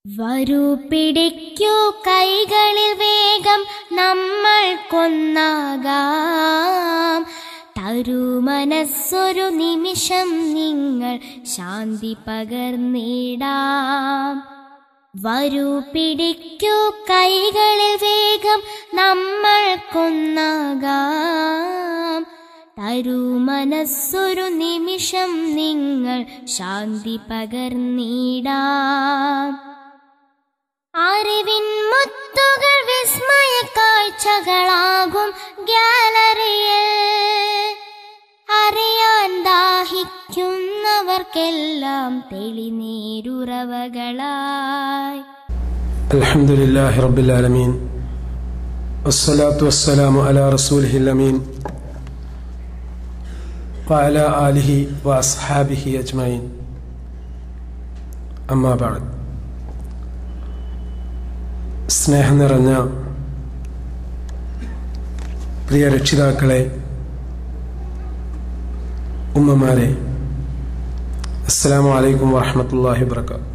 വരൂ പിടിക്കൂ കൈകളിൽ വേഗം നമ്മൾ കൊന്നാകാം. തരൂ മനസ്സൊരു നിമിഷം നിങ്ങൾ ശാന്തി പകർന്നിടാം. വരൂ പിടിക്കൂ കൈകളിൽ വേഗം നമ്മൾ കൊന്നാകാം. തരൂ മനസ്സൊരു നിമിഷം നിങ്ങൾ ശാന്തി പകർന്നിടാം. അറിവിൻ മുത്തുകൾ വിസ്മയ കാഴ്ചകളാകും ഗാലറിയിൽ. അറിയാൻ ദാഹിക്കുന്നവർക്കെല്ലാം തെളിനീരുറവകളായി. അൽഹംദുലില്ലാഹി റബ്ബിൽ ആലമീൻ വസ്സലാത്തു വസ്സലാമു അലാ റസൂലിഹിൽ അമീൻ വഅലാ ആലിഹി വഅസ്ഹാബിഹി അജ്മഈൻ. അമ്മാ ബഅദ്. സ്നേഹം നിറഞ്ഞ പ്രിയ രക്ഷിതാക്കളെ, ഉമ്മമാരെ, അസ്സലാമു അലൈക്കും വറഹ്മത്തുള്ളാഹി വബറകാതുഹു.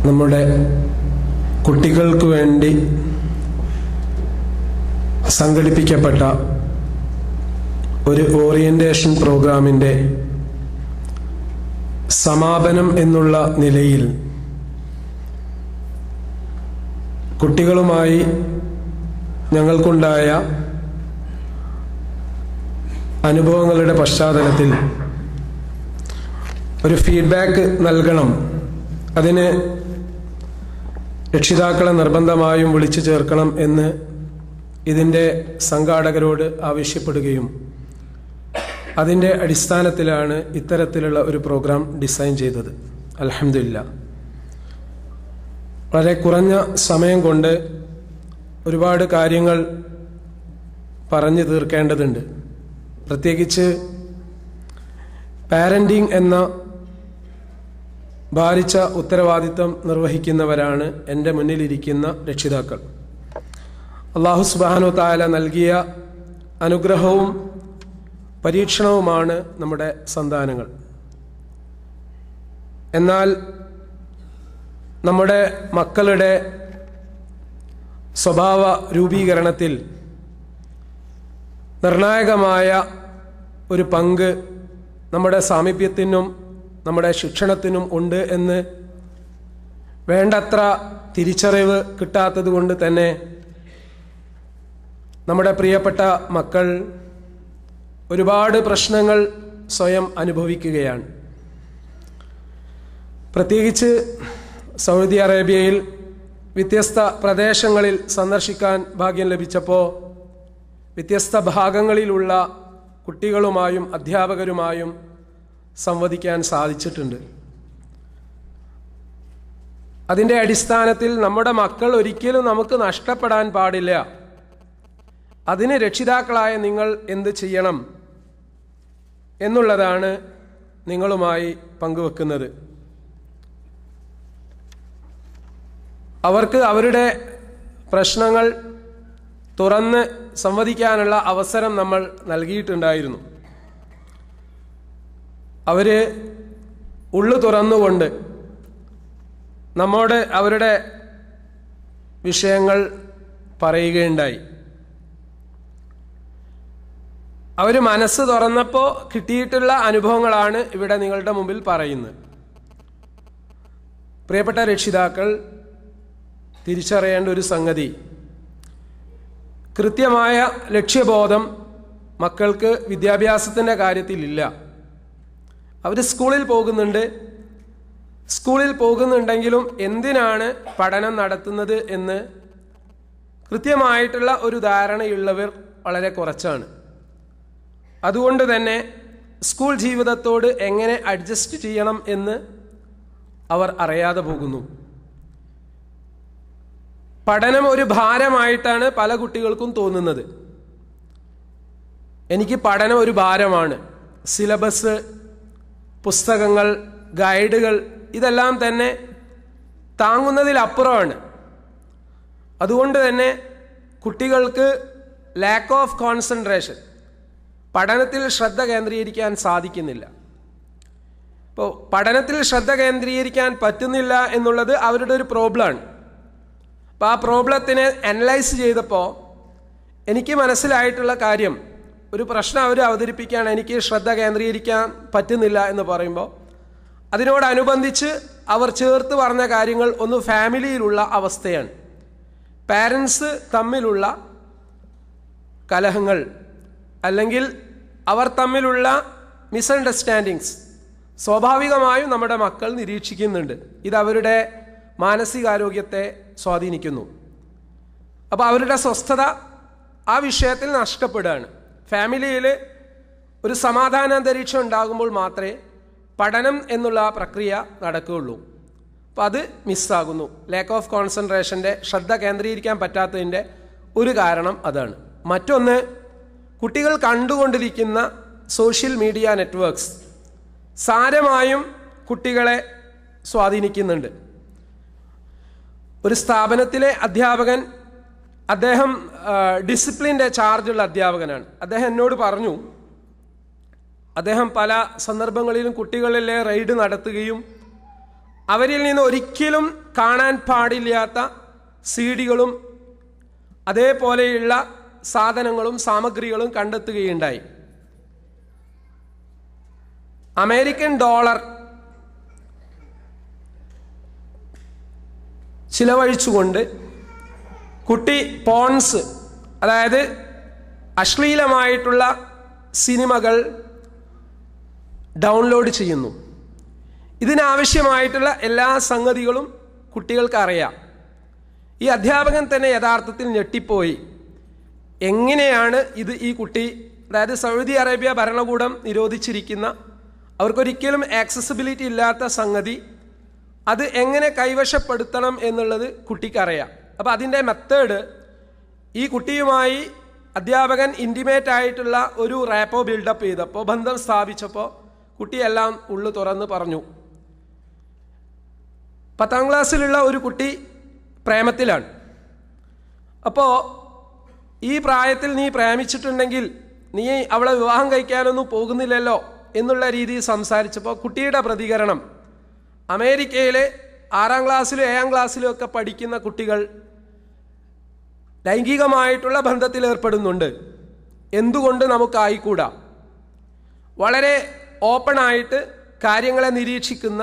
നമ്മുടെ കുട്ടികൾക്ക് വേണ്ടി സംഘടിപ്പിക്കപ്പെട്ട ഒരു ഓറിയന്റേഷൻ പ്രോഗ്രാമിൻ്റെ സമാപനം എന്നുള്ള നിലയിൽ കുട്ടികളുമായി ഞങ്ങൾക്കുണ്ടായ അനുഭവങ്ങളുടെ പശ്ചാത്തലത്തിൽ ഒരു ഫീഡ്ബാക്ക് നൽകണം. അതിന് രക്ഷിതാക്കളെ നിർബന്ധമായും വിളിച്ചു ചേർക്കണം എന്ന് ഇതിൻ്റെ സംഘാടകരോട് ആവശ്യപ്പെടുകയും അതിൻ്റെ അടിസ്ഥാനത്തിലാണ് ഇത്തരത്തിലുള്ള ഒരു പ്രോഗ്രാം ഡിസൈൻ ചെയ്തത്. അൽഹംദുലില്ലാഹ്. വളരെ കുറഞ്ഞ സമയം കൊണ്ട് ഒരുപാട് കാര്യങ്ങൾ പറഞ്ഞു തീർക്കേണ്ടതുണ്ട്. പ്രത്യേകിച്ച് പാരന്റിംഗ് എന്ന ഭാരിച്ച ഉത്തരവാദിത്തം നിർവഹിക്കുന്നവരാണ് എൻ്റെ മുന്നിലിരിക്കുന്ന രക്ഷിതാക്കൾ. അല്ലാഹു സുബ്ഹാനഹു തആല നൽകിയ അനുഗ്രഹവും പരീക്ഷണവുമാണ് നമ്മുടെ സന്താനങ്ങൾ. എന്നാൽ നമ്മുടെ മക്കളുടെ സ്വഭാവ രൂപീകരണത്തിൽ നിർണായകമായ ഒരു പങ്ക് നമ്മുടെ സാമീപ്യത്തിനും നമ്മുടെ ശിക്ഷണത്തിനും ഉണ്ട് എന്ന് വേണ്ടത്ര തിരിച്ചറിവ് കിട്ടാത്തത് കൊണ്ട് തന്നെ നമ്മുടെ പ്രിയപ്പെട്ട മക്കൾ ഒരുപാട് പ്രശ്നങ്ങൾ സ്വയം അനുഭവിക്കുകയാണ്. പ്രത്യേകിച്ച് സൗദി അറേബ്യയിൽ വ്യത്യസ്ത പ്രദേശങ്ങളിൽ സന്ദർശിക്കാൻ ഭാഗ്യം ലഭിച്ചപ്പോൾ വ്യത്യസ്ത ഭാഗങ്ങളിലുള്ള കുട്ടികളുമായും അധ്യാപകരുമായും സംവദിക്കാൻ സാധിച്ചിട്ടുണ്ട്. അതിൻ്റെ അടിസ്ഥാനത്തിൽ നമ്മുടെ മക്കൾ ഒരിക്കലും നമുക്ക് നഷ്ടപ്പെടാൻ പാടില്ല. അതിന് രക്ഷിതാക്കളായ നിങ്ങൾ എന്ത് ചെയ്യണം എന്നുള്ളതാണ് നിങ്ങളുമായി പങ്കുവെക്കുന്നത്. അവർക്ക് അവരുടെ പ്രശ്നങ്ങൾ തുറന്ന് സംവദിക്കാനുള്ള അവസരം നമ്മൾ നൽകിയിട്ടുണ്ടായിരുന്നു. അവർ ഉള്ളു തുറന്നുകൊണ്ട് നമ്മോട് അവരുടെ വിഷയങ്ങൾ പറയുകയുണ്ടായി. അവർ മനസ്സ് തുറന്നപ്പോൾ കിട്ടിയിട്ടുള്ള അനുഭവങ്ങളാണ് ഇവിടെ നിങ്ങളുടെ മുമ്പിൽ പറയുന്നത്. പ്രിയപ്പെട്ട രക്ഷിതാക്കൾ തിരിച്ചറിയേണ്ട ഒരു സംഗതി, കൃത്യമായ ലക്ഷ്യബോധം മക്കൾക്ക് വിദ്യാഭ്യാസത്തിൻ്റെ കാര്യത്തിലില്ല. അവർ സ്കൂളിൽ പോകുന്നുണ്ട്. സ്കൂളിൽ പോകുന്നുണ്ടെങ്കിലും എന്തിനാണ് പഠനം നടത്തുന്നത് എന്ന് കൃത്യമായിട്ടുള്ള ഒരു ധാരണയുള്ളവർ വളരെ കുറച്ചാണ്. അതുകൊണ്ട് തന്നെ സ്കൂൾ ജീവിതത്തോട് എങ്ങനെ അഡ്ജസ്റ്റ് ചെയ്യണം എന്ന് അവർ അറിയാതെ പോകുന്നു. പഠനം ഒരു ഭാരമായിട്ടാണ് പല കുട്ടികൾക്കും തോന്നുന്നത്. എനിക്ക് പഠനം ഒരു ഭാരമാണ്. സിലബസ്, പുസ്തകങ്ങൾ, ഗൈഡുകൾ ഇതെല്ലാം തന്നെ താങ്ങുന്നതിലപ്പുറമാണ്. അതുകൊണ്ട് തന്നെ കുട്ടികൾക്ക് ലാക്ക് ഓഫ് കോൺസെൻട്രേഷൻ, പഠനത്തിൽ ശ്രദ്ധ കേന്ദ്രീകരിക്കാൻ സാധിക്കുന്നില്ല. ഇപ്പോൾ പഠനത്തിൽ ശ്രദ്ധ കേന്ദ്രീകരിക്കാൻ പറ്റുന്നില്ല എന്നുള്ളത് അവരുടെ ഒരു പ്രോബ്ലമാണ്. അപ്പോൾ ആ പ്രോബ്ലത്തിനെ അനലൈസ് ചെയ്തപ്പോൾ എനിക്ക് മനസ്സിലായിട്ടുള്ള കാര്യം, ഒരു പ്രശ്നം അവർ അവതരിപ്പിക്കുകയാണ്, എനിക്ക് ശ്രദ്ധ കേന്ദ്രീകരിക്കാൻ പറ്റുന്നില്ല എന്ന് പറയുമ്പോൾ അതിനോടനുബന്ധിച്ച് അവർ ചേർത്ത് പറഞ്ഞ കാര്യങ്ങൾ ഒന്ന് ഫാമിലിയിലുള്ള അവസ്ഥയാണ്. പാരൻസ് തമ്മിലുള്ള കലഹങ്ങൾ അല്ലെങ്കിൽ അവർ തമ്മിലുള്ള മിസ്അണ്ടർസ്റ്റാൻഡിങ്സ് സ്വാഭാവികമായും നമ്മുടെ മക്കൾ നിരീക്ഷിക്കുന്നുണ്ട്. ഇതവരുടെ മാനസികാരോഗ്യത്തെ സ്വാധീനിക്കുന്നു. അപ്പോൾ അവരുടെ സ്വസ്ഥത ആ വിഷയത്തിൽ നഷ്ടപ്പെടുകയാണ്. ഫാമിലിയിൽ ഒരു സമാധാന അന്തരീക്ഷം ഉണ്ടാകുമ്പോൾ മാത്രമേ പഠനം എന്നുള്ള പ്രക്രിയ നടക്കുകയുള്ളൂ. അപ്പോൾ അത് മിസ്സാകുന്നു. ലാക്ക് ഓഫ് കോൺസെൻട്രേഷൻ്റെ, ശ്രദ്ധ കേന്ദ്രീകരിക്കാൻ പറ്റാത്തതിൻ്റെ ഒരു കാരണം അതാണ്. മറ്റൊന്ന്, കുട്ടികൾ കണ്ടുകൊണ്ടിരിക്കുന്ന സോഷ്യൽ മീഡിയ നെറ്റ്വർക്ക്സ് സാരമായും കുട്ടികളെ സ്വാധീനിക്കുന്നുണ്ട്. ഒരു സ്ഥാപനത്തിലെ അധ്യാപകൻ, അദ്ദേഹം ഡിസിപ്ലിൻ്റെ ചാർജുള്ള അധ്യാപകനാണ്. അദ്ദേഹം എന്നോട് പറഞ്ഞു, അദ്ദേഹം പല സന്ദർഭങ്ങളിലും കുട്ടികളിലെ റെയ്ഡ് നടത്തുകയും അവരിൽ നിന്ന് ഒരിക്കലും കാണാൻ പാടില്ലാത്ത സീഡികളും അതേപോലെയുള്ള സാധനങ്ങളും സാമഗ്രികളും കണ്ടെത്തുകയുണ്ടായി. അമേരിക്കൻ ഡോളർ ചിലവഴിച്ചുകൊണ്ട് കുട്ടി പോൺസ്, അതായത് അശ്ലീലമായിട്ടുള്ള സിനിമകൾ ഡൗൺലോഡ് ചെയ്യുന്നു. ഇതിനാവശ്യമായിട്ടുള്ള എല്ലാ സംഗതികളും കുട്ടികൾക്ക് അറിയാം. ഈ അധ്യാപകൻ തന്നെ യഥാർത്ഥത്തിൽ ഞെട്ടിപ്പോയി. എങ്ങനെയാണ് ഇത് ഈ കുട്ടി, അതായത് സൗദി അറേബ്യ ഭരണകൂടം നിരോധിച്ചിരിക്കുന്ന, അവർക്കൊരിക്കലും ആക്സസിബിലിറ്റി ഇല്ലാത്ത സംഗതി, അത് എങ്ങനെ കൈവശപ്പെടുത്തണം എന്നുള്ളത് കുട്ടിക്കറിയാം. അപ്പോൾ അതിൻ്റെ മെത്തേഡ്, ഈ കുട്ടിയുമായി അധ്യാപകൻ ഇൻറ്റിമേറ്റ് ആയിട്ടുള്ള ഒരു റാപ്പോ ബിൽഡപ്പ് ചെയ്തപ്പോൾ, ബന്ധം സ്ഥാപിച്ചപ്പോൾ കുട്ടിയെല്ലാം ഉള്ളു തുറന്ന് പറഞ്ഞു. 10ാം ക്ലാസ്സിലുള്ള ഒരു കുട്ടി പ്രേമത്തിലാണ്. അപ്പോൾ ഈ പ്രായത്തിൽ നീ പ്രേമിച്ചിട്ടുണ്ടെങ്കിൽ നീ അവളെ വിവാഹം കഴിക്കാനൊന്നും പോകുന്നില്ലല്ലോ എന്നുള്ള രീതിയിൽ സംസാരിച്ചപ്പോൾ കുട്ടിയുടെ പ്രതികരണം, അമേരിക്കയിലെ 6ാം ക്ലാസ്സിലും 7ാം ക്ലാസ്സിലും ഒക്കെ പഠിക്കുന്ന കുട്ടികൾ ലൈംഗികമായിട്ടുള്ള ബന്ധത്തിൽ ഏർപ്പെടുന്നുണ്ട്, എന്തുകൊണ്ട് നമുക്കായിക്കൂടാ? വളരെ ഓപ്പണായിട്ട് കാര്യങ്ങളെ നിരീക്ഷിക്കുന്ന,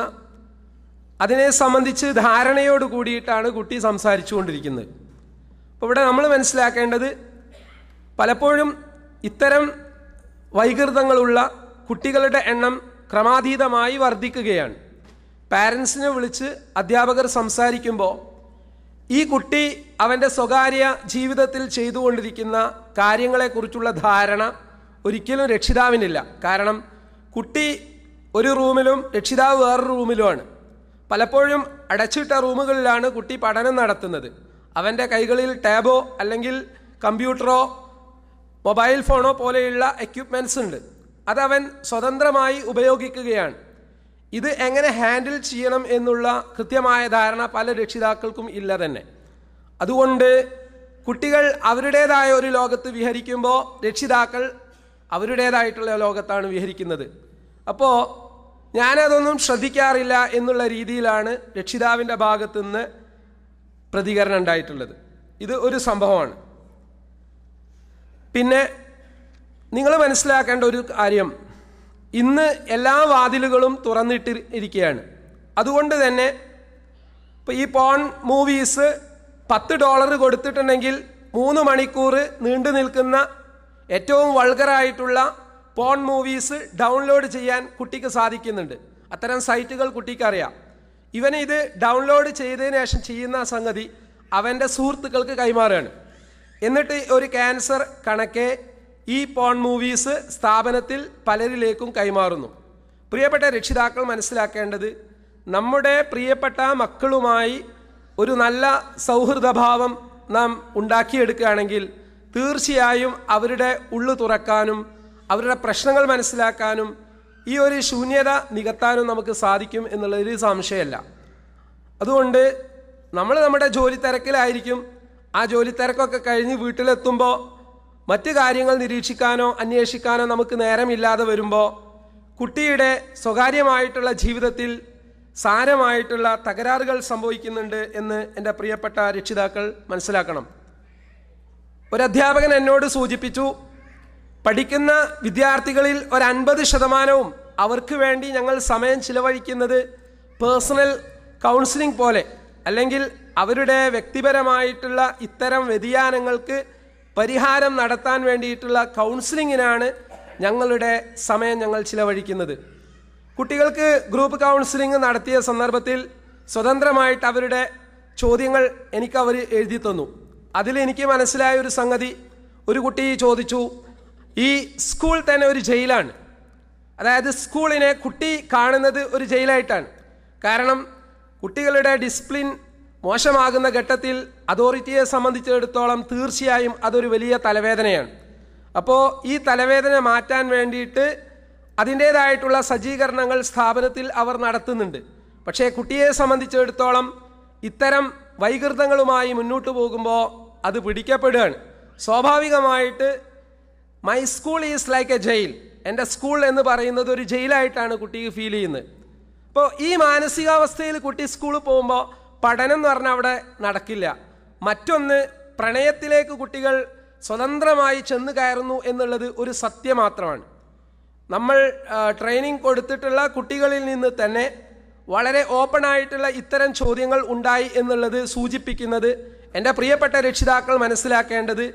അതിനെ സംബന്ധിച്ച് ധാരണയോട് കൂടിയിട്ടാണ് കുട്ടി സംസാരിച്ചു കൊണ്ടിരിക്കുന്നത്. അപ്പോൾ ഇവിടെ നമ്മൾ മനസ്സിലാക്കേണ്ടത്, പലപ്പോഴും ഇത്തരം വൈകൃതങ്ങളുള്ള കുട്ടികളുടെ എണ്ണം ക്രമാതീതമായി വർദ്ധിക്കുകയാണ്. പാരൻസിനെ വിളിച്ച് അധ്യാപകർ സംസാരിക്കുമ്പോൾ ഈ കുട്ടി അവൻ്റെ സ്വകാര്യ ജീവിതത്തിൽ ചെയ്തുകൊണ്ടിരിക്കുന്ന കാര്യങ്ങളെക്കുറിച്ചുള്ള ധാരണ ഒരിക്കലും രക്ഷിതാവിനില്ല. കാരണം കുട്ടി ഒരു റൂമിലും രക്ഷിതാവ് വേറൊരു റൂമിലുമാണ്. പലപ്പോഴും അടച്ചിട്ട റൂമുകളിലാണ് കുട്ടി പഠനം നടത്തുന്നത്. അവൻ്റെ കൈകളിൽ ടാബോ അല്ലെങ്കിൽ കമ്പ്യൂട്ടറോ മൊബൈൽ ഫോണോ പോലെയുള്ള എക്യുപ്മെൻറ്റ്സ് ഉണ്ട്. അതവൻ സ്വതന്ത്രമായി ഉപയോഗിക്കുകയാണ്. ഇത് എങ്ങനെ ഹാൻഡിൽ ചെയ്യണം എന്നുള്ള കൃത്യമായ ധാരണ പല രക്ഷിതാക്കൾക്കും ഇല്ല തന്നെ. അതുകൊണ്ട് കുട്ടികൾ അവരുടേതായ ഒരു ലോകത്ത് വിഹരിക്കുമ്പോൾ രക്ഷിതാക്കൾ അവരുടേതായിട്ടുള്ള ലോകത്താണ് വിഹരിക്കുന്നത്. അപ്പോൾ ഞാനതൊന്നും ശ്രദ്ധിക്കാറില്ല എന്നുള്ള രീതിയിലാണ് രക്ഷിതാവിൻ്റെ ഭാഗത്തു നിന്ന് പ്രതികരണം ഉണ്ടായിട്ടുള്ളത്. ഇത് ഒരു സംഭവമാണ്. പിന്നെ നിങ്ങൾ മനസ്സിലാക്കേണ്ട ഒരു കാര്യം, ഇന്ന് എല്ലാ വാതിലുകളും തുറന്നിട്ടിരിക്കുകയാണ്. അതുകൊണ്ട് തന്നെ ഇപ്പോൾ ഈ പോൺ മൂവീസ് $10 കൊടുത്തിട്ടുണ്ടെങ്കിൽ 3 മണിക്കൂർ നീണ്ടു നിൽക്കുന്ന ഏറ്റവും വൾഗറായിട്ടുള്ള പോൺ മൂവീസ് ഡൗൺലോഡ് ചെയ്യാൻ കുട്ടിക്ക് സാധിക്കുന്നുണ്ട്. അത്തരം സൈറ്റുകൾ കുട്ടിക്കറിയാം. ഇവന് ഇത് ഡൗൺലോഡ് ചെയ്തതിന് ശേഷം ചെയ്യുന്ന സംഗതി അവൻ്റെ സുഹൃത്തുക്കൾക്ക് കൈമാറുകയാണ്. എന്നിട്ട് ഒരു ക്യാൻസർ കണക്കെ ഈ പോൺ മൂവീസ് സ്ഥാപനത്തിൽ പലരിലേക്കും കൈമാറുന്നു. പ്രിയപ്പെട്ട രക്ഷിതാക്കൾ മനസ്സിലാക്കേണ്ടത്, നമ്മുടെ പ്രിയപ്പെട്ട മക്കളുമായി ഒരു നല്ല സൗഹൃദഭാവം നാം ഉണ്ടാക്കിയെടുക്കുകയാണെങ്കിൽ തീർച്ചയായും അവരുടെ ഉള്ളു തുറക്കാനും അവരുടെ പ്രശ്നങ്ങൾ മനസ്സിലാക്കാനും ഈ ഒരു ശൂന്യത നികത്താനും നമുക്ക് സാധിക്കും എന്നുള്ളതിൽ സംശയമല്ല. അതുകൊണ്ട് നമ്മൾ നമ്മുടെ ജോലി തിരക്കിലായിരിക്കും. ആ ജോലി തിരക്കൊക്കെ കഴിഞ്ഞ് വീട്ടിലെത്തുമ്പോൾ മറ്റ് കാര്യങ്ങൾ നിരീക്ഷിക്കാനോ അന്വേഷിക്കാനോ നമുക്ക് നേരമില്ലാതെ വരുമ്പോൾ കുട്ടിയുടെ സ്വകാര്യമായിട്ടുള്ള ജീവിതത്തിൽ സാരമായിട്ടുള്ള തകരാറുകൾ സംഭവിക്കുന്നുണ്ട് എന്ന് എൻ്റെ പ്രിയപ്പെട്ട രക്ഷിതാക്കൾ മനസ്സിലാക്കണം. ഒരു അധ്യാപകൻ എന്നോട് സൂചിപ്പിച്ചു, പഠിക്കുന്ന വിദ്യാർത്ഥികളിൽ ഒരു 50% അവർക്ക് വേണ്ടി ഞങ്ങൾ സമയം ചിലവഴിക്കുന്നത് പേഴ്സണൽ കൗൺസിലിംഗ് പോലെ, അല്ലെങ്കിൽ അവരുടെ വ്യക്തിപരമായിട്ടുള്ള ഇത്തരം വ്യതിയാനങ്ങൾക്ക് പരിഹാരം നടത്താൻ വേണ്ടിയിട്ടുള്ള കൗൺസിലിങ്ങിനാണ് ഞങ്ങളുടെ സമയം ഞങ്ങൾ ചിലവഴിക്കുന്നത്. കുട്ടികൾക്ക് ഗ്രൂപ്പ് കൗൺസിലിംഗ് നടത്തിയ സന്ദർഭത്തിൽ സ്വതന്ത്രമായിട്ട് അവരുടെ ചോദ്യങ്ങൾ അവർ എഴുതി തന്നു. അതിലെനിക്ക് മനസ്സിലായ ഒരു സംഗതി, ഒരു കുട്ടി ചോദിച്ചു, ഈ സ്കൂൾ തന്നെ ഒരു ജയിലാണ്. അതായത് സ്കൂളിനെ കുട്ടി കാണുന്നത് ഒരു ജയിലായിട്ടാണ്. കാരണം കുട്ടികളുടെ ഡിസിപ്ലിൻ മോശമാകുന്ന ഘട്ടത്തിൽ അതോറിറ്റിയെ സംബന്ധിച്ചിടത്തോളം തീർച്ചയായും അതൊരു വലിയ തലവേദനയാണ്. അപ്പോൾ ഈ തലവേദന മാറ്റാൻ വേണ്ടിയിട്ട് അതിൻ്റേതായിട്ടുള്ള സജ്ജീകരണങ്ങൾ സ്ഥാപനത്തിൽ അവർ നടത്തുന്നുണ്ട്. പക്ഷേ കുട്ടിയെ സംബന്ധിച്ചിടത്തോളം ഇത്തരം വൈകൃതങ്ങളുമായി മുന്നോട്ട് പോകുമ്പോൾ അത് പിടിക്കപ്പെടുകയാണ്. സ്വാഭാവികമായിട്ട് my school is like A jail, എൻ്റെ സ്കൂൾ എന്ന് പറയുന്നത് ഒരു ജയിലായിട്ടാണ് കുട്ടിക്ക് ഫീൽ ചെയ്യുന്നത്. അപ്പോൾ ഈ മാനസികാവസ്ഥയിൽ കുട്ടി സ്കൂളിൽ പോകുമ്പോൾ പഠനം എന്ന് പറഞ്ഞാൽ അവിടെ നടക്കില്ല. മറ്റൊന്ന്, പ്രണയത്തിലേക്ക് കുട്ടികൾ സ്വതന്ത്രമായി ചെന്ന് കയറുന്നു എന്നുള്ളത് ഒരു സത്യം മാത്രമാണ്. നമ്മൾ ട്രെയിനിങ് കൊടുത്തിട്ടുള്ള കുട്ടികളിൽ നിന്ന് തന്നെ വളരെ ഓപ്പണായിട്ടുള്ള ഇത്തരം ചോദ്യങ്ങൾ ഉണ്ടായി എന്നുള്ളത് സൂചിപ്പിക്കുന്നത് എൻ്റെ പ്രിയപ്പെട്ട രക്ഷിതാക്കൾ മനസ്സിലാക്കേണ്ടത്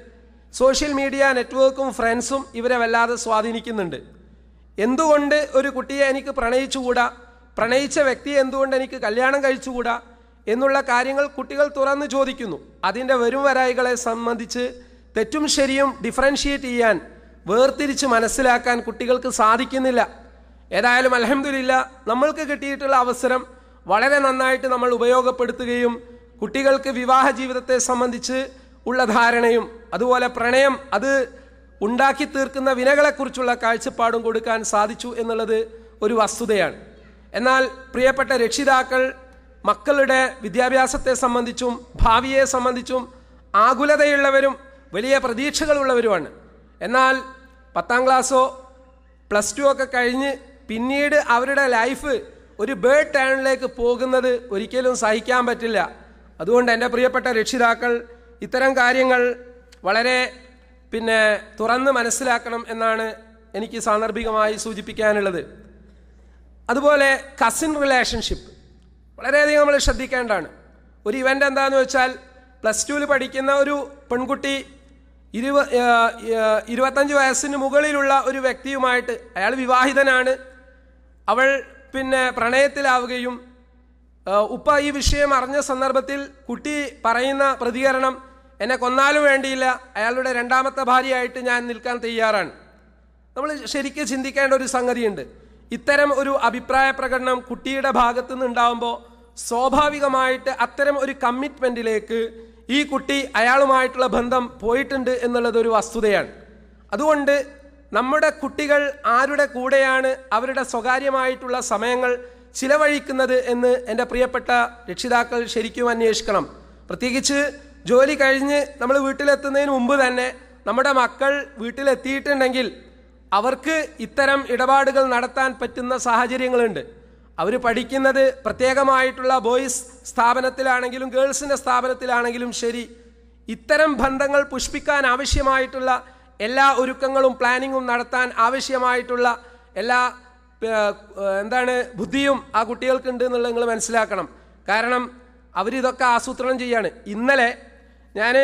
സോഷ്യൽ മീഡിയ നെറ്റ്വർക്കും ഫ്രണ്ട്സും ഇവരെ വല്ലാതെ സ്വാധീനിക്കുന്നുണ്ട്. എന്തുകൊണ്ട് ഒരു കുട്ടിയെ എനിക്ക് പ്രണയിച്ചുകൂടാ, പ്രണയിച്ച വ്യക്തിയെ എന്തുകൊണ്ട് എനിക്ക് കല്യാണം കഴിച്ചുകൂടാ എന്നുള്ള കാര്യങ്ങൾ കുട്ടികൾ തുറന്ന് ചോദിക്കുന്നു. അതിൻ്റെ വരും വരായികളെ സംബന്ധിച്ച് തെറ്റും ശരിയും ഡിഫറൻഷിയേറ്റ് ചെയ്യാൻ, വേർതിരിച്ച് മനസ്സിലാക്കാൻ കുട്ടികൾക്ക് സാധിക്കുന്നില്ല. ഏതായാലും അൽഹംദുലില്ലാ, നമ്മൾക്ക് കിട്ടിയിട്ടുള്ള അവസരം വളരെ നന്നായിട്ട് നമ്മൾ ഉപയോഗപ്പെടുത്തുകയും കുട്ടികൾക്ക് വിവാഹ ജീവിതത്തെ സംബന്ധിച്ച് ഉള്ള ധാരണയും അതുപോലെ പ്രണയം അത് ഉണ്ടാക്കി തീർക്കുന്ന വിനകളെക്കുറിച്ചുള്ള കാഴ്ചപ്പാടും കൊടുക്കാൻ സാധിച്ചു എന്നുള്ളത് ഒരു വസ്തുതയാണ്. എന്നാൽ പ്രിയപ്പെട്ട രക്ഷിതാക്കൾ മക്കളുടെ വിദ്യാഭ്യാസത്തെ സംബന്ധിച്ചും ഭാവിയെ സംബന്ധിച്ചും ആകുലതയുള്ളവരും വലിയ പ്രതീക്ഷകളുള്ളവരുമാണ്. എന്നാൽ 10ാം ക്ലാസ്സോ +2 ഒക്കെ കഴിഞ്ഞ് പിന്നീട് അവരുടെ ലൈഫ് ഒരു ബേഡ് ടേണിലേക്ക് പോകുന്നത് ഒരിക്കലും സഹിക്കാൻ പറ്റില്ല. അതുകൊണ്ട് എൻ്റെ പ്രിയപ്പെട്ട രക്ഷിതാക്കൾ ഇത്തരം കാര്യങ്ങൾ വളരെ തുറന്ന് മനസ്സിലാക്കണം എന്നാണ് എനിക്ക് സാന്ദർഭികമായി സൂചിപ്പിക്കാനുള്ളത്. അതുപോലെ കസിൻ റിലേഷൻഷിപ്പ് വളരെയധികം നമ്മൾ ശ്രദ്ധിക്കേണ്ടതാണ്. ഒരു ഇവൻ്റ് എന്താണെന്ന് വെച്ചാൽ, +2 പഠിക്കുന്ന ഒരു പെൺകുട്ടി 25 വയസ്സിന് മുകളിലുള്ള ഒരു വ്യക്തിയുമായിട്ട്, അയാൾ വിവാഹിതനാണ്, അവൾ പ്രണയത്തിലാവുകയും ഉപ്പ ഈ വിഷയം അറിഞ്ഞ സന്ദർഭത്തിൽ കുട്ടി പറയുന്ന പ്രതികരണം, എന്നെ കൊന്നാലും വേണ്ടിയില്ല, അയാളുടെ 2ാമത്തെ ഭാര്യയായിട്ട് ഞാൻ നിൽക്കാൻ തയ്യാറാണ്. നമ്മൾ ശരിക്കും ചിന്തിക്കേണ്ട ഒരു സംഗതിയുണ്ട്. ഇത്തരം ഒരു അഭിപ്രായ പ്രകടനം കുട്ടിയുടെ ഭാഗത്തു നിന്നുണ്ടാകുമ്പോൾ സ്വാഭാവികമായിട്ട് അത്തരം ഒരു കമ്മിറ്റ്മെൻറ്റിലേക്ക് ഈ കുട്ടി അയാളുമായിട്ടുള്ള ബന്ധം പോയിട്ടുണ്ട് എന്നുള്ളതൊരു വസ്തുതയാണ്. അതുകൊണ്ട് നമ്മുടെ കുട്ടികൾ ആരുടെ കൂടെയാണ് അവരുടെ സ്വകാര്യമായിട്ടുള്ള സമയങ്ങൾ ചിലവഴിക്കുന്നത് എന്ന് എൻ്റെ പ്രിയപ്പെട്ട രക്ഷിതാക്കൾ ശരിക്കും അന്വേഷിക്കണം. പ്രത്യേകിച്ച് ജോലി കഴിഞ്ഞ് നമ്മൾ വീട്ടിലെത്തുന്നതിന് മുമ്പ് തന്നെ നമ്മുടെ മക്കൾ വീട്ടിലെത്തിയിട്ടുണ്ടെങ്കിൽ അവർക്ക് ഇത്തരം ഇടപാടുകൾ നടത്താൻ പറ്റുന്ന സാഹചര്യങ്ങളുണ്ട്. അവർ പഠിക്കുന്നത് പ്രത്യേകമായിട്ടുള്ള ബോയ്സ് സ്ഥാപനത്തിലാണെങ്കിലും ഗേൾസിൻ്റെ സ്ഥാപനത്തിലാണെങ്കിലും ശരി, ഇത്തരം ബന്ധങ്ങൾ പുഷ്പിക്കാൻ ആവശ്യമായിട്ടുള്ള എല്ലാ ഒരുക്കങ്ങളും പ്ലാനിങ്ങും നടത്താൻ ആവശ്യമായിട്ടുള്ള എല്ലാ ബുദ്ധിയും ആ കുട്ടികൾക്കുണ്ട് എന്നുള്ളത് നിങ്ങൾ മനസ്സിലാക്കണം. കാരണം അവരിതൊക്കെ ആസൂത്രണം ചെയ്യാണ്. ഇന്നലെ ഞാൻ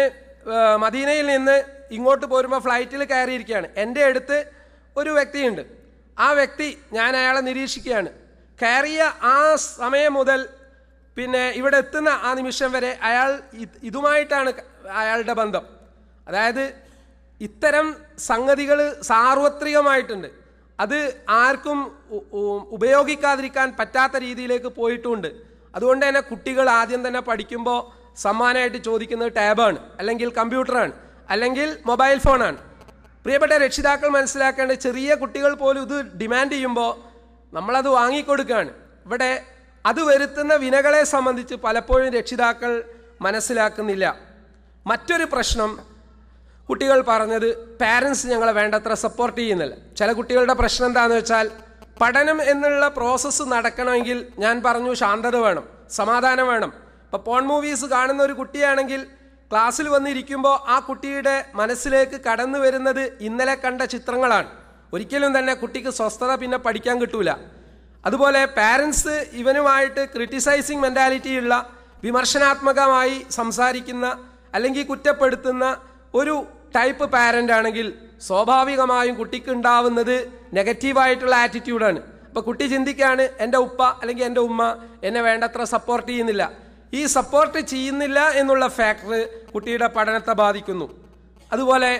മദീനയിൽ നിന്ന് ഇങ്ങോട്ട് പോരുമ്പോൾ ഫ്ലൈറ്റിൽ കയറിയിരിക്കുകയാണ്. എൻ്റെ അടുത്ത് ഒരു വ്യക്തിയുണ്ട്. ആ വ്യക്തി, ഞാൻ അയാളെ നിരീക്ഷിക്കുകയാണ്. കയറിയ ആ സമയം മുതൽ ഇവിടെ എത്തുന്ന ആ നിമിഷം വരെ അയാൾ ഇതുമായിട്ടാണ് അയാളുടെ ബന്ധം. അതായത് ഇത്തരം സംഗതികൾ സാർവത്രികമായിട്ടുണ്ട്. അത് ആർക്കും ഉപയോഗിക്കാതിരിക്കാൻ പറ്റാത്ത രീതിയിലേക്ക് പോയിട്ടുമുണ്ട്. അതുകൊണ്ട് തന്നെ കുട്ടികൾ ആദ്യം തന്നെ പഠിക്കുമ്പോൾ സമ്മാനമായിട്ട് ചോദിക്കുന്നത് ടാബാണ്, അല്ലെങ്കിൽ കമ്പ്യൂട്ടറാണ്, അല്ലെങ്കിൽ മൊബൈൽ ഫോണാണ്. പ്രിയപ്പെട്ട രക്ഷിതാക്കൾ മനസ്സിലാക്കേണ്ട, ചെറിയ കുട്ടികൾ പോലും ഇത് ഡിമാൻഡ് ചെയ്യുമ്പോൾ നമ്മളത് വാങ്ങിക്കൊടുക്കുകയാണ്. ഇവിടെ അത് വരുത്തുന്ന വിനകളെ സംബന്ധിച്ച് പലപ്പോഴും രക്ഷിതാക്കൾ മനസ്സിലാക്കുന്നില്ല. മറ്റൊരു പ്രശ്നം, കുട്ടികൾ പറഞ്ഞത് പാരൻസ് ഞങ്ങളെ വേണ്ടത്ര സപ്പോർട്ട് ചെയ്യുന്നില്ല. ചില കുട്ടികളുടെ പ്രശ്നം എന്താണെന്ന് വെച്ചാൽ, പഠനം എന്നുള്ള പ്രോസസ്സ് നടക്കണമെങ്കിൽ ഞാൻ പറഞ്ഞു ശാന്തത വേണം, സമാധാനം വേണം. ഇപ്പോൾ പോൺ മൂവീസ് കാണുന്ന ഒരു കുട്ടിയാണെങ്കിൽ ക്ലാസ്സിൽ വന്നിരിക്കുമ്പോൾ ആ കുട്ടിയുടെ മനസ്സിലേക്ക് കടന്നു വരുന്നത് ഇന്നലെ കണ്ട ചിത്രങ്ങളാണ്. ഒരിക്കലും തന്നെ കുട്ടിക്ക് സ്വസ്ഥത പിന്നെ പഠിക്കാൻ കിട്ടൂല. അതുപോലെ പാരൻസ് ഇവനുമായിട്ട് ക്രിറ്റിസൈസിങ് മെൻറ്റാലിറ്റിയുള്ള, വിമർശനാത്മകമായി സംസാരിക്കുന്ന അല്ലെങ്കിൽ കുറ്റപ്പെടുത്തുന്ന ഒരു ടൈപ്പ് പാരൻ്റ് ആണെങ്കിൽ സ്വാഭാവികമായും കുട്ടിക്ക് ഉണ്ടാവുന്നത് നെഗറ്റീവായിട്ടുള്ള ആറ്റിറ്റ്യൂഡാണ്. അപ്പോൾ കുട്ടി ചിന്തിക്കുകയാണ്, എൻ്റെ ഉപ്പ അല്ലെങ്കിൽ എൻ്റെ ഉമ്മ എന്നെ വേണ്ടത്ര സപ്പോർട്ട് ചെയ്യുന്നില്ല. ഈ സപ്പോർട്ട് ചെയ്യുന്നില്ല എന്നുള്ള ഫാക്ടർ കുട്ടിയുടെ പഠനത്തെ ബാധിക്കുന്നു. അതുപോലെ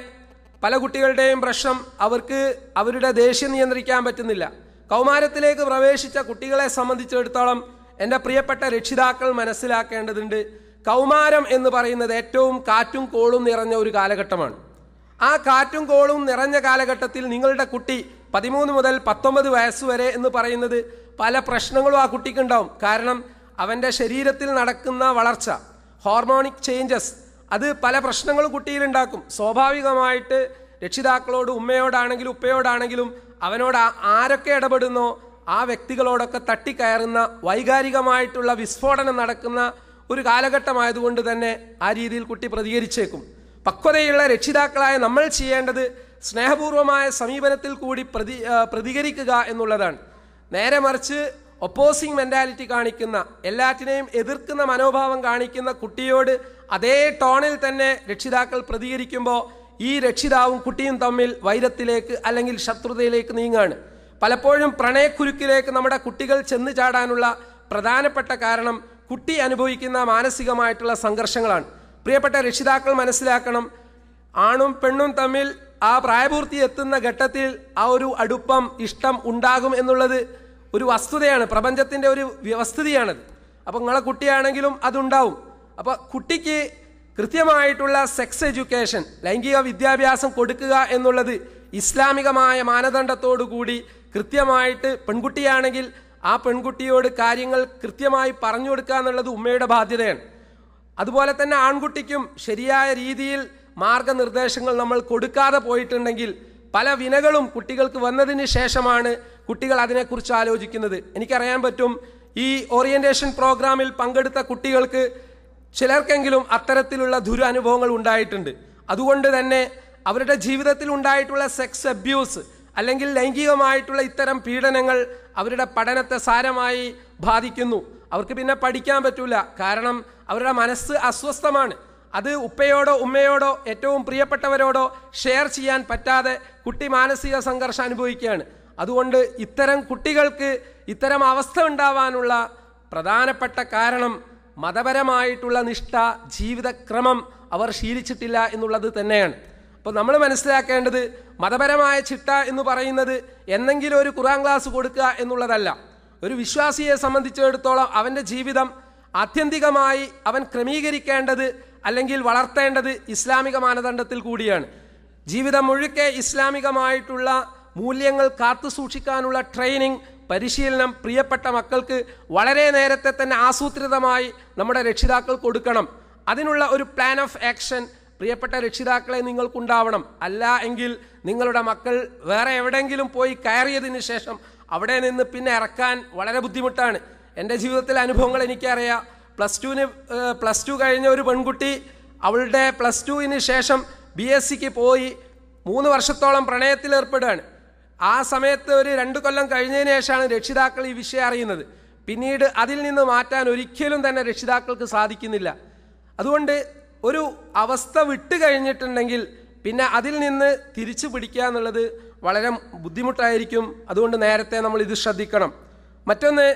പല കുട്ടികളുടെയും പ്രശ്നം അവർക്ക് അവരുടെ ദേഷ്യം നിയന്ത്രിക്കാൻ പറ്റുന്നില്ല. കൗമാരത്തിലേക്ക് പ്രവേശിച്ച കുട്ടികളെ സംബന്ധിച്ചിടത്തോളം എൻ്റെ പ്രിയപ്പെട്ട രക്ഷിതാക്കൾ മനസ്സിലാക്കേണ്ടതുണ്ട്, കൗമാരം എന്ന് പറയുന്നത് ഏറ്റവും കാറ്റും കോളും നിറഞ്ഞ ഒരു കാലഘട്ടമാണ്. ആ കാറ്റും കോളും നിറഞ്ഞ കാലഘട്ടത്തിൽ നിങ്ങളുടെ കുട്ടി 13 മുതൽ 19 വയസ്സ് വരെ എന്ന് പറയുന്നത് പല പ്രശ്നങ്ങളും ആ കുട്ടിക്കുണ്ടാവും. കാരണം അവൻ്റെ ശരീരത്തിൽ നടക്കുന്ന വളർച്ച, ഹോർമോണിക് ചേഞ്ചസ്, അത് പല പ്രശ്നങ്ങളും കുട്ടിയിലുണ്ടാക്കും. സ്വാഭാവികമായിട്ട് രക്ഷിതാക്കളോട്, ഉമ്മയോടാണെങ്കിലും ഉപ്പയോടാണെങ്കിലും അവനോട് ആരൊക്കെ ഇടപെടുന്നോ ആ വ്യക്തികളോടൊക്കെ തട്ടിക്കയറുന്ന വൈകാരികമായിട്ടുള്ള വിസ്ഫോടനം നടക്കുന്ന ഒരു കാലഘട്ടമായതുകൊണ്ട് തന്നെ ആ രീതിയിൽ കുട്ടി പ്രതികരിച്ചേക്കും. പക്വതയുള്ള രക്ഷിതാക്കളായ നമ്മൾ ചെയ്യേണ്ടത് സ്നേഹപൂർവമായ സമീപനത്തിൽ കൂടി പ്രതികരിക്കുക എന്നുള്ളതാണ്. നേരെ മറിച്ച് ഒപ്പോസിങ് മെൻറ്റാലിറ്റി കാണിക്കുന്ന, എല്ലാറ്റിനെയും എതിർക്കുന്ന മനോഭാവം കാണിക്കുന്ന കുട്ടിയോട് അതേ ടോണിൽ തന്നെ രക്ഷിതാക്കൾ പ്രതികരിക്കുമ്പോൾ ഈ രക്ഷിതാവും കുട്ടിയും തമ്മിൽ വൈരത്തിലേക്ക് അല്ലെങ്കിൽ ശത്രുതയിലേക്ക് നീങ്ങാണ്. പലപ്പോഴും പ്രണയക്കുരുക്കിലേക്ക് നമ്മുടെ കുട്ടികൾ ചെന്ന് ചാടാനുള്ള പ്രധാനപ്പെട്ട കാരണം കുട്ടി അനുഭവിക്കുന്ന മാനസികമായിട്ടുള്ള സംഘർഷങ്ങളാണ്. പ്രിയപ്പെട്ട രക്ഷിതാക്കൾ മനസ്സിലാക്കണം, ആണും പെണ്ണും തമ്മിൽ ആ പ്രായപൂർത്തി എത്തുന്ന ഘട്ടത്തിൽ ആ ഒരു അടുപ്പം, ഇഷ്ടം ഉണ്ടാകും എന്നുള്ളത് ഒരു വസ്തുതയാണ്, പ്രപഞ്ചത്തിൻ്റെ ഒരു വ്യവസ്ഥിതിയാണത്. അപ്പോൾ നിങ്ങളെ കുട്ടിയാണെങ്കിലും അതുണ്ടാവും. അപ്പോൾ കുട്ടിക്ക് കൃത്യമായിട്ടുള്ള സെക്സ് എഡ്യൂക്കേഷൻ, ലൈംഗിക വിദ്യാഭ്യാസം കൊടുക്കുക എന്നുള്ളത് ഇസ്ലാമികമായ മാനദണ്ഡത്തോടു കൂടി കൃത്യമായിട്ട്, പെൺകുട്ടിയാണെങ്കിൽ ആ പെൺകുട്ടിയോട് കാര്യങ്ങൾ കൃത്യമായി പറഞ്ഞു കൊടുക്കുക എന്നുള്ളത് ഉമ്മയുടെ ബാധ്യതയാണ്. അതുപോലെ തന്നെ ആൺകുട്ടിക്കും ശരിയായ രീതിയിൽ മാർഗനിർദ്ദേശങ്ങൾ നമ്മൾ കൊടുക്കാതെ പോയിട്ടുണ്ടെങ്കിൽ പല വിനകളും കുട്ടികൾക്ക് വന്നതിന് ശേഷമാണ് കുട്ടികൾ അതിനെക്കുറിച്ച് ആലോചിക്കുന്നത്. എനിക്കറിയാൻ പറ്റും, ഈ ഓറിയന്റേഷൻ പ്രോഗ്രാമിൽ പങ്കെടുത്ത കുട്ടികൾക്ക് ചിലർക്കെങ്കിലും അത്തരത്തിലുള്ള ദുരനുഭവങ്ങൾ ഉണ്ടായിട്ടുണ്ട്. അതുകൊണ്ട് തന്നെ അവരുടെ ജീവിതത്തിൽ ഉണ്ടായിട്ടുള്ള സെക്സ് അബ്യൂസ് അല്ലെങ്കിൽ ലൈംഗികമായിട്ടുള്ള ഇത്തരം പീഡനങ്ങൾ അവരുടെ പഠനത്തെ സാരമായി ബാധിക്കുന്നു. അവർക്ക് പിന്നെ പഠിക്കാൻ പറ്റൂല. കാരണം അവരുടെ മനസ്സ് അസ്വസ്ഥമാണ്. അത് ഉപ്പയോടോ ഉമ്മയോടോ ഏറ്റവും പ്രിയപ്പെട്ടവരോടോ ഷെയർ ചെയ്യാൻ പറ്റാതെ കുട്ടി മാനസിക സംഘർഷം അനുഭവിക്കുകയാണ്. അതുകൊണ്ട് ഇത്തരം കുട്ടികൾക്ക് ഇത്തരം അവസ്ഥ ഉണ്ടാവാനുള്ള പ്രധാനപ്പെട്ട കാരണം മതപരമായിട്ടുള്ള നിഷ്ഠ, ജീവിതക്രമം അവർ ശീലിച്ചിട്ടില്ല എന്നുള്ളത് തന്നെയാണ്. അപ്പോൾ നമ്മൾ മനസ്സിലാക്കേണ്ടത്, മതപരമായ ചിട്ട എന്ന് പറയുന്നത് എന്നെങ്കിലും ഒരു ഖുർആൻ ക്ലാസ് കൊടുക്കുക എന്നുള്ളതല്ല. ഒരു വിശ്വാസിയെ സംബന്ധിച്ചിടത്തോളം അവൻ്റെ ജീവിതം ആത്യന്തികമായി അവൻ ക്രമീകരിക്കേണ്ടത് അല്ലെങ്കിൽ വളർത്തേണ്ടത് ഇസ്ലാമിക മാനദണ്ഡത്തിൽ കൂടിയാണ്. ജീവിതം മുഴുക്കെ ഇസ്ലാമികമായിട്ടുള്ള മൂല്യങ്ങൾ കാത്തു സൂക്ഷിക്കാനുള്ള ട്രെയിനിങ്, പരിശീലനം പ്രിയപ്പെട്ട മക്കൾക്ക് വളരെ നേരത്തെ തന്നെ ആസൂത്രിതമായി നമ്മുടെ രക്ഷിതാക്കൾ കൊടുക്കണം. അതിനുള്ള ഒരു പ്ലാൻ ഓഫ് ആക്ഷൻ പ്രിയപ്പെട്ട രക്ഷിതാക്കളെ നിങ്ങൾക്കുണ്ടാവണം. അല്ല എങ്കിൽ നിങ്ങളുടെ മക്കൾ വേറെ എവിടെയെങ്കിലും പോയി കയറിയതിന് ശേഷം അവിടെ നിന്ന് പിന്നെ ഇറക്കാൻ വളരെ ബുദ്ധിമുട്ടാണ്. എൻ്റെ ജീവിതത്തിലെ അനുഭവങ്ങൾ എനിക്കറിയാം. പ്ലസ് ടു കഴിഞ്ഞ ഒരു പെൺകുട്ടി അവളുടെ പ്ലസ് ടുവിന് ശേഷം BScക്ക് പോയി 3 വർഷത്തോളം പ്രണയത്തിലേർപ്പെടുകയാണ്. ആ സമയത്ത് ഒരു 2 കൊല്ലം കഴിഞ്ഞതിന് ശേഷമാണ് രക്ഷിതാക്കൾ ഈ വിഷയം അറിയുന്നത്. പിന്നീട് അതിൽ നിന്ന് മാറ്റാൻ ഒരിക്കലും തന്നെ രക്ഷിതാക്കൾക്ക് സാധിക്കുന്നില്ല. അതുകൊണ്ട് ഒരു അവസ്ഥ വിട്ട് കഴിഞ്ഞിട്ടുണ്ടെങ്കിൽ പിന്നെ അതിൽ നിന്ന് തിരിച്ചു പിടിക്കുക എന്നുള്ളത് വളരെ ബുദ്ധിമുട്ടായിരിക്കും. അതുകൊണ്ട് നേരത്തെ നമ്മൾ ഇത് ശ്രദ്ധിക്കണം. മറ്റൊന്ന്,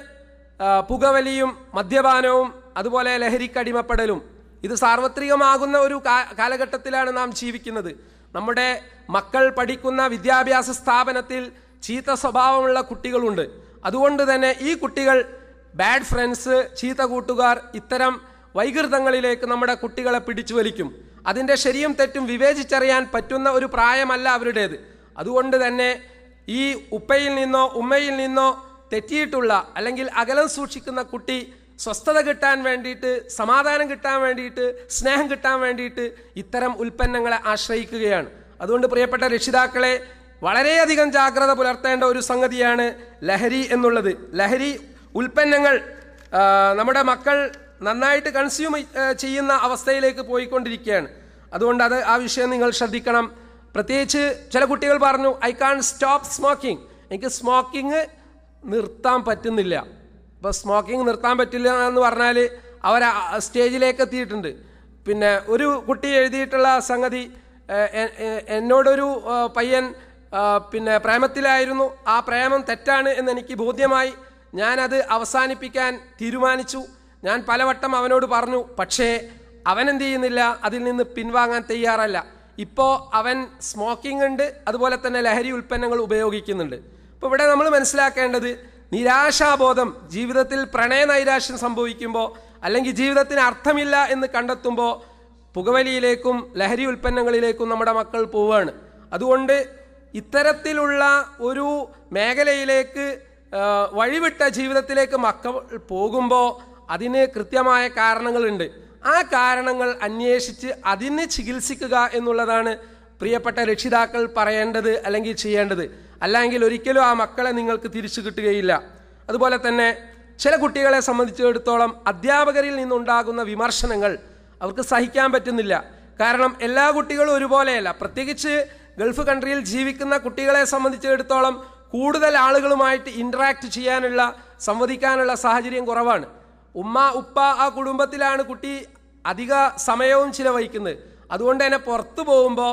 പുകവലിയും മദ്യപാനവും അതുപോലെ ലഹരിക്കടിമപ്പെടലും. ഇത് സാർവത്രികമാകുന്ന ഒരു കാലഘട്ടത്തിലാണ് നാം ജീവിക്കുന്നത്. നമ്മുടെ മക്കൾ പഠിക്കുന്ന വിദ്യാഭ്യാസ സ്ഥാപനത്തിൽ ചീത്ത സ്വഭാവമുള്ള കുട്ടികളുണ്ട്. അതുകൊണ്ട് തന്നെ ഈ കുട്ടികൾ ബാഡ് ഫ്രണ്ട്സ്, ചീത്ത കൂട്ടുകാർ, ഇത്തരം വൈകൃതങ്ങളിലേക്ക് നമ്മുടെ കുട്ടികളെ പിടിച്ചു വലിക്കും. അതിൻ്റെ ശരിയും തെറ്റും വിവേചിച്ചറിയാൻ പറ്റുന്ന ഒരു പ്രായമല്ല അവരുടേത്. അതുകൊണ്ട് തന്നെ ഈ ഉപ്പയിൽ നിന്നോ ഉമ്മയിൽ നിന്നോ തെറ്റിയിട്ടുള്ള അല്ലെങ്കിൽ അകലം സൂക്ഷിക്കുന്ന കുട്ടി സ്വസ്ഥത കിട്ടാൻ വേണ്ടിയിട്ട്, സമാധാനം കിട്ടാൻ വേണ്ടിയിട്ട്, സ്നേഹം കിട്ടാൻ വേണ്ടിയിട്ട് ഇത്തരം ഉൽപ്പന്നങ്ങളെ ആശ്രയിക്കുകയാണ്. അതുകൊണ്ട് പ്രിയപ്പെട്ട രക്ഷിതാക്കളെ, വളരെയധികം ജാഗ്രത പുലർത്തേണ്ട ഒരു സംഗതിയാണ് ലഹരി എന്നുള്ളത്. ലഹരി ഉൽപ്പന്നങ്ങൾ നമ്മുടെ മക്കൾ നന്നായിട്ട് കൺസ്യൂം ചെയ്യുന്ന അവസ്ഥയിലേക്ക് പോയിക്കൊണ്ടിരിക്കുകയാണ്. അതുകൊണ്ട് ആ വിഷയം നിങ്ങൾ ശ്രദ്ധിക്കണം. പ്രത്യേകിച്ച് ചില കുട്ടികൾ പറഞ്ഞു, ഐ കാൺ സ്റ്റോപ്പ് സ്മോക്കിംഗ്, എനിക്ക് സ്മോക്കിംഗ് നിർത്താൻ പറ്റുന്നില്ല. ഇപ്പോൾ സ്മോക്കിംഗ് നിർത്താൻ പറ്റില്ല എന്ന് പറഞ്ഞാൽ അവർ സ്റ്റേജിലേക്ക് എത്തിയിട്ടുണ്ട്. പിന്നെ ഒരു കുട്ടി എഴുതിയിട്ടുള്ള സംഗതി, എന്നോടൊരു പയ്യൻ പിന്നെ പ്രേമത്തിലായിരുന്നു, ആ പ്രേമം തെറ്റാണ് എന്നെനിക്ക് ബോധ്യമായി, ഞാനത് അവസാനിപ്പിക്കാൻ തീരുമാനിച്ചു. ഞാൻ പലവട്ടം അവനോട് പറഞ്ഞു, പക്ഷേ അവൻ എന്ത് ചെയ്യുന്നില്ല, അതിൽ നിന്ന് പിൻവാങ്ങാൻ തയ്യാറല്ല. ഇപ്പോൾ അവൻ സ്മോക്കിംഗ് ഉണ്ട്, അതുപോലെ തന്നെ ലഹരി ഉൽപ്പന്നങ്ങൾ ഉപയോഗിക്കുന്നുണ്ട്. അപ്പോൾ ഇവിടെ നമ്മൾ മനസ്സിലാക്കേണ്ടത്, നിരാശാബോധം, ജീവിതത്തിൽ പ്രണയ നൈരാശ്യം സംഭവിക്കുമ്പോൾ അല്ലെങ്കിൽ ജീവിതത്തിന് അർത്ഥമില്ല എന്ന് കണ്ടെത്തുമ്പോൾ പുകവലിയിലേക്കും ലഹരി ഉൽപ്പന്നങ്ങളിലേക്കും നമ്മുടെ മക്കൾ പോവുകയാണ്. അതുകൊണ്ട് ഇത്തരത്തിലുള്ള ഒരു മേഖലയിലേക്ക് വഴിവിട്ട ജീവിതത്തിലേക്ക് മക്കൾ പോകുമ്പോൾ അതിന് കൃത്യമായ കാരണങ്ങളുണ്ട്. ആ കാരണങ്ങൾ അന്വേഷിച്ച് അതിനെ ചികിത്സിക്കുക എന്നുള്ളതാണ് പ്രിയപ്പെട്ട രക്ഷിതാക്കൾ പറയേണ്ടത് അല്ലെങ്കിൽ ചെയ്യേണ്ടത്. അല്ലെങ്കിൽ ഒരിക്കലും ആ മക്കളെ നിങ്ങൾക്ക് തിരിച്ചു കിട്ടുകയില്ല. അതുപോലെ തന്നെ ചില കുട്ടികളെ സംബന്ധിച്ചിടത്തോളം അധ്യാപകരിൽ നിന്നുണ്ടാകുന്ന വിമർശനങ്ങൾ അവർക്ക് സഹിക്കാൻ പറ്റുന്നില്ല. കാരണം എല്ലാ കുട്ടികളും ഒരുപോലെയല്ല. പ്രത്യേകിച്ച് ഗൾഫ് കൺട്രിയിൽ ജീവിക്കുന്ന കുട്ടികളെ സംബന്ധിച്ചിടത്തോളം കൂടുതൽ ആളുകളുമായിട്ട് ഇൻറ്ററാക്ട് ചെയ്യാനുള്ള, സംവദിക്കാനുള്ള സാഹചര്യം കുറവാണ്. ഉമ്മ ഉപ്പ ആ കുടുംബത്തിലാണ് കുട്ടി അധിക സമയവും ചിലവഴിക്കുന്നത്. അതുകൊണ്ട് തന്നെ പുറത്തു പോകുമ്പോൾ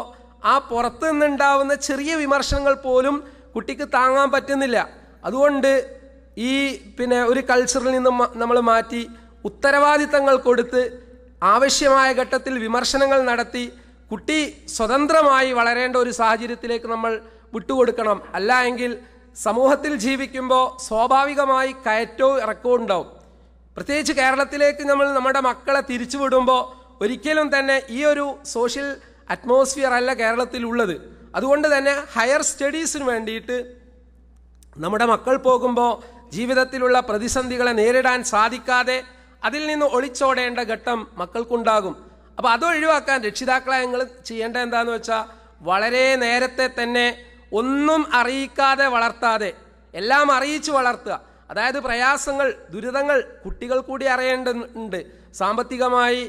ആ പുറത്തു നിന്നുണ്ടാവുന്ന ചെറിയ വിമർശനങ്ങൾ പോലും കുട്ടിക്ക് താങ്ങാൻ പറ്റുന്നില്ല. അതുകൊണ്ട് ഈ ഒരു കൾച്ചറിൽ നിന്നും നമ്മൾ മാറ്റി ഉത്തരവാദിത്തങ്ങൾ കൊടുത്ത് ആവശ്യമായ ഘട്ടത്തിൽ വിമർശനങ്ങൾ നടത്തി കുട്ടി സ്വതന്ത്രമായി വളരേണ്ട ഒരു സാഹചര്യത്തിലേക്ക് നമ്മൾ വിട്ടുകൊടുക്കണം. അല്ല എങ്കിൽ സമൂഹത്തിൽ ജീവിക്കുമ്പോൾ സ്വാഭാവികമായി കയറ്റവും ഇറക്കവും ഉണ്ടാവും. പ്രത്യേകിച്ച് കേരളത്തിലേക്ക് നമ്മൾ നമ്മുടെ മക്കളെ തിരിച്ചുവിടുമ്പോൾ ഒരിക്കലും തന്നെ ഈ ഒരു സോഷ്യൽ അറ്റ്മോസ്ഫിയർ അല്ല കേരളത്തിലുള്ളത്. അതുകൊണ്ട് തന്നെ ഹയർ സ്റ്റഡീസിന് വേണ്ടിയിട്ട് നമ്മുടെ മക്കൾ പോകുമ്പോൾ ജീവിതത്തിലുള്ള പ്രതിസന്ധികളെ നേരിടാൻ സാധിക്കാതെ അതിൽ നിന്ന് ഒളിച്ചോടേണ്ട ഘട്ടം മക്കൾക്കുണ്ടാകും. അപ്പോൾ അത് ഒഴിവാക്കാൻ രക്ഷിതാക്കളെ ഞങ്ങൾ ചെയ്യേണ്ട എന്താണെന്ന് വെച്ചാൽ, വളരെ നേരത്തെ തന്നെ ഒന്നും അറിയിക്കാതെ വളർത്താതെ എല്ലാം അറിയിച്ച് വളർത്തുക. അതായത് പ്രയാസങ്ങൾ, ദുരിതങ്ങൾ കുട്ടികൾ കൂടി അറിയേണ്ടതുണ്ട്. സാമ്പത്തികമായി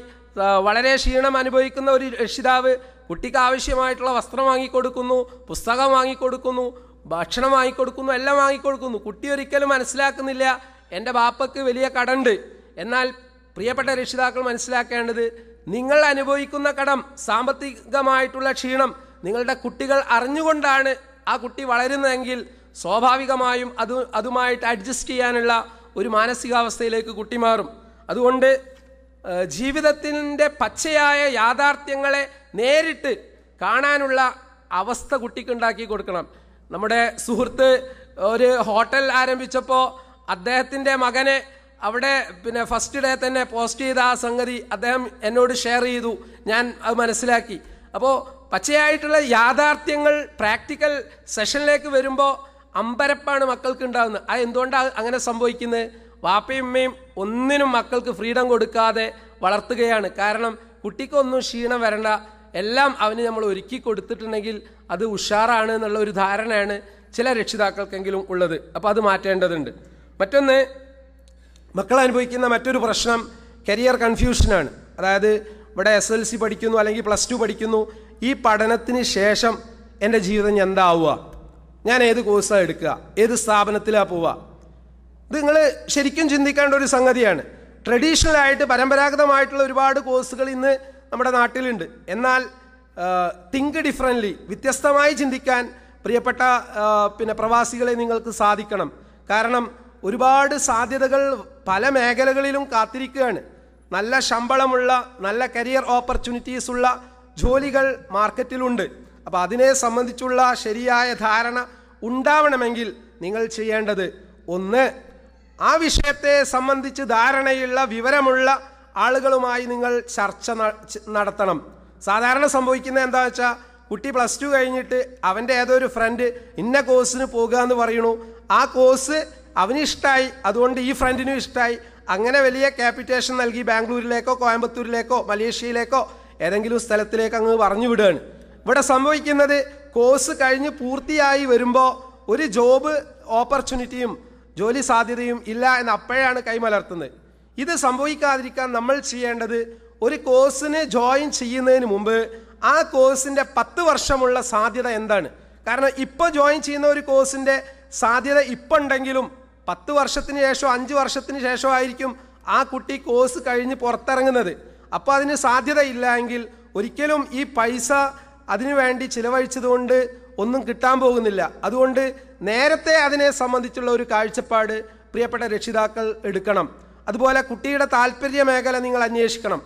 വളരെ ക്ഷീണം അനുഭവിക്കുന്ന ഒരു രക്ഷിതാവ് കുട്ടിക്ക് ആവശ്യമായിട്ടുള്ള വസ്ത്രം വാങ്ങിക്കൊടുക്കുന്നു, പുസ്തകം വാങ്ങിക്കൊടുക്കുന്നു, ഭക്ഷണം വാങ്ങിക്കൊടുക്കുന്നു, എല്ലാം വാങ്ങിക്കൊടുക്കുന്നു. കുട്ടി ഒരിക്കലും മനസ്സിലാക്കുന്നില്ല എൻ്റെ ബാപ്പയ്ക്ക് വലിയ കടമുണ്ട്. എന്നാൽ പ്രിയപ്പെട്ട രക്ഷിതാക്കൾ മനസ്സിലാക്കേണ്ടത്, നിങ്ങൾ അനുഭവിക്കുന്ന കടം, സാമ്പത്തികമായിട്ടുള്ള ക്ഷീണം നിങ്ങളുടെ കുട്ടികൾ അറിഞ്ഞുകൊണ്ടാണ് ആ കുട്ടി വളരുന്നതെങ്കിൽ സ്വാഭാവികമായും അതുമായിട്ട് അഡ്ജസ്റ്റ് ചെയ്യാനുള്ള ഒരു മാനസികാവസ്ഥയിലേക്ക് കുട്ടി മാറും. അതുകൊണ്ട് ജീവിതത്തിൻ്റെ പച്ചയായ യാഥാർത്ഥ്യങ്ങളെ നേരിട്ട് കാണാനുള്ള അവസ്ഥ കുട്ടിക്ക് ഉണ്ടാക്കി കൊടുക്കണം. നമ്മുടെ സുഹൃത്ത് ഒരു ഹോട്ടൽ ആരംഭിച്ചപ്പോൾ അദ്ദേഹത്തിൻ്റെ മകനെ അവിടെ ഫസ്റ്റ് ഡേ തന്നെ പോസ്റ്റ് ചെയ്ത ആ സംഗതി അദ്ദേഹം എന്നോട് ഷെയർ ചെയ്തു. ഞാൻ അത് മനസ്സിലാക്കി. അപ്പോൾ പച്ചയായിട്ടുള്ള യാഥാർത്ഥ്യങ്ങൾ പ്രാക്ടിക്കൽ സെഷനിലേക്ക് വരുമ്പോൾ അമ്പരപ്പാണ് മക്കൾക്ക് ഉണ്ടാകുന്നത്. അത് എന്തുകൊണ്ടാണ് അങ്ങനെ സംഭവിക്കുന്നത്? വാപ്പയും ഉമ്മയും ഒന്നിനും മക്കൾക്ക് ഫ്രീഡം കൊടുക്കാതെ വളർത്തുകയാണ്. കാരണം കുട്ടിക്കൊന്നും ക്ഷീണം വരണ്ട, എല്ലാം അവന് നമ്മൾ ഒരുക്കി കൊടുത്തിട്ടുണ്ടെങ്കിൽ അത് ഉഷാറാണ് എന്നുള്ള ഒരു ധാരണയാണ് ചില രക്ഷിതാക്കൾക്കെങ്കിലും ഉള്ളത്. അപ്പോൾ അത് മാറ്റേണ്ടതുണ്ട്. മറ്റൊന്ന്, മക്കൾ അനുഭവിക്കുന്ന മറ്റൊരു പ്രശ്നം കരിയർ കൺഫ്യൂഷനാണ്. അതായത് ഇവിടെ SLC പഠിക്കുന്നു അല്ലെങ്കിൽ +2 പഠിക്കുന്നു, ഈ പഠനത്തിന് ശേഷം എൻ്റെ ജീവിതം എന്താവുക, ഞാൻ ഏത് കോഴ്സാണ് എടുക്കുക, ഏത് സ്ഥാപനത്തിലാണ് പോവുക? ഇത് നിങ്ങൾ ശരിക്കും ചിന്തിക്കേണ്ട ഒരു സംഗതിയാണ്. ട്രഡീഷണലായിട്ട് പരമ്പരാഗതമായിട്ടുള്ള ഒരുപാട് കോഴ്സുകൾ ഇന്ന് നമ്മുടെ നാട്ടിലുണ്ട്. എന്നാൽ തിങ്ക് ഡിഫറൻ്റ്ലി, വ്യത്യസ്തമായി ചിന്തിക്കാൻ പ്രിയപ്പെട്ട പ്രവാസികളെ നിങ്ങൾക്ക് സാധിക്കണം. കാരണം ഒരുപാട് സാധ്യതകൾ പല മേഖലകളിലും കാത്തിരിക്കുകയാണ്. നല്ല ശമ്പളമുള്ള, നല്ല കരിയർ ഓപ്പർച്യൂണിറ്റീസ് ഉള്ള ജോലികൾ മാർക്കറ്റിലുണ്ട്. അപ്പോൾ അതിനെ സംബന്ധിച്ചുള്ള ശരിയായ ധാരണ ഉണ്ടാവണമെങ്കിൽ നിങ്ങൾ ചെയ്യേണ്ടത്, ഒന്ന്, ആ വിഷയത്തെ സംബന്ധിച്ച് ധാരണയുള്ള വിവരമുള്ള ആളുകളുമായി നിങ്ങൾ ചർച്ച നടത്തണം. സാധാരണ സംഭവിക്കുന്നത് എന്താ വെച്ചാൽ, കുട്ടി +2 കഴിഞ്ഞിട്ട് അവൻ്റെ ഏതൊരു ഫ്രണ്ട് ഇന്ന കോഴ്സിന് പോകുക എന്ന് പറയണു. ആ കോഴ്സ് അവന് ഇഷ്ടമായി, അതുകൊണ്ട് ഈ ഫ്രണ്ടിനും ഇഷ്ടമായി, അങ്ങനെ വലിയ ക്യാപിറ്റേഷൻ നൽകി ബാംഗ്ലൂരിലേക്കോ കോയമ്പത്തൂരിലേക്കോ മലേഷ്യയിലേക്കോ ഏതെങ്കിലും സ്ഥലത്തിലേക്ക് അങ്ങ് പറഞ്ഞു വിടുകയാണ്. ഇവിടെ സംഭവിക്കുന്നത് കോഴ്സ് കഴിഞ്ഞ് പൂർത്തിയായി വരുമ്പോൾ ഒരു ജോബ് ഓപ്പർച്യൂണിറ്റിയും ജോലി സാധ്യതയും ഇല്ല എന്ന് അപ്പോഴാണ് കൈമലർത്തുന്നത്. ഇത് സംഭവിക്കാതിരിക്കാൻ നമ്മൾ ചെയ്യേണ്ടത് ഒരു കോഴ്സിന് ജോയിൻ ചെയ്യുന്നതിന് മുമ്പ് ആ കോഴ്സിൻ്റെ 10 വർഷമുള്ള സാധ്യത എന്താണ്. കാരണം ഇപ്പോൾ ജോയിൻ ചെയ്യുന്ന ഒരു കോഴ്സിൻ്റെ സാധ്യത ഇപ്പം ഉണ്ടെങ്കിലും 10 വർഷത്തിന് ശേഷം 5 വർഷത്തിന് ശേഷമായിരിക്കും ആ കുട്ടി കോഴ്സ് കഴിഞ്ഞ് പുറത്തിറങ്ങുന്നത്. അപ്പോൾ അതിന് സാധ്യത ഇല്ല എങ്കിൽ ഒരിക്കലും ഈ പൈസ അതിനു വേണ്ടി ചിലവഴിച്ചതുകൊണ്ട് ഒന്നും കിട്ടാൻ പോകുന്നില്ല. അതുകൊണ്ട് നേരത്തെ അതിനെ സംബന്ധിച്ചുള്ള ഒരു കാഴ്ചപ്പാട് പ്രിയപ്പെട്ട രക്ഷിതാക്കൾ എടുക്കണം. അതുപോലെ കുട്ടിയുടെ താല്പര്യ മേഖല നിങ്ങൾ അന്വേഷിക്കണം.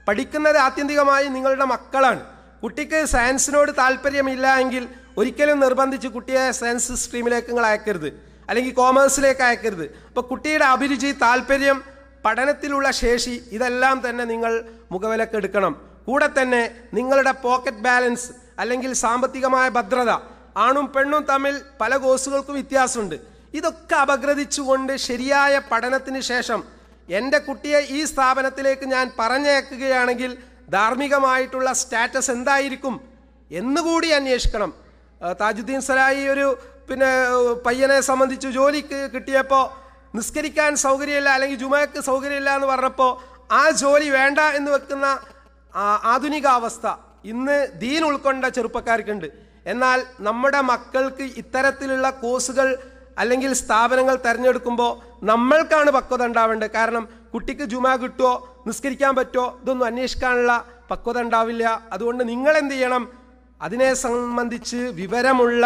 പഠിക്കുന്നത് ആത്യന്തികമായി നിങ്ങളുടെ മക്കളാണ്. കുട്ടിക്ക് സയൻസിനോട് താല്പര്യമില്ല എങ്കിൽ ഒരിക്കലും നിർബന്ധിച്ച് കുട്ടിയെ സയൻസ് സ്ട്രീമിലേക്ക് നിങ്ങൾ അയക്കരുത്, അല്ലെങ്കിൽ കോമേഴ്സിലേക്ക് അയക്കരുത്. അപ്പോൾ കുട്ടിയുടെ അഭിരുചി, താല്പര്യം, പഠനത്തിലുള്ള ശേഷി ഇതെല്ലാം തന്നെ നിങ്ങൾ മുഖവിലക്കെടുക്കണം. കൂടെ തന്നെ നിങ്ങളുടെ പോക്കറ്റ് ബാലൻസ് അല്ലെങ്കിൽ സാമ്പത്തികമായ ഭദ്രത, ആണും പെണ്ണും തമ്മിൽ പല കോഴ്സുകൾക്കും വ്യത്യാസമുണ്ട്. ഇതൊക്കെ അപഗ്രഥിച്ചുകൊണ്ട് ശരിയായ പഠനത്തിന് ശേഷം എൻ്റെ കുട്ടിയെ ഈ സ്ഥാപനത്തിലേക്ക് ഞാൻ പറഞ്ഞയക്കുകയാണെങ്കിൽ ധാർമ്മികമായിട്ടുള്ള സ്റ്റാറ്റസ് എന്തായിരിക്കും എന്നുകൂടി അന്വേഷിക്കണം. താജുദ്ദീൻ സലാഹി ഒരു പയ്യനെ സംബന്ധിച്ച് ജോലിക്ക് കിട്ടിയപ്പോൾ നിസ്കരിക്കാൻ സൗകര്യമില്ല അല്ലെങ്കിൽ ജുമയ്ക്ക് സൗകര്യമില്ല എന്ന് പറഞ്ഞപ്പോൾ ആ ജോലി വേണ്ട എന്ന് വെക്കുന്ന ആധുനിക അവസ്ഥ ഇന്ന് ദീൻ ഉൾക്കൊണ്ട ചെറുപ്പക്കാർക്കുണ്ട്. എന്നാൽ നമ്മുടെ മക്കൾക്ക് ഇത്തരത്തിലുള്ള കോഴ്സുകൾ അല്ലെങ്കിൽ സ്ഥാപനങ്ങൾ തിരഞ്ഞെടുക്കുമ്പോൾ നമ്മൾക്കാണ് പക്വത ഉണ്ടാവേണ്ടത്. കാരണം കുട്ടിക്ക് ജുമ കിട്ടുമോ, നിസ്കരിക്കാൻ പറ്റുമോ, ഇതൊന്നും അന്വേഷിക്കാനുള്ള പക്വത ഉണ്ടാവില്ല. അതുകൊണ്ട് നിങ്ങൾ എന്ത് ചെയ്യണം, അതിനെ സംബന്ധിച്ച് വിവരമുള്ള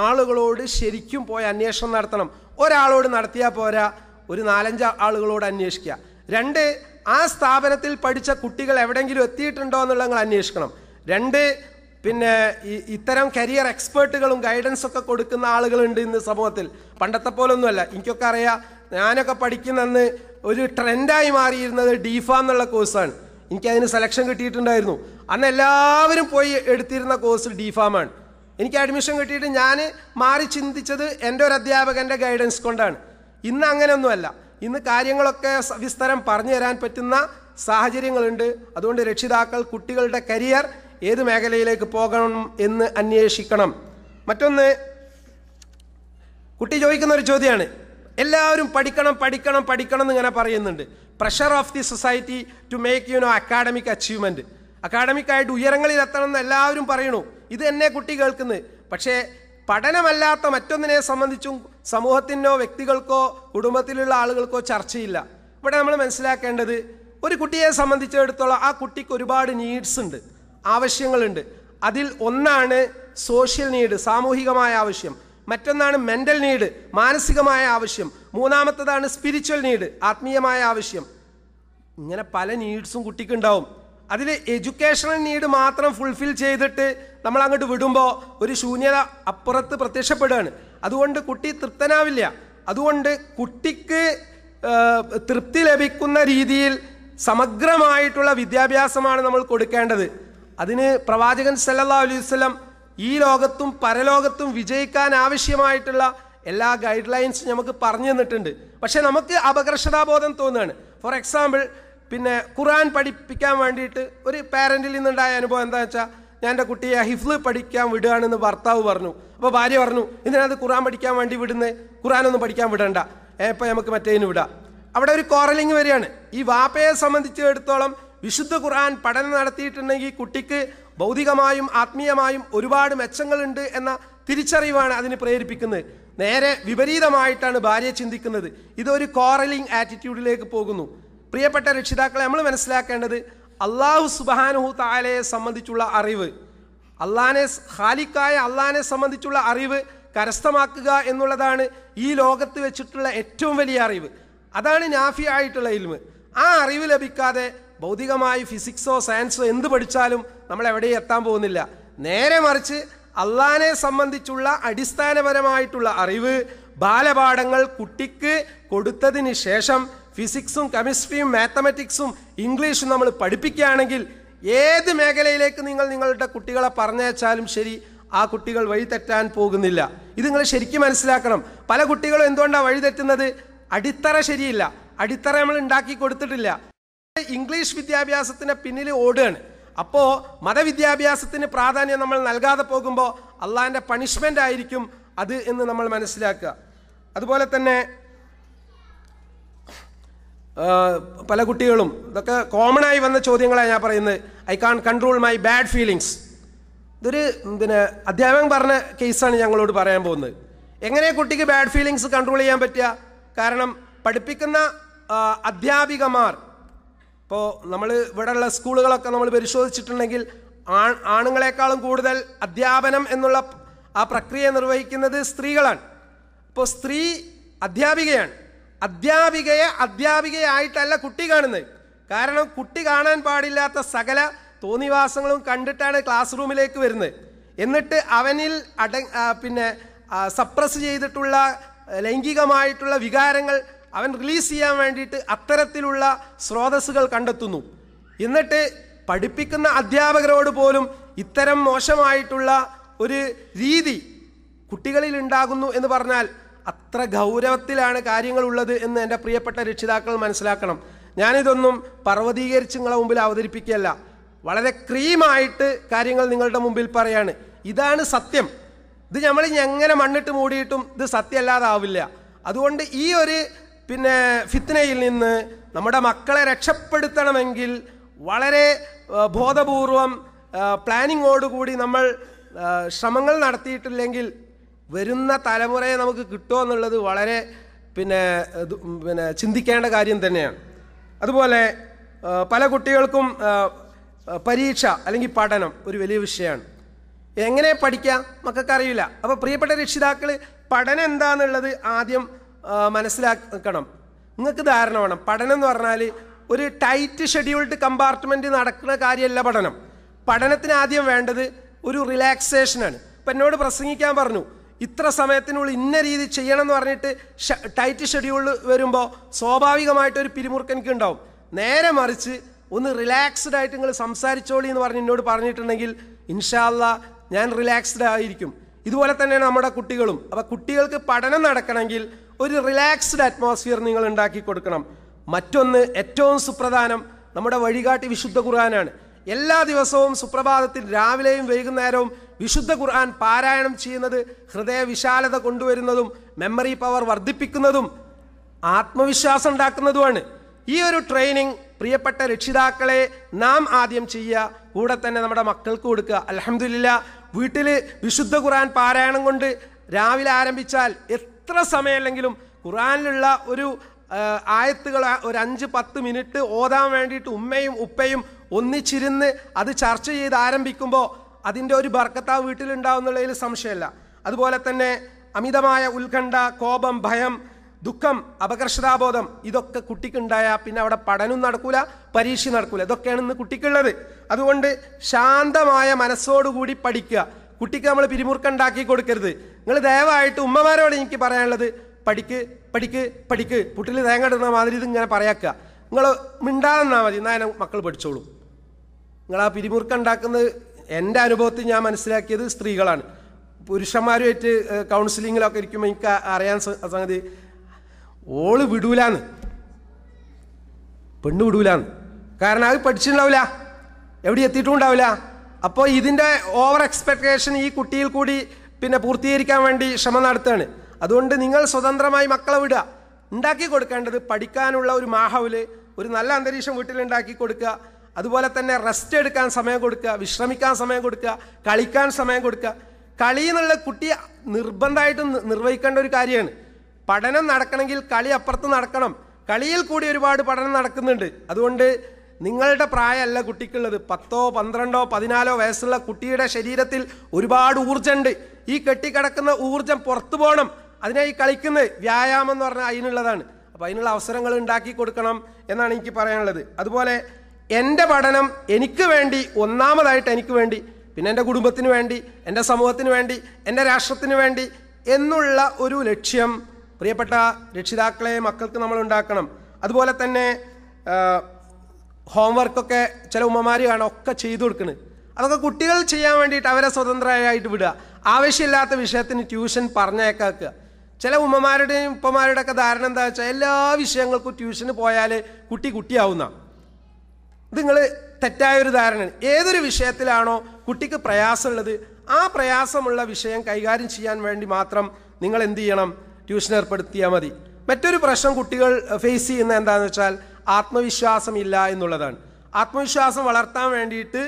ആളുകളോട് ശരിക്കും പോയി അന്വേഷണം നടത്തണം. ഒരാളോട് നടത്തിയാൽ പോരാ, ഒരു 4-5 ആളുകളോട് അന്വേഷിക്കുക. 2, ആ സ്ഥാപനത്തിൽ പഠിച്ച കുട്ടികൾ എവിടെയെങ്കിലും എത്തിയിട്ടുണ്ടോ എന്നുള്ളത് നിങ്ങൾ അന്വേഷിക്കണം. 2, ഇത്തരം കരിയർ എക്സ്പേർട്ടുകളും ഗൈഡൻസ് ഒക്കെ കൊടുക്കുന്ന ആളുകളുണ്ട് ഇന്ന് സമൂഹത്തിൽ. പണ്ടത്തെ പോലൊന്നുമല്ല. എനിക്കൊക്കെ അറിയാം, ഞാനൊക്കെ പഠിക്കുന്നന്ന് ഒരു ട്രെൻഡായി മാറിയിരുന്നത് ഡീഫ എന്നുള്ള കോഴ്സാണ്. എനിക്കതിന് സെലക്ഷൻ കിട്ടിയിട്ടുണ്ടായിരുന്നു. അന്ന് എല്ലാവരും പോയി എടുത്തിരുന്ന കോഴ്സ് ഡീഫാമാണ്. എനിക്ക് അഡ്മിഷൻ കിട്ടിയിട്ട് ഞാൻ മാറി ചിന്തിച്ചത് എൻ്റെ ഒരു അധ്യാപകൻ്റെ ഗൈഡൻസ് കൊണ്ടാണ്. ഇന്ന് അങ്ങനെയൊന്നുമല്ല. ഇന്ന് കാര്യങ്ങളൊക്കെ സവിസ്തരം പറഞ്ഞു തരാൻ പറ്റുന്ന സാഹചര്യങ്ങളുണ്ട്. അതുകൊണ്ട് രക്ഷിതാക്കൾ കുട്ടികളുടെ കരിയർ ഏത് മേഖലയിലേക്ക് പോകണം എന്ന് അന്വേഷിക്കണം. മറ്റൊന്ന്, കുട്ടി ചോദിക്കുന്ന ഒരു ചോദ്യമാണ്, എല്ലാവരും പഠിക്കണം പഠിക്കണം പഠിക്കണം എന്നിങ്ങനെ പറയുന്നുണ്ട്. Pressure of the society to make academic achievement, അക്കാഡമിക്കായിട്ട് ഉയരങ്ങളിലെത്തണം എന്ന് എല്ലാവരും പറയണു. ഇത് തന്നെ കുട്ടി കേൾക്കുന്നത്. പക്ഷേ പഠനമല്ലാത്ത മറ്റൊന്നിനെ സംബന്ധിച്ചും സമൂഹത്തിനോ വ്യക്തികൾക്കോ കുടുംബത്തിലുള്ള ആളുകൾക്കോ ചർച്ചയില്ല. ഇവിടെ നമ്മൾ മനസ്സിലാക്കേണ്ടത്, ഒരു കുട്ടിയെ സംബന്ധിച്ചിടത്തോളം ആ കുട്ടിക്ക് ഒരുപാട് നീഡ്സ് ഉണ്ട്, ആവശ്യങ്ങളുണ്ട്. അതിൽ ഒന്നാണ് സോഷ്യൽ നീഡ്, സാമൂഹികമായ ആവശ്യം. മറ്റൊന്നാണ് മെൻ്റൽ നീഡ്, മാനസികമായ ആവശ്യം. മൂന്നാമത്തതാണ് സ്പിരിച്വൽ നീഡ്, ആത്മീയമായ ആവശ്യം. ഇങ്ങനെ പല നീഡ്സും കുട്ടിക്കുണ്ടാവും. അതിൽ എഡ്യൂക്കേഷണൽ നീഡ് മാത്രം ഫുൾഫിൽ ചെയ്തിട്ട് നമ്മൾ അങ്ങോട്ട് വിടുമ്പോൾ ഒരു ശൂന്യത അപ്പുറത്ത് പ്രത്യക്ഷപ്പെടുകയാണ്. അതുകൊണ്ട് കുട്ടി തൃപ്തനാവില്ല. അതുകൊണ്ട് കുട്ടിക്ക് തൃപ്തി ലഭിക്കുന്ന രീതിയിൽ സമഗ്രമായിട്ടുള്ള വിദ്യാഭ്യാസമാണ് നമ്മൾ കൊടുക്കേണ്ടത്. അതിന് പ്രവാചകൻ സല്ലല്ലാഹു അലൈഹി വസല്ലം ഈ ലോകത്തും പരലോകത്തും വിജയിക്കാൻ ആവശ്യമായിട്ടുള്ള എല്ലാ ഗൈഡ് ലൈൻസും നമുക്ക് പറഞ്ഞു തന്നിട്ടുണ്ട്. പക്ഷെ നമുക്ക് അപകർഷതാബോധം തോന്നുകയാണ്. ഫോർ എക്സാമ്പിൾ, ഖുർആൻ പഠിപ്പിക്കാൻ വേണ്ടിയിട്ട് ഒരു പാരൻറ്റിൽ നിന്നുണ്ടായ അനുഭവം എന്താ വെച്ചാൽ, ഞാൻ എൻ്റെ കുട്ടിയെ ഹിഫ്ള് പഠിക്കാൻ വിടുകയാണെന്ന് ഭർത്താവ് പറഞ്ഞു. അപ്പോൾ ഭാര്യ പറഞ്ഞു, ഇതിനകത്ത് ഖുർആൻ പഠിക്കാൻ വേണ്ടി വിടുന്നത്, ഖുർആനൊന്നും പഠിക്കാൻ വിടണ്ട, ഇപ്പോൾ നമുക്ക് മറ്റേതിന് വിടാം. അവിടെ ഒരു കോറലിങ് വരികയാണ്. ഈ വാപ്പയെ സംബന്ധിച്ചിടത്തോളം വിശുദ്ധ ഖുർആൻ പഠനം നടത്തിയിട്ടുണ്ടെങ്കിൽ കുട്ടിക്ക് ഭൗതികമായും ആത്മീയമായും ഒരുപാട് മെച്ചങ്ങളുണ്ട് എന്ന തിരിച്ചറിവാണ് അതിന് പ്രേരിപ്പിക്കുന്നത്. നേരെ വിപരീതമായിട്ടാണ് ഭാര്യ ചിന്തിക്കുന്നത്. ഇതൊരു കോറലിങ് ആറ്റിറ്റ്യൂഡിലേക്ക് പോകുന്നു. പ്രിയപ്പെട്ട രക്ഷിതാക്കളെ, നമ്മൾ മനസ്സിലാക്കേണ്ടത്, അള്ളാഹു സുബ്ഹാനഹു തആലയെ സംബന്ധിച്ചുള്ള അറിവ്, ഖാലിക്കായ അള്ളാഹിനെ സംബന്ധിച്ചുള്ള അറിവ് കരസ്ഥമാക്കുക എന്നുള്ളതാണ് ഈ ലോകത്ത് വെച്ചിട്ടുള്ള ഏറ്റവും വലിയ അറിവ്. അതാണ് നാഫി ആയിട്ടുള്ള ഇൽമ്. ആ അറിവ് ലഭിക്കാതെ ഭൗതികമായി ഫിസിക്സോ സയൻസോ എന്ത് പഠിച്ചാലും നമ്മൾ എവിടെയും എത്താൻ പോകുന്നില്ല. നേരെ മറിച്ച് അള്ളാഹിനെ സംബന്ധിച്ചുള്ള അടിസ്ഥാനപരമായിട്ടുള്ള അറിവ്, ബാലപാഠങ്ങൾ കുട്ടിക്ക് കൊടുത്തതിന് ശേഷം ഫിസിക്സും കെമിസ്ട്രിയും മാത്തമാറ്റിക്സും ഇംഗ്ലീഷും നമ്മൾ പഠിപ്പിക്കുകയാണെങ്കിൽ ഏത് മേഖലയിലേക്ക് നിങ്ങൾ നിങ്ങളുടെ കുട്ടികളെ പറഞ്ഞയച്ചാലും ശരി, ആ കുട്ടികൾ വഴിതെറ്റാൻ പോകുന്നില്ല. ഇത് നിങ്ങൾ ശരിക്കും മനസ്സിലാക്കണം. പല കുട്ടികളും എന്തുകൊണ്ടാണ് വഴിതെറ്റുന്നത്? അടിത്തറ ശരിയില്ല. അടിത്തറ നമ്മൾ ഉണ്ടാക്കി കൊടുത്തിട്ടില്ല. ഇംഗ്ലീഷ് വിദ്യാഭ്യാസത്തിന് പിന്നിൽ ഓടുകയാണ്. അപ്പോൾ മതവിദ്യാഭ്യാസത്തിന് പ്രാധാന്യം നമ്മൾ നൽകാതെ പോകുമ്പോൾ അള്ളാഹിൻ്റെ പണിഷ്മെൻ്റ് ആയിരിക്കും അത് എന്ന് നമ്മൾ മനസ്സിലാക്കുക. അതുപോലെ തന്നെ പല കുട്ടികളും ഇതൊക്കെ കോമണായി വന്ന ചോദ്യങ്ങളാണ് ഞാൻ പറയുന്നത്. I can control my bad feelings. ഇതൊരു അധ്യാപകൻ പറഞ്ഞ കേസാണ് ഞങ്ങളോട് പറയാൻ പോകുന്നത്. എങ്ങനെ കുട്ടിക്ക് ബാഡ് ഫീലിങ്സ് കൺട്രോൾ ചെയ്യാൻ പറ്റുക? കാരണം പഠിപ്പിക്കുന്ന അധ്യാപികമാർ, ഇപ്പോൾ നമ്മൾ ഇവിടെയുള്ള സ്കൂളുകളൊക്കെ നമ്മൾ പരിശോധിച്ചിട്ടുണ്ടെങ്കിൽ ആണുങ്ങളെക്കാളും കൂടുതൽ അധ്യാപനം എന്നുള്ള ആ പ്രക്രിയ നിർവഹിക്കുന്നത് സ്ത്രീകളാണ്. ഇപ്പോൾ സ്ത്രീ അധ്യാപികയാണ്. അധ്യാപികയായിട്ടല്ല കുട്ടി കാണുന്നത്. കാരണം കുട്ടി കാണാൻ പാടില്ലാത്ത സകല തോന്നിവാസങ്ങളും കണ്ടിട്ടാണ് ക്ലാസ് റൂമിലേക്ക് വരുന്നത്. എന്നിട്ട് അവനിൽ സപ്രസ് ചെയ്തിട്ടുള്ള ലൈംഗികമായിട്ടുള്ള വികാരങ്ങൾ അവൻ റിലീസ് ചെയ്യാൻ വേണ്ടിയിട്ട് അത്തരത്തിലുള്ള സ്രോതസ്സുകൾ കണ്ടെത്തുന്നു. എന്നിട്ട് പഠിപ്പിക്കുന്ന അധ്യാപകരോട് പോലും ഇത്തരം മോശമായിട്ടുള്ള ഒരു രീതി കുട്ടികളിൽ ഉണ്ടാകുന്നു എന്ന് പറഞ്ഞാൽ അത്ര ഗൗരവത്തിലാണ് കാര്യങ്ങളുള്ളത് എന്ന് എൻ്റെ പ്രിയപ്പെട്ട രക്ഷിതാക്കൾ മനസ്സിലാക്കണം. ഞാനിതൊന്നും പർവ്വതീകരിച്ച് നിങ്ങളെ മുമ്പിൽ അവതരിപ്പിക്കുകയല്ല, വളരെ ക്രീമായിട്ട് കാര്യങ്ങൾ നിങ്ങളുടെ മുമ്പിൽ പറയാണ്. ഇതാണ് സത്യം. ഇത് നമ്മൾ എങ്ങനെ മണ്ണിട്ട് മൂടിയിട്ടും ഇത് സത്യമല്ലാതാവില്ല. അതുകൊണ്ട് ഈ ഒരു ഫിത്നയിൽ നിന്ന് നമ്മുടെ മക്കളെ രക്ഷപ്പെടുത്തണമെങ്കിൽ വളരെ ബോധപൂർവം പ്ലാനിങ്ങോടുകൂടി നമ്മൾ ശ്രമങ്ങൾ നടത്തിയിട്ടില്ലെങ്കിൽ വരുന്ന തലമുറയെ നമുക്ക് കിട്ടുമോ എന്നുള്ളത് വളരെ ചിന്തിക്കേണ്ട കാര്യം തന്നെയാണ്. അതുപോലെ പല കുട്ടികൾക്കും പരീക്ഷ അല്ലെങ്കിൽ പഠനം ഒരു വലിയ വിഷയമാണ്. എങ്ങനെ പഠിക്കാം മക്കൾക്കറിയില്ല. അപ്പോൾ പ്രിയപ്പെട്ട രക്ഷിതാക്കൾ പഠനം എന്താണെന്നുള്ളത് ആദ്യം മനസ്സിലാക്കണം. നിങ്ങൾക്ക് ധാരണ വേണം. പഠനം എന്ന് പറഞ്ഞാൽ ഒരു ടൈറ്റ് ഷെഡ്യൂൾഡ് കമ്പാർട്ട്മെൻറ്റ് നടക്കുന്ന കാര്യമല്ല പഠനം. പഠനത്തിന് ആദ്യം വേണ്ടത് ഒരു റിലാക്സേഷനാണ്. ഇപ്പം എന്നോട് പ്രസംഗിക്കാൻ പറഞ്ഞു, ഇത്ര സമയത്തിനുള്ളിൽ ഇന്ന രീതി ചെയ്യണം എന്ന് പറഞ്ഞിട്ട് ടൈറ്റ് ഷെഡ്യൂൾ വരുമ്പോൾ സ്വാഭാവികമായിട്ടൊരു പിരിമുറുക്കം എനിക്ക് ഉണ്ടാവും. നേരെ മറിച്ച് ഒന്ന് റിലാക്സ്ഡ് ആയിട്ട് നിങ്ങൾ സംസാരിച്ചോളി എന്ന് പറഞ്ഞ് എന്നോട് പറഞ്ഞിട്ടുണ്ടെങ്കിൽ ഇൻഷാ അല്ലാഹ് ഞാൻ റിലാക്സ്ഡ് ആയിരിക്കും. ഇതുപോലെ തന്നെയാണ് നമ്മുടെ കുട്ടികളും. അപ്പോൾ കുട്ടികൾക്ക് പഠനം നടക്കണമെങ്കിൽ ഒരു റിലാക്സ്ഡ് അറ്റ്മോസ്ഫിയർ നിങ്ങൾ ഉണ്ടാക്കി കൊടുക്കണം. മറ്റൊന്ന് ഏറ്റവും സുപ്രധാനം നമ്മുടെ വഴികാട്ടി വിശുദ്ധ ഖുർആനാണ്. എല്ലാ ദിവസവും സുപ്രഭാതത്തിൽ രാവിലെയും വൈകുന്നേരവും വിശുദ്ധ ഖുർആൻ പാരായണം ചെയ്യുന്നത് ഹൃദയ വിശാലത കൊണ്ടുവരുന്നതും മെമ്മറി പവർ വർദ്ധിപ്പിക്കുന്നതും ആത്മവിശ്വാസം ഉണ്ടാക്കുന്നതുമാണ്. ഈ ഒരു ട്രെയിനിങ് പ്രിയപ്പെട്ട രക്ഷിതാക്കളെ നാം ആദ്യം ചെയ്യുക, കൂടെ തന്നെ നമ്മുടെ മക്കൾക്ക് കൊടുക്കുക. അൽഹംദുലില്ലാ, വീട്ടിൽ വിശുദ്ധ ഖുർആൻ പാരായണം കൊണ്ട് രാവിലെ ആരംഭിച്ചാൽ എത്ര സമയമല്ലെങ്കിലും ഖുർആനിലുള്ള ഒരു ആയത്തുകൾ ഒരു 5-10 മിനിറ്റ് ഓതാൻ വേണ്ടിയിട്ട് ഉമ്മയും ഉപ്പയും ഒന്നിച്ചിരുന്ന് അത് ചർച്ച ചെയ്ത് ആരംഭിക്കുമ്പോൾ അതിൻ്റെ ഒരു ബർക്കത്ത് ആ വീട്ടിലുണ്ടാവുന്നുള്ളതിൽ സംശയമല്ല. അതുപോലെ തന്നെ അമിതമായ ഉത്കണ്ഠ, കോപം, ഭയം, ദുഃഖം, അപകർഷതാബോധം ഇതൊക്കെ കുട്ടിക്കുണ്ടായാൽ പിന്നെ അവിടെ പഠനം നടക്കൂല, പരീക്ഷ നടക്കൂല. ഇതൊക്കെയാണ് ഇന്ന് കുട്ടിക്കുള്ളത്. അതുകൊണ്ട് ശാന്തമായ മനസ്സോടുകൂടി പഠിക്കുക. കുട്ടിക്ക് നമ്മൾ പിരിമുറുക്കുണ്ടാക്കി കൊടുക്കരുത്. നിങ്ങൾ ദയവായിട്ട് ഉമ്മമാരോട് എനിക്ക് പറയാനുള്ളത്, പഠിക്ക് പഠിക്ക് പഠിക്ക്, പുട്ടിൽ തേങ്ങ ഇടുന്ന മാതിരി ഇത് ഇങ്ങനെ പറയാക്കുക. നിങ്ങൾ മിണ്ടാതെന്നാൽ മതി, എന്നാൽ മക്കൾ പഠിച്ചോളും. നിങ്ങൾ ആ പിരിമുറുക്കുണ്ടാക്കുന്നത് എൻ്റെ അനുഭവത്തിൽ ഞാൻ മനസ്സിലാക്കിയത് സ്ത്രീകളാണ്. പുരുഷന്മാരുമായിട്ട് കൗൺസിലിങ്ങിലൊക്കെ ഇരിക്കുമ്പോൾ എനിക്ക് അറിയാൻ സംഗതി, ഓള് വിടൂലാന്ന്, പെണ്ണ് വിടൂലാന്ന്. കാരണം അത് പഠിച്ചിട്ടുണ്ടാവില്ല, എവിടെ എത്തിയിട്ടും ഉണ്ടാവില്ല. അപ്പോൾ ഇതിൻ്റെ ഓവർ എക്സ്പെക്ടേഷൻ ഈ കുട്ടിയിൽ കൂടി പൂർത്തീകരിക്കാൻ വേണ്ടി ശ്രമം നടത്തുകയാണ്. അതുകൊണ്ട് നിങ്ങൾ സ്വതന്ത്രമായി മക്കളെ വിടുക. ഉണ്ടാക്കി കൊടുക്കേണ്ടത് പഠിക്കാനുള്ള ഒരു മാഹൗല്, ഒരു നല്ല അന്തരീക്ഷം വീട്ടിലുണ്ടാക്കി കൊടുക്കുക. അതുപോലെ തന്നെ റെസ്റ്റ് എടുക്കാൻ സമയം കൊടുക്കുക, വിശ്രമിക്കാൻ സമയം കൊടുക്കുക, കളിക്കാൻ സമയം കൊടുക്കുക. കളി എന്നുള്ള കുട്ടി നിർബന്ധമായിട്ടും നിർവഹിക്കേണ്ട ഒരു കാര്യമാണ്. പഠനം നടക്കണമെങ്കിൽ കളി അപ്പുറത്ത് നടക്കണം. കളിയിൽ കൂടി ഒരുപാട് പഠനം നടക്കുന്നുണ്ട്. അതുകൊണ്ട് നിങ്ങളുടെ പ്രായമല്ല കുട്ടിക്കുള്ളത്. 10, 12, 14 വയസ്സുള്ള കുട്ടിയുടെ ശരീരത്തിൽ ഒരുപാട് ഊർജ്ജമുണ്ട്. ഈ കെട്ടിക്കിടക്കുന്ന ഊർജ്ജം പുറത്തു പോകണം. അതിനായി കളിക്കുന്നത് വ്യായാമം എന്ന് പറഞ്ഞാൽ അതിനുള്ളതാണ്. അപ്പോൾ അതിനുള്ള അവസരങ്ങൾ ഉണ്ടാക്കി കൊടുക്കണം എന്നാണ് എനിക്ക് പറയാനുള്ളത്. അതുപോലെ എൻ്റെ പഠനം എനിക്ക് വേണ്ടി, ഒന്നാമതായിട്ട് എനിക്ക് വേണ്ടി, പിന്നെ എൻ്റെ കുടുംബത്തിന് വേണ്ടി, എൻ്റെ സമൂഹത്തിന് വേണ്ടി, എൻ്റെ രാഷ്ട്രത്തിന് വേണ്ടി എന്നുള്ള ഒരു ലക്ഷ്യം പ്രിയപ്പെട്ട രക്ഷിതാക്കളെ, മക്കൾക്ക് നമ്മൾ ഉണ്ടാക്കണം. അതുപോലെ തന്നെ ഹോംവർക്കൊക്കെ ചില ഉമ്മമാർ കാണാം ഒക്കെ ചെയ്തു കൊടുക്കുന്നത്. അതൊക്കെ കുട്ടികൾ ചെയ്യാൻ വേണ്ടിയിട്ട് അവരെ സ്വതന്ത്രമായിട്ട് വിടുക. ആവശ്യമില്ലാത്ത വിഷയത്തിന് ട്യൂഷൻ പറഞ്ഞേക്കാക്കുക. ചില ഉമ്മമാരുടെയും ഉപ്പമാരുടെ ഒക്കെ ധാരണ എന്താ വെച്ചാൽ എല്ലാ വിഷയങ്ങൾക്കും ട്യൂഷന് പോയാൽ കുട്ടിയാവുന്ന. ഇത് നിങ്ങൾ തെറ്റായൊരു ധാരണയാണ്. ഏതൊരു വിഷയത്തിലാണോ കുട്ടിക്ക് പ്രയാസമുള്ളത് ആ പ്രയാസമുള്ള വിഷയം കൈകാര്യം ചെയ്യാൻ വേണ്ടി മാത്രം നിങ്ങൾ എന്ത് ചെയ്യണം, ട്യൂഷൻ ഏർപ്പെടുത്തിയാൽ മതി. മറ്റൊരു പ്രശ്നം കുട്ടികൾ ഫേസ് ചെയ്യുന്ന എന്താണെന്ന് വെച്ചാൽ ആത്മവിശ്വാസം ഇല്ല എന്നുള്ളതാണ്. ആത്മവിശ്വാസം വളർത്താൻ വേണ്ടിയിട്ട്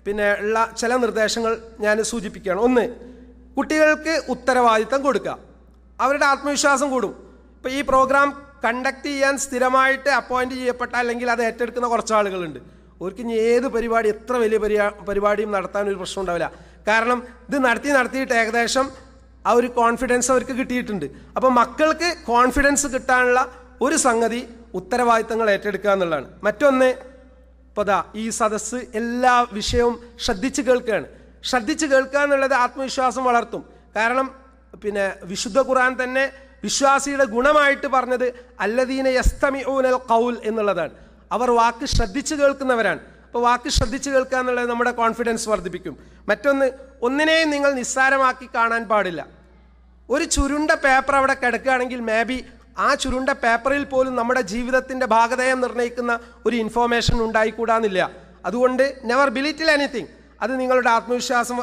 പിന്നെ ഉള്ള ചില നിർദ്ദേശങ്ങൾ ഞാൻ സൂചിപ്പിക്കുകയാണ്. ഒന്ന്, കുട്ടികൾക്ക് ഉത്തരവാദിത്തം കൊടുക്കുക, അവരുടെ ആത്മവിശ്വാസം കൂടും. ഇപ്പോൾ ഈ പ്രോഗ്രാം കണ്ടക്ട് ചെയ്യാൻ സ്ഥിരമായിട്ട് അപ്പോയിൻറ്റ് ചെയ്യപ്പെട്ട അല്ലെങ്കിൽ അത് ഏറ്റെടുക്കുന്ന കുറച്ച് ആളുകളുണ്ട്. അവർക്ക് ഇനി ഏത് പരിപാടി, എത്ര വലിയ പരിപാടിയും നടത്താൻ ഒരു പ്രശ്നം ഉണ്ടാവില്ല. കാരണം ഇത് നടത്തിയിട്ട് ഏകദേശം ആ ഒരു കോൺഫിഡൻസ് അവർക്ക് കിട്ടിയിട്ടുണ്ട്. അപ്പോൾ മക്കൾക്ക് കോൺഫിഡൻസ് കിട്ടാനുള്ള ഒരു സംഗതി ഉത്തരവാദിത്തങ്ങൾ ഏറ്റെടുക്കുക എന്നുള്ളതാണ്. മറ്റൊന്ന്, ഇപ്പോൾ ഈ സദസ്സ് എല്ലാ വിഷയവും ശ്രദ്ധിച്ച് കേൾക്കുകയാണ്. ശ്രദ്ധിച്ച് കേൾക്കുക എന്നുള്ളത് ആത്മവിശ്വാസം വളർത്തും. കാരണം പിന്നെ വിശുദ്ധ ഖുർആൻ തന്നെ വിശ്വാസിയുടെ ഗുണമായിട്ട് പറഞ്ഞത് അല്ലദീന യസ്തമിഊനൽ ഖൗൽ എന്നുള്ളതാണ്. അവർ വാക്ക് ശ്രദ്ധിച്ച് കേൾക്കുന്നവരാണ്. അപ്പോൾ വാക്ക് ശ്രദ്ധിച്ച് കേൾക്കുക എന്നുള്ളത് നമ്മുടെ കോൺഫിഡൻസ് വർദ്ധിപ്പിക്കും. മറ്റൊന്ന്, ഒന്നിനെയും നിങ്ങൾ നിസ്സാരമാക്കി കാണാൻ പാടില്ല. ഒരു ചുരുണ്ട പേപ്പർ അവിടെ കിടക്കുകയാണെങ്കിൽ മേ ബി ആ ചുരുണ്ട പേപ്പറിൽ പോലും നമ്മുടെ ജീവിതത്തിൻ്റെ ഭാഗധേയം നിർണ്ണയിക്കുന്ന ഒരു ഇൻഫോർമേഷൻ ഉണ്ടായിക്കൂടാന്നില്ല. അതുകൊണ്ട് നെവർ ബിലിറ്റിൽ എനിത്തിങ്. അത് നിങ്ങളുടെ ആത്മവിശ്വാസം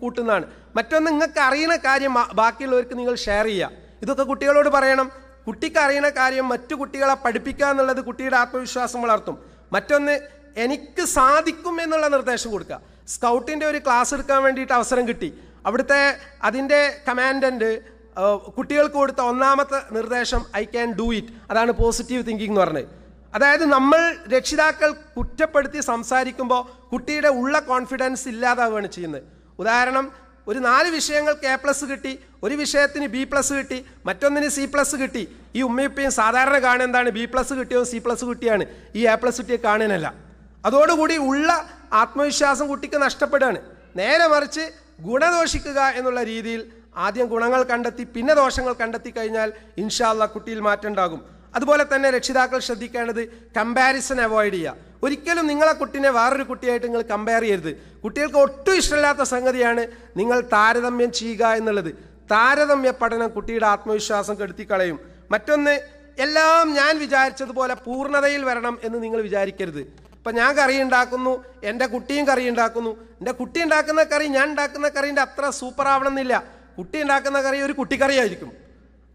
കൂട്ടുന്നതാണ്. മറ്റൊന്ന്, നിങ്ങൾക്ക് അറിയുന്ന കാര്യം ബാക്കിയുള്ളവർക്ക് നിങ്ങൾ ഷെയർ ചെയ്യുക. ഇതൊക്കെ കുട്ടികളോട് പറയണം. കുട്ടിക്ക് അറിയുന്ന കാര്യം മറ്റു കുട്ടികളെ പഠിപ്പിക്കുക എന്നുള്ളത് കുട്ടിയുടെ ആത്മവിശ്വാസം വളർത്തും. മറ്റൊന്ന്, എനിക്ക് സാധിക്കും എന്നുള്ള നിർദ്ദേശം കൊടുക്കുക. സ്കൗട്ടിൻ്റെ ഒരു ക്ലാസ് എടുക്കാൻ വേണ്ടിയിട്ട് അവസരം കിട്ടി. അവിടുത്തെ അതിൻ്റെ കമാൻഡൻറ്റ് കുട്ടികൾക്ക് കൊടുത്ത ഒന്നാമത്തെ നിർദ്ദേശം ഐ ക്യാൻ ഡു ഇറ്റ്. അതാണ് പോസിറ്റീവ് തിങ്കിങ് എന്ന് പറഞ്ഞത്. അതായത് നമ്മൾ രക്ഷിതാക്കൾ കുറ്റപ്പെടുത്തി സംസാരിക്കുമ്പോൾ കുട്ടിയുടെ ഉള്ള കോൺഫിഡൻസ് ഇല്ലാതാവുകയാണ് ചെയ്യുന്നത്. ഉദാഹരണം, ഒരു 4 വിഷയങ്ങൾക്ക് A+ കിട്ടി, ഒരു വിഷയത്തിന് B+ കിട്ടി, മറ്റൊന്നിന് C+ കിട്ടി. ഈ ഉമ്മയും സാധാരണ കാണുക എന്താണ്, B+ കിട്ടിയോ C+ കിട്ടിയാണ്, ഈ A+ കിട്ടിയ കാണാനല്ല. അതോടുകൂടി ഉള്ള ആത്മവിശ്വാസം കുട്ടിക്ക് നഷ്ടപ്പെടുകയാണ്. നേരെ മറിച്ച് ഗുണദോഷിക്കുക എന്നുള്ള രീതിയിൽ ആദ്യം ഗുണങ്ങൾ കണ്ടെത്തി പിന്നെ ദോഷങ്ങൾ കണ്ടെത്തി കഴിഞ്ഞാൽ ഇൻഷാ അല്ലാഹ് കുട്ടിയിൽ മാറ്റം ഉണ്ടാകും. അതുപോലെ തന്നെ രക്ഷിതാക്കൾ ശ്രദ്ധിക്കേണ്ടത് കമ്പാരിസൺ അവോയ്ഡ് ചെയ്യുക. ഒരിക്കലും നിങ്ങളെ കുട്ടീനെ വേറൊരു കുട്ടിയായിട്ട് നിങ്ങൾ കമ്പയർ ചെയ്യരുത്. കുട്ടികൾക്ക് ഒട്ടും ഇഷ്ടമില്ലാത്ത സംഗതിയാണ് നിങ്ങൾ താരതമ്യം ചെയ്യുക എന്നുള്ളത്. താരതമ്യ പഠനം കുട്ടിയുടെ ആത്മവിശ്വാസം കെടുത്തിക്കളയും. മറ്റൊന്ന്, എല്ലാം ഞാൻ വിചാരിച്ചതുപോലെ പൂർണ്ണതയിൽ വരണം എന്ന് നിങ്ങൾ വിചാരിക്കരുത്. ഇപ്പം ഞാൻ കറി ഉണ്ടാക്കുന്നു, എൻ്റെ കുട്ടിയും കറി ഉണ്ടാക്കുന്നു. എൻ്റെ കുട്ടി ഉണ്ടാക്കുന്ന കറി ഞാൻ ഉണ്ടാക്കുന്ന കറീൻ്റെ അത്ര സൂപ്പർ ആവണമെന്നില്ല. കുട്ടി ഉണ്ടാക്കുന്ന കറി ഒരു കുട്ടിക്കറിയായിരിക്കും.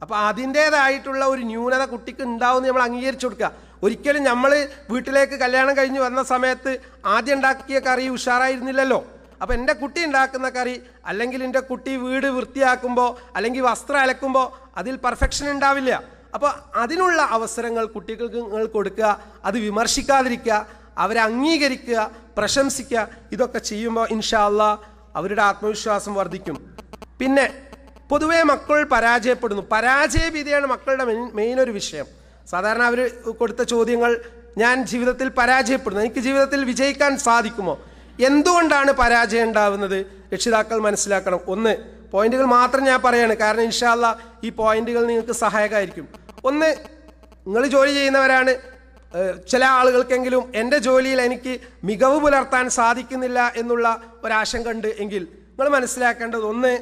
അപ്പോൾ അതിൻ്റേതായിട്ടുള്ള ഒരു ന്യൂനത കുട്ടിക്ക് ഉണ്ടാവുമെന്ന് നമ്മൾ അംഗീകരിച്ചു കൊടുക്കുക. ഒരിക്കലും നമ്മൾ വീട്ടിലേക്ക് കല്യാണം കഴിഞ്ഞ് വന്ന സമയത്ത് ആദ്യം ഉണ്ടാക്കിയ കറി ഉഷാറായിരുന്നില്ലല്ലോ. അപ്പോൾ എൻ്റെ കുട്ടി ഉണ്ടാക്കുന്ന കറി അല്ലെങ്കിൽ എൻ്റെ കുട്ടി വീട് വൃത്തിയാക്കുമ്പോൾ അല്ലെങ്കിൽ വസ്ത്രം അലക്കുമ്പോൾ അതിൽ പെർഫെക്ഷൻ ഉണ്ടാവില്ല. അപ്പോൾ അതിനുള്ള അവസരങ്ങൾ കുട്ടികൾക്ക് നിങ്ങൾ കൊടുക്കുക, അത് വിമർശിക്കാതിരിക്കുക, അവരെ അംഗീകരിക്കുക, പ്രശംസിക്കുക. ഇതൊക്കെ ചെയ്യുമ്പോൾ ഇൻഷാ അല്ലാഹ് അവരുടെ ആത്മവിശ്വാസം വർദ്ധിക്കും. പിന്നെ പൊതുവേ മക്കൾ പരാജയപ്പെടുന്നു. പരാജയഭീതിയാണ് മക്കളുടെ മെയിൻ ഒരു വിഷയം. സാധാരണ അവർ കൊടുത്ത ചോദ്യങ്ങൾ, ഞാൻ ജീവിതത്തിൽ പരാജയപ്പെടുന്നു, എനിക്ക് ജീവിതത്തിൽ വിജയിക്കാൻ സാധിക്കുമോ? എന്തുകൊണ്ടാണ് പരാജയം ഉണ്ടാവുന്നത്? രക്ഷിതാക്കൾ മനസ്സിലാക്കണം. ഒന്ന്, പോയിന്റുകൾ മാത്രം ഞാൻ പറയാണ്, കാരണം ഇൻഷാ അല്ലാഹ് ഈ പോയിന്റുകൾ നിങ്ങൾക്ക് സഹായകമായിരിക്കും. ഒന്ന്, നിങ്ങൾ ജോലി ചെയ്യുന്നവരാണ്. ചില ആളുകൾക്കെങ്കിലും എൻ്റെ ജോലിയിൽ എനിക്ക് മികവ് പുലർത്താൻ സാധിക്കുന്നില്ല എന്നുള്ള ഒരാശങ്ക ഉണ്ട് എങ്കിൽ നിങ്ങൾ മനസ്സിലാക്കേണ്ടത്, ഒന്ന്,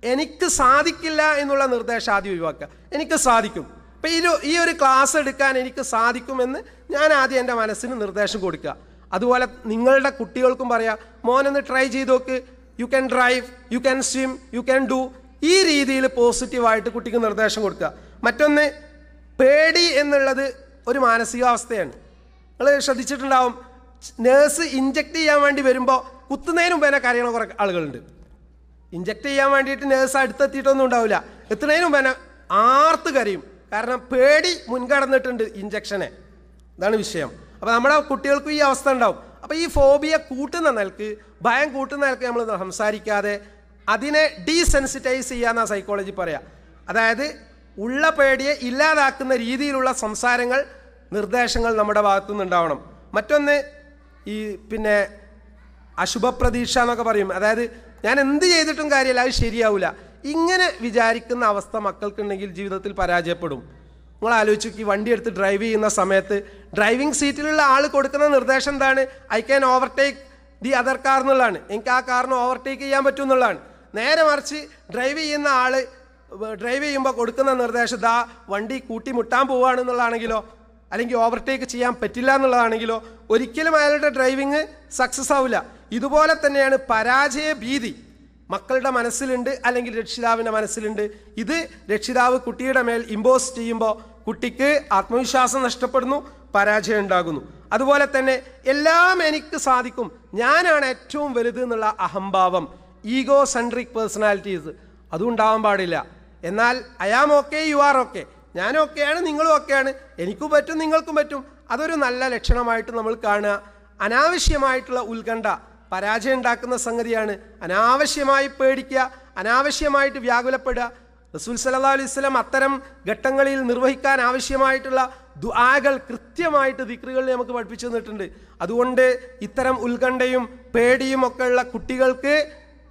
എനിക്ക് സാധിക്കില്ല എന്നുള്ള നിർദ്ദേശം ആദ്യം ഒഴിവാക്കുക. എനിക്ക് സാധിക്കും. ഇപ്പം ഈ ഒരു ക്ലാസ് എടുക്കാൻ എനിക്ക് സാധിക്കുമെന്ന് ഞാൻ ആദ്യം എൻ്റെ മനസ്സിന് നിർദ്ദേശം കൊടുക്കുക. അതുപോലെ നിങ്ങളുടെ കുട്ടികൾക്കും പറയാം, മോനൊന്ന് ട്രൈ ചെയ്ത് നോക്ക്, you can drive, you can swim, you can do. ഈ രീതിയിൽ പോസിറ്റീവായിട്ട് കുട്ടിക്ക് നിർദ്ദേശം കൊടുക്കുക. മറ്റൊന്ന്, പേടി എന്നുള്ളത് ഒരു മാനസികാവസ്ഥയാണ്. നിങ്ങൾ ശ്രദ്ധിച്ചിട്ടുണ്ടാവും, നേഴ്സ് ഇഞ്ചക്ട് ചെയ്യാൻ വേണ്ടി വരുമ്പോൾ കുത്തുന്നതിന് മുമ്പ് തന്നെ കരയണ കുറേ ആളുകളുണ്ട്. ഇഞ്ചക്ട് ചെയ്യാൻ വേണ്ടിയിട്ട് നേഴ്സ് അടുത്തെത്തിയിട്ടൊന്നും ഉണ്ടാവില്ല, എത്തുന്നതിന് മുമ്പ് തന്നെ ആർത്ത് കരയും. കാരണം പേടി മുൻകടന്നിട്ടുണ്ട് ഇഞ്ചക്ഷനെ. ഇതാണ് വിഷയം. അപ്പോൾ നമ്മുടെ കുട്ടികൾക്കും ഈ അവസ്ഥ ഉണ്ടാവും. അപ്പോൾ ഈ ഫോബിയ കൂട്ടുന്ന നിലക്ക്, ഭയം കൂട്ടുന്ന നിലക്ക് നമ്മൾ സംസാരിക്കാതെ അതിനെ ഡീസെൻസിറ്റൈസ് ചെയ്യാമെന്നാണ് സൈക്കോളജി പറയാം. അതായത് ഉള്ള പേടിയെ ഇല്ലാതാക്കുന്ന രീതിയിലുള്ള സംസാരങ്ങൾ, നിർദ്ദേശങ്ങൾ നമ്മുടെ ഭാഗത്തുനിന്ന് ഉണ്ടാവണം. മറ്റൊന്ന്, ഈ പിന്നെ അശുഭ പ്രതീക്ഷ എന്നൊക്കെ പറയും. അതായത് ഞാൻ എന്ത് ചെയ്തിട്ടും കാര്യമില്ല, അത് ശരിയാവില്ല, ഇങ്ങനെ വിചാരിക്കുന്ന അവസ്ഥ മക്കൾക്കുണ്ടെങ്കിൽ ജീവിതത്തിൽ പരാജയപ്പെടും. നിങ്ങൾ ആലോചിച്ച് നോക്കി, വണ്ടി എടുത്ത് ഡ്രൈവ് ചെയ്യുന്ന സമയത്ത് ഡ്രൈവിംഗ് സീറ്റിലുള്ള ആൾ കൊടുക്കുന്ന നിർദ്ദേശം എന്താണ്? I can overtake the other car എന്നുള്ളതാണ്. എനിക്ക് ആ കാറിന് ഓവർടേക്ക് ചെയ്യാൻ പറ്റും എന്നുള്ളതാണ്. നേരെ മറിച്ച് ഡ്രൈവ് ചെയ്യുന്ന ആൾ ഡ്രൈവ് ചെയ്യുമ്പോൾ കൊടുക്കുന്ന നിർദ്ദേശം ദാ വണ്ടി കൂട്ടി മുട്ടാൻ പോവുകയാണെന്നുള്ളതാണെങ്കിലോ അല്ലെങ്കിൽ ഓവർടേക്ക് ചെയ്യാൻ പറ്റില്ല എന്നുള്ളതാണെങ്കിലോ ഒരിക്കലും അയാളുടെ ഡ്രൈവിങ് സക്സസ് ആവില്ല. ഇതുപോലെ തന്നെയാണ് പരാജയ ഭീതി മക്കളുടെ മനസ്സിലുണ്ട്, അല്ലെങ്കിൽ രക്ഷിതാവിൻ്റെ മനസ്സിലുണ്ട്. ഇത് രക്ഷിതാവ് കുട്ടിയുടെ മേൽ ഇമ്പോസ് ചെയ്യുമ്പോൾ കുട്ടിക്ക് ആത്മവിശ്വാസം നഷ്ടപ്പെടുന്നു, പരാജയം ഉണ്ടാകുന്നു. അതുപോലെ തന്നെ എല്ലാം എനിക്ക് സാധിക്കും, ഞാനാണ് ഏറ്റവും വലുത് എന്നുള്ള അഹംഭാവം, ഈഗോ സെൻട്രിക് പേഴ്സണാലിറ്റീസ്, അതും ഉണ്ടാവാൻ പാടില്ല. എന്നാൽ I am okay, you are okay, ഞാൻ ഓക്കെയാണ്, നിങ്ങളും ഓക്കെയാണ്, എനിക്കും പറ്റും നിങ്ങൾക്കും പറ്റും, അതൊരു നല്ല ലക്ഷണമായിട്ട് നമ്മൾ കാണുക. അനാവശ്യമായിട്ടുള്ള ഉത്കണ്ഠ പരാജയം ഉണ്ടാക്കുന്ന സംഗതിയാണ്. അനാവശ്യമായി പേടിക്കുക, അനാവശ്യമായിട്ട് വ്യാകുലപ്പെടുക. റസൂൽ സല്ലല്ലാഹു അലൈഹി വസല്ലം അത്തരം ഘട്ടങ്ങളിൽ നിർവഹിക്കാൻ ആവശ്യമായിട്ടുള്ള ദുആകൾ കൃത്യമായിട്ട് ദിക്റുകളിൽ നമുക്ക് പഠിപ്പിച്ചു തന്നിട്ടുണ്ട്. അതുകൊണ്ട് ഇത്തരം ഉത്കണ്ഠയും പേടിയും ഒക്കെ ഉള്ള കുട്ടികൾക്ക്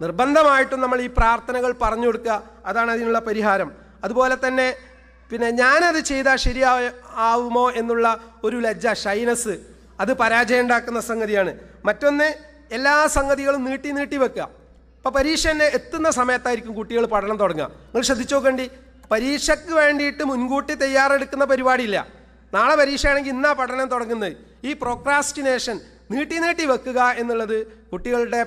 നിർബന്ധമായിട്ടും നമ്മൾ ഈ പ്രാർത്ഥനകൾ പറഞ്ഞു കൊടുക്കുക, അതാണ് അതിനുള്ള പരിഹാരം. അതുപോലെ തന്നെ ഞാനത് ചെയ്താൽ ശരിയാവുമോ എന്നുള്ള ഒരു ലജ്ജ, ഷൈനസ്, അത് പരാജയം ഉണ്ടാക്കുന്ന സംഗതിയാണ്. മറ്റൊന്ന്, എല്ലാ സംഗതികളും നീട്ടി വെക്കുക. ഇപ്പോൾ പരീക്ഷ തന്നെ എത്തുന്ന സമയത്തായിരിക്കും കുട്ടികൾ പഠനം തുടങ്ങുക. നിങ്ങൾ ശ്രദ്ധിച്ചു നോക്കണ്ടി, പരീക്ഷയ്ക്ക് വേണ്ടിയിട്ട് മുൻകൂട്ടി തയ്യാറെടുക്കുന്ന പരിപാടിയില്ല. നാളെ പരീക്ഷയാണെങ്കിൽ ഇന്നാ പഠനം തുടങ്ങുന്നത്. ഈ പ്രോക്രാസ്റ്റിനേഷൻ, നീട്ടി വെക്കുക എന്നുള്ളത് കുട്ടികളുടെ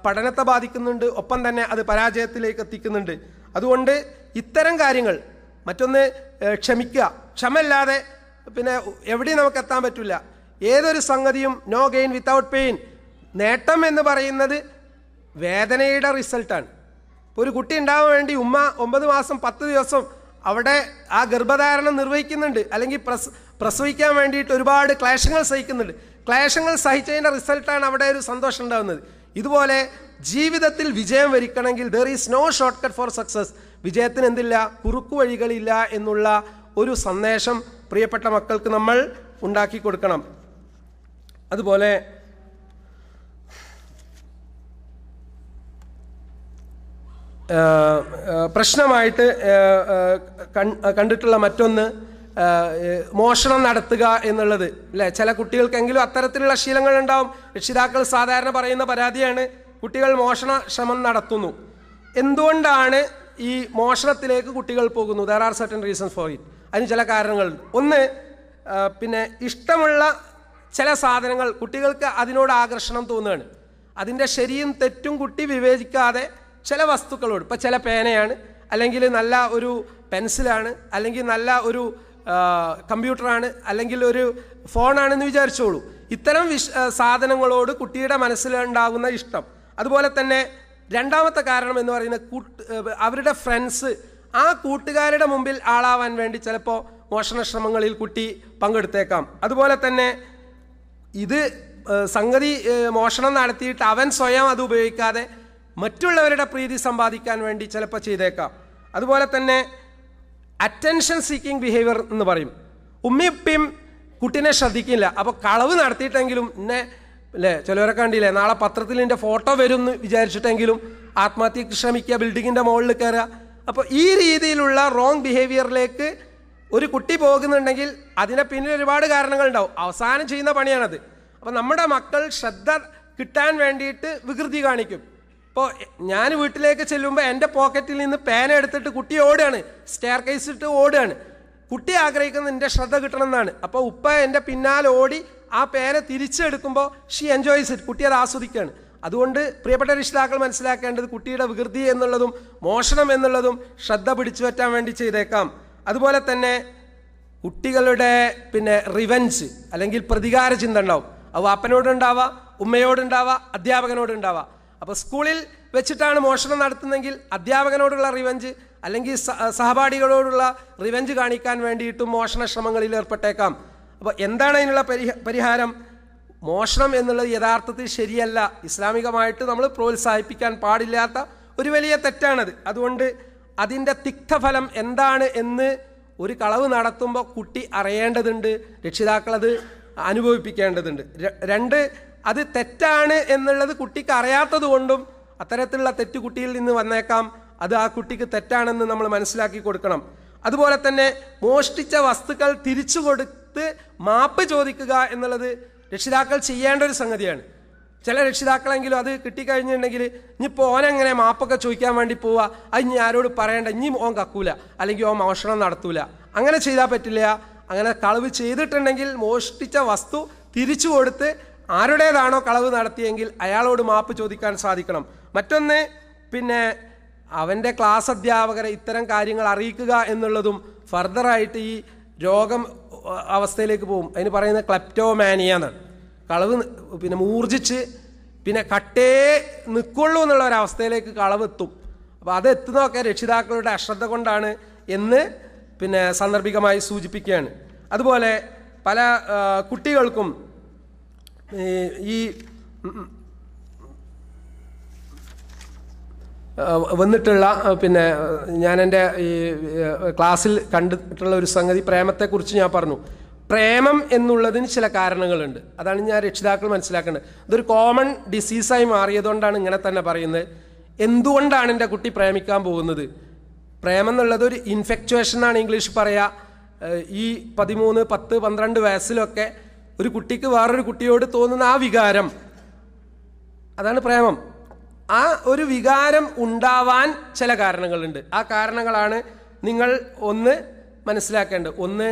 പഠനത്തെ ബാധിക്കുന്നുണ്ട്, ഒപ്പം തന്നെ അത് പരാജയത്തിലേക്ക് എത്തിക്കുന്നുണ്ട്. അതുകൊണ്ട് ഇത്തരം കാര്യങ്ങൾ, മറ്റൊന്ന് ക്ഷമിക്കുക, ക്ഷമയില്ലാതെ എവിടെയും നമുക്ക് എത്താൻ പറ്റില്ല. ഏതൊരു സംഗതിയും നോ ഗെയിൻ വിത്തൗട്ട് പെയിൻ, നേട്ടം എന്ന് പറയുന്നത് വേദനയുടെ റിസൾട്ടാണ്. ഇപ്പോൾ ഒരു കുട്ടി ഉണ്ടാവാൻ വേണ്ടി ഉമ്മ 9 മാസം 10 ദിവസം അവിടെ ആ ഗർഭധാരണം നിർവഹിക്കുന്നുണ്ട്, അല്ലെങ്കിൽ പ്രസവിക്കാൻ വേണ്ടിയിട്ട് ഒരുപാട് ക്ലേശങ്ങൾ സഹിക്കുന്നുണ്ട്. ക്ലേശങ്ങൾ സഹിച്ചതിൻ്റെ റിസൾട്ടാണ് അവിടെ ഒരു സന്തോഷം ഉണ്ടാകുന്നത്. ഇതുപോലെ ജീവിതത്തിൽ വിജയം വരിക്കണമെങ്കിൽ there is no short cut for success, വിജയത്തിന് എന്തില്ല, കുറുക്കു വഴികളില്ല എന്നുള്ള ഒരു സന്ദേശം പ്രിയപ്പെട്ട മക്കൾക്ക് നമ്മൾ ഉണ്ടാക്കി കൊടുക്കണം. അതുപോലെ പ്രശ്നമായിട്ട് കണ്ടിട്ടുള്ള മറ്റൊന്ന് മോഷണം നടത്തുക എന്നുള്ളത്, അല്ലേ? ചില കുട്ടികൾക്കെങ്കിലും അത്തരത്തിലുള്ള ശീലങ്ങൾ ഉണ്ടാവും. രക്ഷിതാക്കൾ സാധാരണ പറയുന്ന പരാതിയാണ്, കുട്ടികൾ മോഷണ ശ്രമം നടത്തുന്നു. എന്തുകൊണ്ടാണ് ഈ മോഷണത്തിലേക്ക് കുട്ടികൾ പോകുന്നു? There are certain reasons for it. അതിന് ചില കാരണങ്ങളുണ്ട്. ഒന്ന്, ഇഷ്ടമുള്ള ചില സാധനങ്ങൾ കുട്ടികൾക്ക് അതിനോട് ആകർഷണം തോന്നുകയാണ്. അതിൻ്റെ ശരിയും തെറ്റും കുട്ടി വിവേചിക്കാതെ ചില വസ്തുക്കളോട്, ഇപ്പം ചില പേനയാണ്, അല്ലെങ്കിൽ നല്ല ഒരു പെൻസിലാണ്, അല്ലെങ്കിൽ നല്ല ഒരു കമ്പ്യൂട്ടറാണ്, അല്ലെങ്കിൽ ഒരു ഫോണാണെന്ന് വിചാരിച്ചോളൂ. ഇത്തരം സാധനങ്ങളോട് കുട്ടിയുടെ മനസ്സിലുണ്ടാകുന്ന ഇഷ്ടം. അതുപോലെ തന്നെ രണ്ടാമത്തെ കാരണം എന്ന് പറയുന്നത് അവരുടെ ഫ്രണ്ട്സ്, ആ കൂട്ടുകാരുടെ മുമ്പിൽ ആളാവാൻ വേണ്ടി ചിലപ്പോൾ മോഷണ ശ്രമങ്ങളിൽ കുട്ടി പങ്കെടുത്തേക്കാം. അതുപോലെ തന്നെ ഇത് സംഗതി മോഷണം നടത്തിയിട്ട് അവൻ സ്വയം അത് ഉപയോഗിക്കാതെ മറ്റുള്ളവരുടെ പ്രീതി സമ്പാദിക്കാൻ വേണ്ടി ചിലപ്പോൾ ചെയ്തേക്കാം. അതുപോലെ തന്നെ അറ്റൻഷൻ സീക്കിംഗ് ബിഹേവിയർ എന്ന് പറയും. ഉമ്മിയും കുട്ടീനെ ശ്രദ്ധിക്കില്ല, അപ്പോൾ കളവ് നടത്തിയിട്ടെങ്കിലും അല്ലേ, ചിലവരൊക്കെ കണ്ടില്ലേ, നാളെ പത്രത്തിൽ എൻ്റെ ഫോട്ടോ വരും എന്ന് വിചാരിച്ചിട്ടെങ്കിലും ആത്മഹത്യക്ക് ശ്രമിക്കുക, ബിൽഡിങ്ങിൻ്റെ മുകളിൽ കയറുക. അപ്പോൾ ഈ രീതിയിലുള്ള റോങ് ബിഹേവിയറിലേക്ക് ഒരു കുട്ടി പോകുന്നുണ്ടെങ്കിൽ അതിനെ പിന്നിൽ ഒരുപാട് കാരണങ്ങളുണ്ടാവും. അവസാനം ചെയ്യുന്ന പണിയാണത്. അപ്പോൾ നമ്മുടെ മക്കൾ ശ്രദ്ധ കിട്ടാൻ വേണ്ടിയിട്ട് വികൃതി കാണിക്കും. ഇപ്പോൾ ഞാൻ വീട്ടിലേക്ക് ചെല്ലുമ്പോൾ എൻ്റെ പോക്കറ്റിൽ നിന്ന് പേന എടുത്തിട്ട് കുട്ടി ഓടുകയാണ്, സ്റ്റെയർ കേസ് ഇട്ട് ഓടുകയാണ്. കുട്ടി ആഗ്രഹിക്കുന്നത് എൻ്റെ ശ്രദ്ധ കിട്ടണം എന്നാണ്. അപ്പോൾ ഉപ്പ എൻ്റെ പിന്നാലെ ഓടി ആ പേന തിരിച്ചെടുക്കുമ്പോൾ ഷീ എൻജോയ്സ് ഇറ്റ്, കുട്ടി അത് ആസ്വദിക്കുകയാണ്. അതുകൊണ്ട് പ്രിയപ്പെട്ട രക്ഷിതാക്കൾ മനസ്സിലാക്കേണ്ടത് കുട്ടിയുടെ വികൃതി എന്നുള്ളതും മോഷണം എന്നുള്ളതും ശ്രദ്ധ പിടിച്ചു പറ്റാൻ വേണ്ടി ചെയ്തേക്കാം. അതുപോലെ തന്നെ കുട്ടികളുടെ റിവെഞ്ച് അല്ലെങ്കിൽ പ്രതികാര ചിന്ത ഉണ്ടാവും. അത് വാപ്പനോടുണ്ടാവുക, ഉമ്മയോടുണ്ടാവുക, അധ്യാപകനോടുണ്ടാവുക. അപ്പോൾ സ്കൂളിൽ വെച്ചിട്ടാണ് മോഷണം നടത്തുന്നതെങ്കിൽ അധ്യാപകനോടുള്ള റിവെഞ്ച് അല്ലെങ്കിൽ സഹപാഠികളോടുള്ള റിവെഞ്ച് കാണിക്കാൻ വേണ്ടിയിട്ടും മോഷണ ശ്രമങ്ങളിൽ ഏർപ്പെട്ടേക്കാം. അപ്പോൾ എന്താണ് അതിനുള്ള പരിഹാരം? മോഷണം എന്നുള്ളത് യഥാർത്ഥത്തിൽ ശരിയല്ല, ഇസ്ലാമികമായിട്ട് നമ്മൾ പ്രോത്സാഹിപ്പിക്കാൻ പാടില്ലാത്ത ഒരു വലിയ തെറ്റാണത്. അതുകൊണ്ട് അതിൻ്റെ തിക്തഫലം എന്താണ് എന്ന് ഒരു കളവ് നടത്തുമ്പോൾ കുട്ടി അറിയേണ്ടതുണ്ട്, രക്ഷിതാക്കളത് അനുഭവിപ്പിക്കേണ്ടതുണ്ട്. രണ്ട്, അത് തെറ്റാണ് എന്നുള്ളത് കുട്ടിക്ക് അറിയാത്തത് കൊണ്ടും അത്തരത്തിലുള്ള തെറ്റ് കുട്ടിയിൽ നിന്ന് വന്നേക്കാം. അത് ആ കുട്ടിക്ക് തെറ്റാണെന്ന് നമ്മൾ മനസ്സിലാക്കി കൊടുക്കണം. അതുപോലെ തന്നെ മോഷ്ടിച്ച വസ്തുക്കൾ തിരിച്ചു കൊടുത്ത് മാപ്പ് ചോദിക്കുക എന്നുള്ളത് രക്ഷിതാക്കൾ ചെയ്യേണ്ട ഒരു സംഗതിയാണ്. ചില രക്ഷിതാക്കളെങ്കിലും അത് കിട്ടിക്കഴിഞ്ഞിട്ടുണ്ടെങ്കിൽ ഇനിയിപ്പോൾ ഓനെങ്ങനെ മാപ്പൊക്കെ ചോദിക്കാൻ വേണ്ടി പോവുക, അത് ഇനി ആരോട് പറയേണ്ട, ഇനി ഓൻ കക്കൂല, അല്ലെങ്കിൽ ഓൻ മോഷണം നടത്തൂല. അങ്ങനെ ചെയ്താൽ പറ്റില്ല. അങ്ങനെ കളവ് ചെയ്തിട്ടുണ്ടെങ്കിൽ മോഷ്ടിച്ച വസ്തു തിരിച്ചു കൊടുത്ത് ആരുടേതാണോ കളവ് നടത്തിയെങ്കിൽ അയാളോട് മാപ്പ് ചോദിക്കാൻ സാധിക്കണം. മറ്റൊന്ന്, പിന്നെ അവൻ്റെ ക്ലാസ് അധ്യാപകരെ ഇത്തരം കാര്യങ്ങൾ അറിയിക്കുക എന്നുള്ളതും ഫർദറായിട്ട് ഈ രോഗം അവസ്ഥയിലേക്ക് പോകും. അതിന് പറയുന്നത് ക്ലെപ്റ്റോമാനിയ എന്നാണ്. കളവ് പിന്നെ മൂർജിച്ച് പിന്നെ കട്ടേ നിൽക്കുള്ളൂ എന്നുള്ള ഒരവസ്ഥയിലേക്ക് കളവെത്തും. അപ്പോൾ അതെത്തുന്നതൊക്കെ രക്ഷിതാക്കളുടെ അശ്രദ്ധ കൊണ്ടാണ് എന്ന് പിന്നെ സാന്ദർഭികമായി സൂചിപ്പിക്കുകയാണ്. അതുപോലെ പല കുട്ടികൾക്കും ഈ വന്നിട്ടുള്ള പിന്നെ ഞാൻ എൻ്റെ ഈ ക്ലാസ്സിൽ കണ്ടിട്ടുള്ള ഒരു സംഗതി, പ്രേമത്തെക്കുറിച്ച് ഞാൻ പറഞ്ഞു. പ്രേമം എന്നുള്ളതിന് ചില കാരണങ്ങളുണ്ട്. അതാണ് ഞാൻ രക്ഷിതാക്കൾ മനസ്സിലാക്കേണ്ടത്. ഇതൊരു കോമൺ ഡിസീസായി മാറിയതുകൊണ്ടാണ് ഇങ്ങനെ തന്നെ പറയുന്നത്. എന്തുകൊണ്ടാണ് എൻ്റെ കുട്ടി പ്രേമിക്കാൻ പോകുന്നത്? പ്രേമം എന്നുള്ളത് ഒരു ഇൻഫെക്ച്വേഷനാണ് ഇംഗ്ലീഷ് പറയുക. ഈ 13, 10, 12 വയസ്സിലൊക്കെ ഒരു കുട്ടിക്ക് വേറൊരു കുട്ടിയോട് തോന്നുന്ന ആ വികാരം, അതാണ് പ്രേമം. ആ ഒരു വികാരം ഉണ്ടാവാൻ ചില കാരണങ്ങളുണ്ട്. ആ കാരണങ്ങളാണ് നിങ്ങൾ ഒന്ന് മനസ്സിലാക്കേണ്ടത്. ഒന്ന്,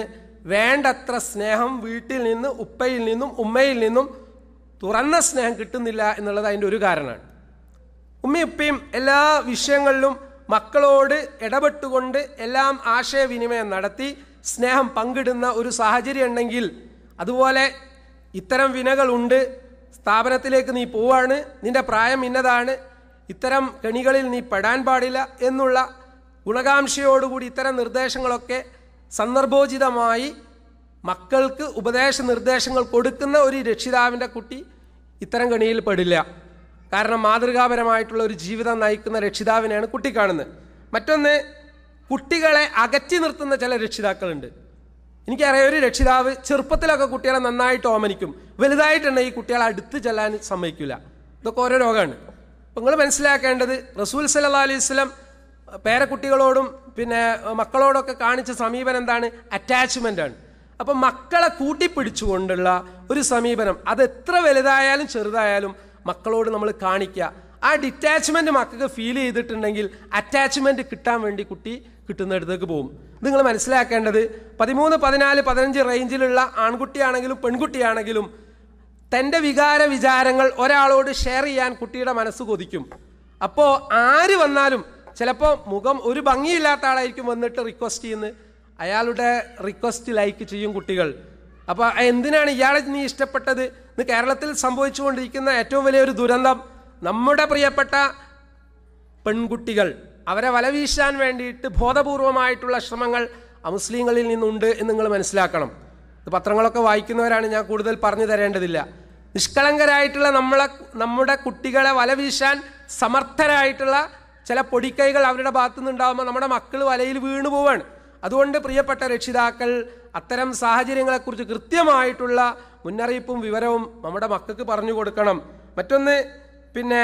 വേണ്ടത്ര സ്നേഹം വീട്ടിൽ നിന്ന്, ഉപ്പയിൽ നിന്നും ഉമ്മയിൽ നിന്നും തുറന്ന സ്നേഹം കിട്ടുന്നില്ല എന്നുള്ളത് അതിൻ്റെ ഒരു കാരണമാണ്. ഉമ്മയും ഉപ്പയും എല്ലാ വിഷയങ്ങളിലും മക്കളോട് ഇടപെട്ടുകൊണ്ട് എല്ലാം ആശയവിനിമയം നടത്തി സ്നേഹം പങ്കിടുന്ന ഒരു സാഹചര്യം ഉണ്ടെങ്കിൽ, അതുപോലെ ഇത്തരം വിനകളുണ്ട്, സ്ഥാപനത്തിലേക്ക് നീ പോവാണ്, നിന്റെ പ്രായം ഇന്നതാണ്, ഇത്തരം കെണികളിൽ നീ പെടാൻ പാടില്ല എന്നുള്ള ഗുണകാംക്ഷയോടുകൂടി ഇത്തരം നിർദ്ദേശങ്ങളൊക്കെ സന്ദർഭോചിതമായി മക്കൾക്ക് ഉപദേശ നിർദ്ദേശങ്ങൾ കൊടുക്കുന്ന ഒരു രക്ഷിതാവിൻ്റെ കുട്ടി ഇത്തരം കെണിയിൽ പെടില്ല. കാരണം മാതൃകാപരമായിട്ടുള്ള ഒരു ജീവിതം നയിക്കുന്ന രക്ഷിതാവിനെയാണ് കുട്ടി കാണുന്നത്. മറ്റൊന്ന്, കുട്ടികളെ അകറ്റി നിർത്തുന്ന ചില രക്ഷിതാക്കളുണ്ട്. എനിക്കറിയാം, ഒരു രക്ഷിതാവ് ചെറുപ്പത്തിലൊക്കെ കുട്ടികളെ നന്നായിട്ട് ഓമനിക്കും, വലുതായിട്ടുണ്ടെങ്കിൽ ഈ കുട്ടികളെ അടുത്ത് ചെല്ലാൻ സമ്മതിക്കില്ല. ഇതൊക്കെ ഓരോ രോഗമാണ്. അപ്പം നിങ്ങൾ മനസ്സിലാക്കേണ്ടത്, റസൂൽ സല്ലല്ലാഹു അലൈഹി വസല്ലം പേരക്കുട്ടികളോടും പിന്നെ മക്കളോടൊക്കെ കാണിച്ച സമീപനം എന്താണ്? അറ്റാച്ച്മെൻ്റ് ആണ്. അപ്പം മക്കളെ കൂട്ടിപ്പിടിച്ചുകൊണ്ടുള്ള ഒരു സമീപനം, അത് എത്ര വലുതായാലും ചെറുതായാലും മക്കളോട് നമ്മൾ കാണിക്കുക. ആ ഡിറ്റാച്ച്മെൻറ്റ് മക്കൾക്ക് ഫീൽ ചെയ്തിട്ടുണ്ടെങ്കിൽ അറ്റാച്ച്മെൻറ്റ് കിട്ടാൻ വേണ്ടി കുട്ടി കിട്ടുന്നിടത്തേക്ക് പോകും. നിങ്ങൾ മനസ്സിലാക്കേണ്ടത്, 13, 14, 15 റേഞ്ചിലുള്ള ആൺകുട്ടിയാണെങ്കിലും പെൺകുട്ടിയാണെങ്കിലും തൻ്റെ വിചാരങ്ങൾ ഒരാളോട് ഷെയർ ചെയ്യാൻ കുട്ടിയുടെ മനസ്സ് കൊതിക്കും. അപ്പോൾ ആര് വന്നാലും, ചിലപ്പോൾ മുഖം ഒരു ഭംഗിയില്ലാത്ത ആളായിരിക്കും വന്നിട്ട് റിക്വസ്റ്റ് ചെയ്യുന്നത്, അയാളുടെ റിക്വസ്റ്റ് ലൈക്ക് ചെയ്യും കുട്ടികൾ. അപ്പോൾ എന്തിനാണ് ഇയാളെ നീ ഇഷ്ടപ്പെട്ടത്? ഇന്ന് കേരളത്തിൽ സംഭവിച്ചുകൊണ്ടിരിക്കുന്ന ഏറ്റവും വലിയൊരു ദുരന്തം, നമ്മുടെ പ്രിയപ്പെട്ട പെൺകുട്ടികൾ അവരെ വലവീശാൻ വേണ്ടിയിട്ട് ബോധപൂർവമായിട്ടുള്ള ശ്രമങ്ങൾ അമുസ്ലിങ്ങളിൽ നിന്നുണ്ട് എന്ന് നിങ്ങൾ മനസ്സിലാക്കണം. ഇത് പത്രങ്ങളൊക്കെ വായിക്കുന്നവരാണ്, ഞാൻ കൂടുതൽ പറഞ്ഞു തരേണ്ടതില്ല. നിഷ്കളങ്കരായിട്ടുള്ള നമ്മുടെ കുട്ടികളെ വലവീശാൻ സമർത്ഥരായിട്ടുള്ള ചില പൊടിക്കൈകൾ അവരുടെ ഭാഗത്തു നിന്നുണ്ടാകുമ്പോൾ നമ്മുടെ മക്കൾ വലയിൽ വീണു പോവാണ്. അതുകൊണ്ട് പ്രിയപ്പെട്ട രക്ഷിതാക്കൾ അത്തരം സാഹചര്യങ്ങളെക്കുറിച്ച് കൃത്യമായിട്ടുള്ള മുന്നറിയിപ്പും വിവരവും നമ്മുടെ മക്കൾക്ക് പറഞ്ഞു കൊടുക്കണം. മറ്റൊന്ന്, പിന്നെ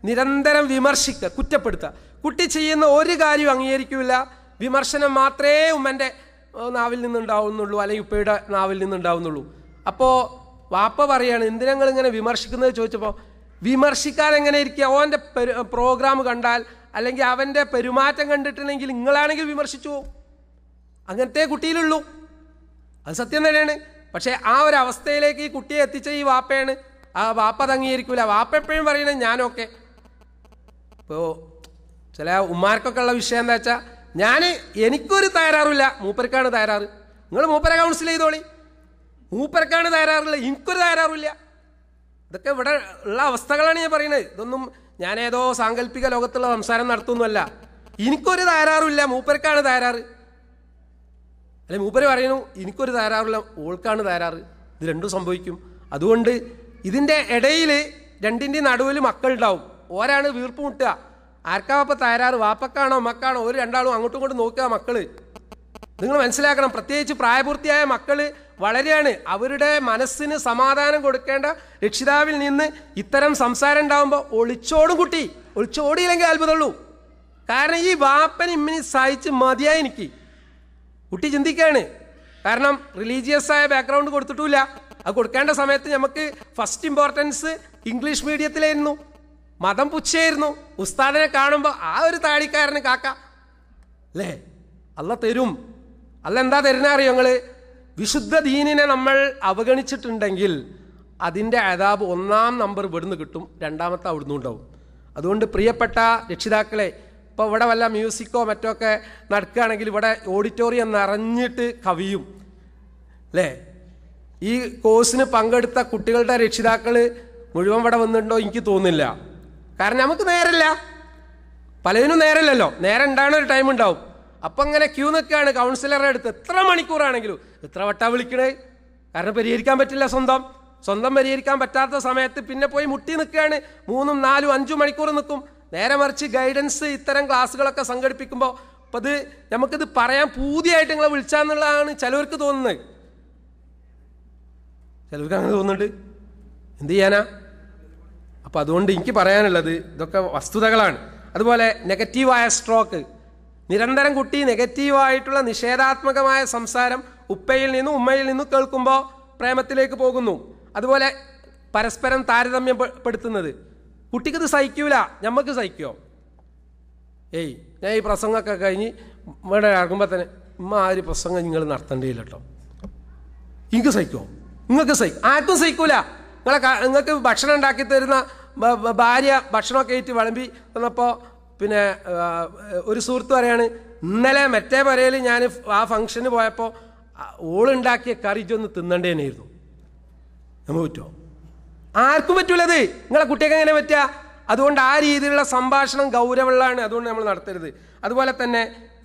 നിരന്തരം വിമർശിക്കുക, കുറ്റപ്പെടുത്തുക. കുട്ടി ചെയ്യുന്ന ഒരു കാര്യവും അംഗീകരിക്കില്ല, വിമർശനം മാത്രമേ ഉമ്മൻ്റെ നാവിൽ നിന്നുണ്ടാവുന്നുള്ളൂ, അല്ലെങ്കിൽ ഉപ്പയുടെ നാവിൽ നിന്നുണ്ടാവുന്നുള്ളൂ. അപ്പോൾ വാപ്പ പറയാണ്, എന്തിനങ്ങൾ ഇങ്ങനെ വിമർശിക്കുന്നത് ചോദിച്ചപ്പോൾ, വിമർശിക്കാൻ എങ്ങനെ ഇരിക്കുക? ഓൻ്റെ പ്രോഗ്രാം കണ്ടാൽ അല്ലെങ്കിൽ അവൻ്റെ പെരുമാറ്റം കണ്ടിട്ടുണ്ടെങ്കിൽ നിങ്ങളാണെങ്കിൽ വിമർശിച്ചു പോകും. അങ്ങനത്തെ കുട്ടിയിലുള്ളൂ, അത് സത്യം തന്നെയാണ്. പക്ഷേ ആ ഒരു അവസ്ഥയിലേക്ക് ഈ കുട്ടിയെ എത്തിച്ച ഈ വാപ്പയാണ്. ആ വാപ്പ അത് അംഗീകരിക്കില്ല. വാപ്പ എപ്പോഴും പറയണേ ഞാനൊക്കെ. ഇപ്പോൾ ചില ഉമ്മാർക്കൊക്കെ ഉള്ള വിഷയം എന്താ വെച്ചാൽ, എനിക്കൊരു തയ്യാറില്ല, മൂപ്പർക്കാണ് തയ്യാറ്. നിങ്ങൾ മൂപ്പരെ കൗൺസിൽ ചെയ്തോളി, മൂപ്പർക്കാണ് തയ്യാറില്ല, എനിക്കൊരു തയ്യാറില്ല. ഇതൊക്കെ ഇവിടെ ഉള്ള അവസ്ഥകളാണ് ഞാൻ പറയുന്നത്. ഇതൊന്നും ഞാനേതോ സാങ്കല്പിക ലോകത്തുള്ള സംസാരം നടത്തുന്നല്ല. എനിക്കൊരു തയ്യാറില്ല, മൂപ്പർക്കാണ് തയ്യാറ്. അല്ലെ മൂപ്പര് പറയുന്നു എനിക്കൊരു തയ്യാറില്ല, ഓൾക്കാണ് തയ്യാറ്. ഇത് രണ്ടും സംഭവിക്കും. അതുകൊണ്ട് ഇതിൻ്റെ ഇടയിൽ രണ്ടിൻ്റെയും നടുവിൽ മക്കളുണ്ടാവും. ഓരാണ് വീർപ്പ് മുട്ടുക. ആർക്കാ അപ്പം തയ്യാറ്? വാപ്പക്കാണോ മക്കാണോ? ഒരു രണ്ടാളും അങ്ങോട്ടും ഇങ്ങോട്ടും നോക്കുക മക്കള്. നിങ്ങൾ മനസ്സിലാക്കണം, പ്രത്യേകിച്ച് പ്രായപൂർത്തിയായ മക്കള് വളരെയാണ്. അവരുടെ മനസ്സിന് സമാധാനം കൊടുക്കേണ്ട രക്ഷിതാവിൽ നിന്ന് ഇത്തരം സംസാരം ഉണ്ടാകുമ്പോൾ ഒളിച്ചോടും കുട്ടി. ഒളിച്ചോടിയില്ലെങ്കിൽ അത്ഭുതമുള്ളൂ. കാരണം ഈ വാപ്പന് ഇമ്മിനി സഹിച്ച് മതിയായി എനിക്ക്. കുട്ടി ചിന്തിക്കുകയാണ്. കാരണം റിലീജിയസ് ആയ ബാക്ക്ഗ്രൗണ്ട് കൊടുത്തിട്ടില്ല. അത് കൊടുക്കേണ്ട സമയത്ത് നമുക്ക് ഫസ്റ്റ് ഇമ്പോർട്ടൻസ് ഇംഗ്ലീഷ് മീഡിയത്തിലായിരുന്നു. മതം പുച്ഛയായിരുന്നു. ഉസ്താദിനെ കാണുമ്പോൾ ആ ഒരു താടിക്കാരന് കാക്ക അല്ലേ? അല്ല തരും. അല്ല എന്താ തരുന്ന അറിയോ നിങ്ങൾ? വിശുദ്ധ ദീനിനെ നമ്മൾ അവഗണിച്ചിട്ടുണ്ടെങ്കിൽ അതിൻ്റെ അദാബ് 1-ാം നമ്പർ ഇവിടുന്ന് കിട്ടും, 2-ാമത്തെ അവിടുന്ന് ഉണ്ടാവും. അതുകൊണ്ട് പ്രിയപ്പെട്ട രക്ഷിതാക്കളെ, ഇപ്പോൾ ഇവിടെ വല്ല മ്യൂസിക്കോ മറ്റോ ഒക്കെ നടക്കുകയാണെങ്കിൽ ഇവിടെ ഓഡിറ്റോറിയം നിറഞ്ഞിട്ട് കവിയും അല്ലേ? ഈ കോഴ്സിന് പങ്കെടുത്ത കുട്ടികളുടെ രക്ഷിതാക്കൾ മുഴുവൻ ഇവിടെ വന്നിട്ടുണ്ടോ എനിക്ക് തോന്നുന്നില്ല. കാരണം നമുക്ക് നേരമില്ല, പലതിനും നേരമില്ലല്ലോ. നേരം ഉണ്ടാകുന്ന ഒരു ടൈം ഉണ്ടാവും. അപ്പം അങ്ങനെ ക്യൂ നിൽക്കുകയാണ് കൗൺസിലറുടെ അടുത്ത്. എത്ര മണിക്കൂറാണെങ്കിലും എത്ര വട്ടാ വിളിക്കണേ? കാരണം പരിഹരിക്കാൻ പറ്റില്ല. സ്വന്തം പരിഹരിക്കാൻ പറ്റാത്ത സമയത്ത് പിന്നെ പോയി മുട്ടി നിൽക്കുകയാണ്. 3, 4, 5 മണിക്കൂർ നിൽക്കും. നേരെ മറിച്ച് ഗൈഡൻസ് ഇത്തരം ക്ലാസ്സുകളൊക്കെ സംഘടിപ്പിക്കുമ്പോൾ അപ്പം അത് നമുക്കിത് പറയാൻ പൂതിയായിട്ട് നിങ്ങളെ വിളിച്ചാന്നുള്ളതാണ് ചിലവർക്ക് തോന്നുന്നത്. ചിലവർക്ക് അങ്ങനെ തോന്നുന്നുണ്ട്. എന്ത് ചെയ്യാനാ? അപ്പം അതുകൊണ്ട് എനിക്ക് പറയാനുള്ളത് ഇതൊക്കെ വസ്തുതകളാണ്. അതുപോലെ നെഗറ്റീവായ സ്ട്രോക്ക്, നിരന്തരം കുട്ടി നെഗറ്റീവായിട്ടുള്ള നിഷേധാത്മകമായ സംസാരം ഉപ്പയിൽ നിന്നും ഉമ്മയിൽ നിന്നും കേൾക്കുമ്പോൾ പ്രേമത്തിലേക്ക് പോകുന്നു. അതുപോലെ പരസ്പരം താരതമ്യപ്പെടുത്തുന്നത്. കുട്ടിക്കിത് സഹിക്കൂല, നമുക്ക് സഹിക്കുമോ? ഞാൻ ഈ പ്രസംഗമൊക്കെ കഴിഞ്ഞ് ഇവിടെ ഇറങ്ങുമ്പോൾ തന്നെ ഉമ്മ ആ ഒരു പ്രസംഗം നിങ്ങൾ നടത്തേണ്ടിയില്ല കേട്ടോ, എനിക്ക് സഹിക്കുമോ? നിങ്ങൾക്ക് ആർക്കും സഹിക്കൂല. നിങ്ങൾക്ക് ഭക്ഷണം ഉണ്ടാക്കി തരുന്ന ഭാര്യ ഭക്ഷണമൊക്കെ ആയിട്ട് വിളമ്പി തന്നപ്പോൾ പിന്നെ ഒരു സുഹൃത്ത് പറയാണ്, ഇന്നലെ മറ്റേ പരയിൽ ഞാൻ ആ ഫംഗ്ഷന് പോയപ്പോൾ ഓളുണ്ടാക്കിയ കറി ഒന്ന് തിന്നണ്ടേനായിരുന്നു. നമുക്ക് പറ്റുമോ? ആർക്കും പറ്റൂലത്. നിങ്ങളെ കുട്ടിയൊക്കെ എങ്ങനെ പറ്റുക? അതുകൊണ്ട് ആ രീതിയിലുള്ള സംഭാഷണം ഗൗരവമുള്ളതാണ്. അതുകൊണ്ട് നമ്മൾ നടത്തരുത്. അതുപോലെ തന്നെ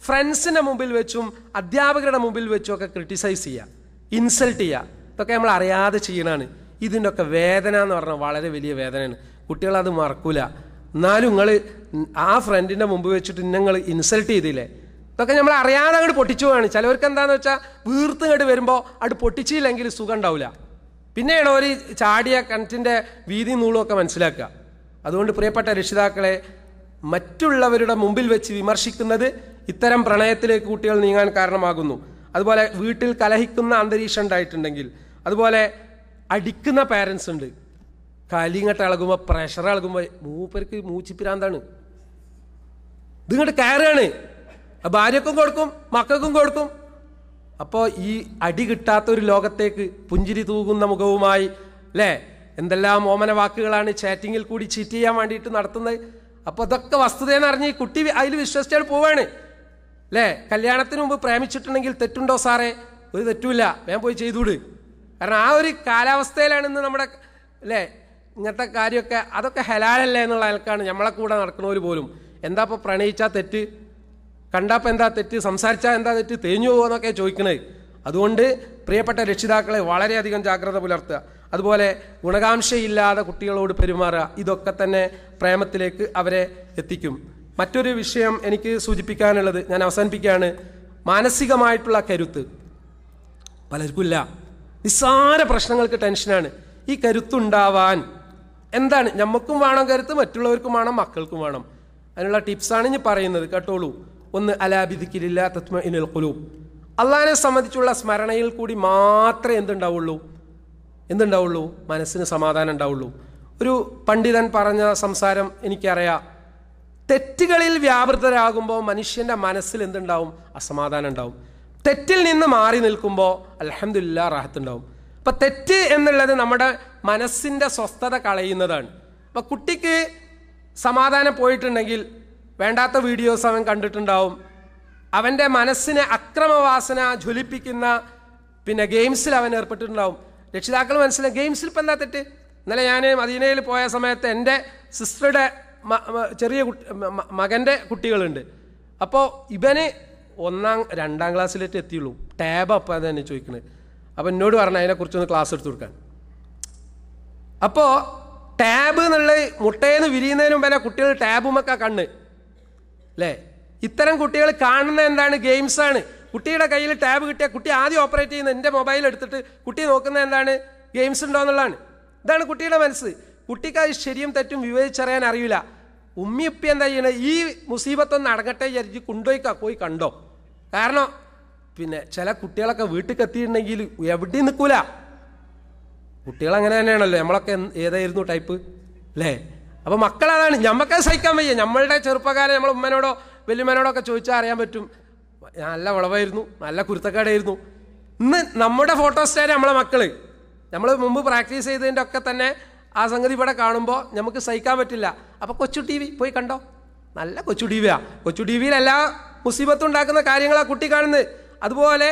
ഫ്രണ്ട്സിൻ്റെ മുമ്പിൽ വെച്ചും അധ്യാപകരുടെ മുമ്പിൽ വെച്ചും ഒക്കെ ക്രിട്ടിസൈസ് ചെയ്യുക, ഇൻസൾട്ട് ചെയ്യുക, ഇതൊക്കെ നമ്മൾ അറിയാതെ ചെയ്യണതാണ്. ഇതിൻ്റെ ഒക്കെ വേദന എന്ന് പറഞ്ഞാൽ വളരെ വലിയ വേദനയാണ്. കുട്ടികളത് മറക്കൂല. എന്നാലും നിങ്ങൾ ആ ഫ്രണ്ടിൻ്റെ മുമ്പ് വെച്ചിട്ട് നിങ്ങൾ ഇൻസൾട്ട് ചെയ്തില്ലേ, ഇതൊക്കെ നമ്മൾ അറിയാതെ അങ്ങോട്ട് പൊട്ടിച്ചു പോവാണ്. ചിലവർക്ക് എന്താണെന്ന് വെച്ചാൽ വീർത്ത് ഇങ്ങോട്ട് വരുമ്പോൾ അത് പൊട്ടിച്ചില്ലെങ്കിൽ സുഖം ഉണ്ടാവില്ല. പിന്നെയാണ് ഒരു ചാടിയ കിണറ്റിൻ്റെ വീതി നൂളുമൊക്കെ മനസ്സിലാക്കുക. അതുകൊണ്ട് പ്രിയപ്പെട്ട രക്ഷിതാക്കളെ, മറ്റുള്ളവരുടെ മുമ്പിൽ വെച്ച് വിമർശിക്കുന്നത് ഇത്തരം പ്രണയത്തിലേക്ക് കുട്ടികൾ നീങ്ങാൻ കാരണമാകുന്നു. അതുപോലെ വീട്ടിൽ കലഹിക്കുന്ന അന്തരീക്ഷം ഉണ്ടായിട്ടുണ്ടെങ്കിൽ, അതുപോലെ അടിക്കുന്ന പാരൻസ് ഉണ്ട്. കലിങ്ങട്ട് ഇളകുമ്പോൾ പ്രഷർ ഇളകുമ്പോൾ മൂപ്പർക്ക് മൂച്ചിപ്പിരാന്താണ്. ഇതിങ്ങോട്ട് കയറുകയാണ്. ഭാര്യക്കും കൊടുക്കും, മക്കൾക്കും കൊടുക്കും. അപ്പോൾ ഈ അടി കിട്ടാത്തൊരു ലോകത്തേക്ക് പുഞ്ചിരി തൂകുന്ന മുഖവുമായി അല്ലേ എന്തെല്ലാം ഓമന വാക്കുകളാണ് ചാറ്റിങ്ങിൽ കൂടി ചീറ്റ് ചെയ്യാൻ വേണ്ടിയിട്ട് നടത്തുന്നത്. അപ്പോൾ അതൊക്കെ വസ്തുതയെന്ന് അറിഞ്ഞ് ഈ കുട്ടി അതിൽ വിശ്വസിച്ചാൽ പോവാണ് അല്ലേ. കല്യാണത്തിന് മുമ്പ് പ്രേമിച്ചിട്ടുണ്ടെങ്കിൽ തെറ്റുണ്ടോ സാറേ? ഒരു തെറ്റുമില്ല, വേഗം പോയി ചെയ്തുവിട്. കാരണം ആ ഒരു കാലാവസ്ഥയിലാണിന്ന് നമ്മുടെ അല്ലേ ഇങ്ങനത്തെ കാര്യമൊക്കെ. അതൊക്കെ ഹലാലല്ലേ എന്നുള്ള ആൾക്കാണ് നമ്മളെ കൂടെ നടക്കുന്നവർ പോലും. എന്താ ഇപ്പോൾ പ്രണയിച്ചാൽ തെറ്റ്, കണ്ടപ്പോൾ എന്താ തെറ്റ്, സംസാരിച്ചാൽ എന്താ തെറ്റ്, തേഞ്ഞു പോകുമെന്നൊക്കെ ചോദിക്കണത്. അതുകൊണ്ട് പ്രിയപ്പെട്ട രക്ഷിതാക്കളെ വളരെയധികം ജാഗ്രത പുലർത്തുക. അതുപോലെ ഗുണകാംക്ഷയില്ലാതെ കുട്ടികളോട് പെരുമാറുക. ഇതൊക്കെ തന്നെ പ്രേമത്തിലേക്ക് അവരെ എത്തിക്കും. മറ്റൊരു വിഷയം എനിക്ക് സൂചിപ്പിക്കാനുള്ളത്, ഞാൻ അവസാനിപ്പിക്കുകയാണ്. മാനസികമായിട്ടുള്ള കരുത്ത് പലർക്കും ഇല്ല. നിസ്സാര പ്രശ്നങ്ങൾക്ക് ടെൻഷനാണ്. ഈ കരുത്തുണ്ടാവാൻ എന്താണ്? നമുക്കും വേണം കരുത്ത്, മറ്റുള്ളവർക്കും വേണം, മക്കൾക്കും വേണം. അതിനുള്ള ടിപ്സാണ് ഇനി പറയുന്നത്, കേട്ടോളൂ. 1, അലാ ബിദിക്രില്ലാ തത്മഇന്നുൽ ഖുലൂബ്. അള്ളാഹിനെ സംബന്ധിച്ചുള്ള സ്മരണയിൽ കൂടി മാത്രമേ എന്തുണ്ടാവുള്ളൂ? മനസ്സിന് സമാധാനം ഉണ്ടാവുള്ളൂ. ഒരു പണ്ഡിതൻ പറഞ്ഞ സംസാരം എനിക്കറിയാം. തെറ്റുകളിൽ വ്യാപൃതരാകുമ്പോൾ മനുഷ്യൻ്റെ മനസ്സിൽ എന്തുണ്ടാവും? അസമാധാനം ഉണ്ടാവും. തെറ്റിൽ നിന്ന് മാറി നിൽക്കുമ്പോൾ അൽഹംദുലില്ലാ റാഹത്തുണ്ടാവും. അപ്പം തെറ്റ് എന്നുള്ളത് നമ്മുടെ മനസ്സിൻ്റെ സ്വസ്ഥത കളയുന്നതാണ്. അപ്പം കുട്ടിക്ക് സമാധാനം പോയിട്ടുണ്ടെങ്കിൽ വേണ്ടാത്ത വീഡിയോസ് അവൻ കണ്ടിട്ടുണ്ടാവും. അവൻ്റെ മനസ്സിനെ അക്രമവാസന ജ്വലിപ്പിക്കുന്ന പിന്നെ ഗെയിംസിൽ അവൻ ഏർപ്പെട്ടിട്ടുണ്ടാവും. രക്ഷിതാക്കൾ മനസ്സിലായി ഗെയിംസിൽ ഇപ്പം എന്താ തെറ്റ്? ഇന്നലെ ഞാൻ മദീനയിൽ പോയ സമയത്ത് എൻ്റെ സിസ്റ്ററുടെ ചെറിയ മകൻ്റെ കുട്ടികളുണ്ട്. അപ്പോൾ ഇവന് 1, 2 ക്ലാസ്സിലേക്ക് എത്തിയുള്ളൂ. ടാബ് അപ്പം അത് തന്നെ ചോദിക്കണത്. അപ്പം എന്നോട് പറഞ്ഞു അതിനെക്കുറിച്ചൊന്ന് ക്ലാസ് എടുത്തു കൊടുക്കാൻ. അപ്പോൾ ടാബ് എന്നുള്ള മുട്ടേന്ന് വിരിയുന്നതിന് മുമ്പേ കുട്ടികൾ ടാബുമൊക്കെ കണ്ണ് അല്ലേ. ഇത്തരം കുട്ടികൾ കാണുന്ന എന്താണ്? ഗെയിംസാണ്. കുട്ടിയുടെ കയ്യിൽ ടാബ് കിട്ടിയാൽ കുട്ടി ആദ്യം ഓപ്പറേറ്റ് ചെയ്യുന്നത് എൻ്റെ മൊബൈൽ എടുത്തിട്ട് കുട്ടി നോക്കുന്നത് എന്താണ്? ഗെയിംസ് ഉണ്ടോ എന്നുള്ളതാണ്. ഇതാണ് കുട്ടിയുടെ മനസ്സ്. കുട്ടിക്ക് അത് ശരിയും തെറ്റും വിവേചിച്ചറിയാൻ അറിയില്ല. ഉമ്മി ഉപ്പി എന്താ ചെയ്യണത്? ഈ മുസീബത്തൊന്ന് അടങ്ങട്ടെ വിചാരിച്ച് പോയി കണ്ടോ. കാരണം പിന്നെ ചില കുട്ടികളൊക്കെ വീട്ടിൽ എത്തിയിട്ടുണ്ടെങ്കിൽ എവിടെയും നിൽക്കൂല. കുട്ടികൾ അങ്ങനെ തന്നെയാണല്ലോ, നമ്മളൊക്കെ ഏതായിരുന്നു ടൈപ്പ് അല്ലേ? അപ്പോൾ മക്കളതാണ്, ഞമ്മക്കത് സഹിക്കാൻ വയ്യ. നമ്മളുടെ ചെറുപ്പക്കാരെ നമ്മൾ ഉമ്മനോടോ വലിയമ്മനോടോ ഒക്കെ ചോദിച്ചാൽ അറിയാൻ പറ്റും, നല്ല വളവായിരുന്നു, നല്ല കുരുത്തക്കാടായിരുന്നു. ഇന്ന് നമ്മുടെ ഫോട്ടോ സ്റ്റാറ്റ് നമ്മളെ മക്കൾ, നമ്മൾ മുമ്പ് പ്രാക്ടീസ് ചെയ്തതിൻ്റെ ഒക്കെ തന്നെ ആ സംഗതി ഇവിടെ കാണുമ്പോൾ നമുക്ക് സഹിക്കാൻ പറ്റില്ല. അപ്പോൾ കൊച്ചു ടി വി പോയി കണ്ടോ, നല്ല കൊച്ചു ടി വിയാണ്. കൊച്ചു ടി വിയിൽ എല്ലാ മുസീബത്തും ഉണ്ടാക്കുന്ന കാര്യങ്ങളാണ് കുട്ടി കാണുന്നത്. അതുപോലെ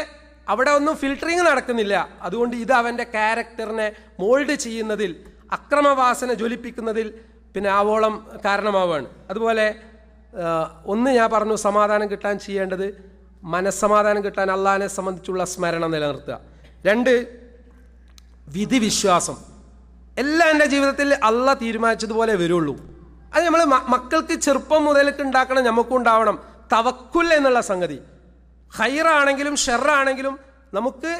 അവിടെ ഒന്നും ഫിൽറ്ററിങ് നടക്കുന്നില്ല. അതുകൊണ്ട് ഇത് അവൻ്റെ ക്യാരക്ടറിനെ മോൾഡ് ചെയ്യുന്നതിൽ, അക്രമവാസന ജ്വലിപ്പിക്കുന്നതിൽ പിന്നെ ആവോളം കാരണമാവുകയാണ്. അതുപോലെ ഒന്ന് ഞാൻ പറഞ്ഞു, സമാധാനം കിട്ടാൻ ചെയ്യേണ്ടത് മനസ്സമാധാനം കിട്ടാൻ അള്ളാഹിനെ സംബന്ധിച്ചുള്ള സ്മരണ നിലനിർത്തുക. 2, വിധി വിശ്വാസം. എല്ലാം എൻ്റെ ജീവിതത്തിൽ അള്ളാഹ് തീരുമാനിച്ചതുപോലെ വരുള്ളൂ. അത് നമ്മൾ മക്കൾക്ക് ചെറുപ്പം മുതലേക്ക് ഉണ്ടാക്കണം, നമുക്കും ഉണ്ടാവണം തവക്കുൽ എന്നുള്ള സംഗതി. ഖൈറാണെങ്കിലും ഷെറാണെങ്കിലും നമുക്ക്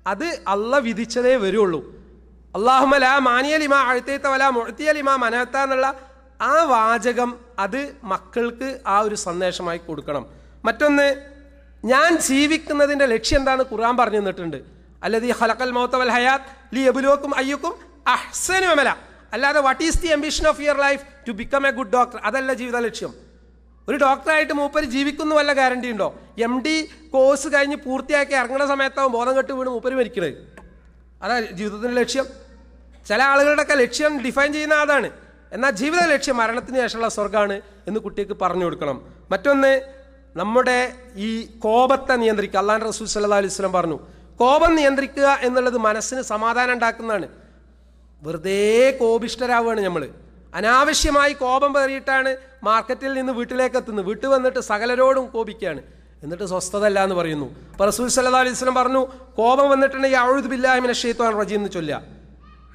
അത് അള്ളാഹ് വിധിച്ചതേ വരുള്ളൂ. അല്ലാഹുമ്മ ലാ മാനിയ ലിമാ അഅ്തൈത വലാ മുഅ്തിയ ലിമാ മനഅത എന്നുള്ള ആ വാചകം അത് മക്കൾക്ക് ആ ഒരു സന്ദേശമായി കൊടുക്കണം. മറ്റൊന്ന്, ഞാൻ ജീവിക്കുന്നതിൻ്റെ ലക്ഷ്യം എന്താണെന്ന് ഖുർആൻ പറഞ്ഞു തന്നിട്ടുണ്ട്. അല്ലദീ ഖലഖൽ മൗത വൽ ഹയാത്ത് ലിയബ്ലുവക്കും അയ്യുക്കും അഹ്സനു അമല. അല്ലാതെ what is the ambition of your life to become a good doctor, അതല്ല ജീവിത ലക്ഷ്യം. ഒരു ഡോക്ടറായിട്ട് മൂപ്പര് ജീവിക്കുന്നു വല്ല ഗ്യാരണ്ടി ഉണ്ടോ? MD കോഴ്സ് കഴിഞ്ഞ് പൂർത്തിയാക്കി ഇറങ്ങുന്ന സമയത്താവും ബോധം കെട്ട് വീണ് മൂപ്പര് മരിക്കണത്. അതാ ജീവിതത്തിൻ്റെ ലക്ഷ്യം. ചില ആളുകളുടെയൊക്കെ ലക്ഷ്യം ഡിഫൈൻ ചെയ്യുന്ന അതാണ്. എന്നാൽ ജീവിത ലക്ഷ്യം മരണത്തിന് ശേഷമുള്ള സ്വർഗ്ഗമാണ് എന്ന് കുട്ടിക്ക് പറഞ്ഞു കൊടുക്കണം. മറ്റൊന്ന്, നമ്മുടെ ഈ കോപത്തെ നിയന്ത്രിക്കുക. അല്ലാഹുവിൻ്റെ റസൂൽ സല്ലല്ലാഹു അലൈഹി വസല്ലം പറഞ്ഞു, കോപം നിയന്ത്രിക്കുക എന്നുള്ളത് മനസ്സിന് സമാധാനം ഉണ്ടാക്കുന്നതാണ്. വെറുതെ കോപിഷ്ടരാവുകയാണ് നമ്മൾ. അനാവശ്യമായി കോപം പേറിയിട്ടാണ് മാർക്കറ്റിൽ നിന്ന് വീട്ടിലേക്ക് എത്തുന്നത്. വീട്ടിൽ വന്നിട്ട് സകലരോടും കോപിക്കുകയാണ്, എന്നിട്ട് സ്വസ്ഥത അല്ല എന്ന് പറയുന്നു. അപ്പോൾ റസൂൽ സല്ലല്ലാഹു അലൈഹി വസല്ലം പറഞ്ഞു, കോപം വന്നിട്ടുണ്ടെങ്കിൽ അഊദു ബില്ലാഹി മിനശ് ശൈത്വാനിർ റജീം എന്ന് ചൊല്ലുക.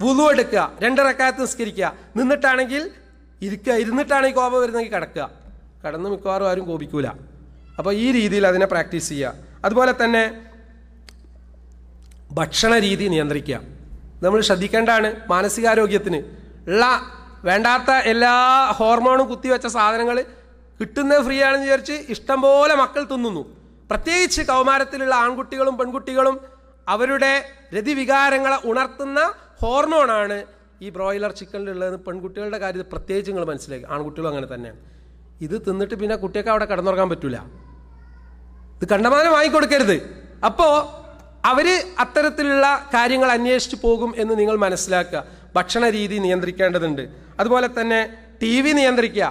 വുളു എടുക്കുക, 2 റക്അത്ത് നിസ്കരിക്കുക. നിന്നിട്ടാണെങ്കിൽ ഇരിക്കുക, ഇരുന്നിട്ടാണെങ്കിൽ കോപം വരുന്നെങ്കിൽ കിടക്കുക. കിടന്ന് മിക്കവാറും ആരും കോപിക്കൂല. അപ്പോൾ ഈ രീതിയിൽ അതിനെ പ്രാക്ടീസ് ചെയ്യുക. അതുപോലെ തന്നെ ഭക്ഷണ രീതി നിയന്ത്രിക്കുക. നമ്മൾ ശ്രദ്ധിക്കേണ്ടതാണ്. മാനസികാരോഗ്യത്തിന് ഉള്ള വേണ്ടാത്ത എല്ലാ ഹോർമോണും കുത്തിവെച്ച സാധനങ്ങൾ കിട്ടുന്നത് ഫ്രീ ആണെന്ന് വിചാരിച്ച് ഇഷ്ടം പോലെ മക്കൾ തിന്നുന്നു. പ്രത്യേകിച്ച് കൗമാരത്തിലുള്ള ആൺകുട്ടികളും പെൺകുട്ടികളും അവരുടെ രതിവികാരങ്ങളെ ഉണർത്തുന്ന ഹോർമോണാണ് ഈ ബ്രോയിലർ ചിക്കനിലുള്ളത്. പെൺകുട്ടികളുടെ കാര്യത്തിൽ പ്രത്യേകിച്ച് നിങ്ങൾ മനസ്സിലാക്കി, ആൺകുട്ടികളും അങ്ങനെ തന്നെയാണ്. ഇത് തിന്നിട്ട് പിന്നെ കുട്ടിയൊക്കെ അവിടെ കിടന്നുറങ്ങാൻ പറ്റില്ല. ഇത് കണ്ടമാനം വാങ്ങിക്കൊടുക്കരുത്. അപ്പോൾ അവർ അത്തരത്തിലുള്ള കാര്യങ്ങൾ അന്വേഷിച്ച് പോകും എന്ന് നിങ്ങൾ മനസ്സിലാക്കുക. ഭക്ഷണ രീതി നിയന്ത്രിക്കേണ്ടതുണ്ട്. അതുപോലെ തന്നെ TV നിയന്ത്രിക്കുക.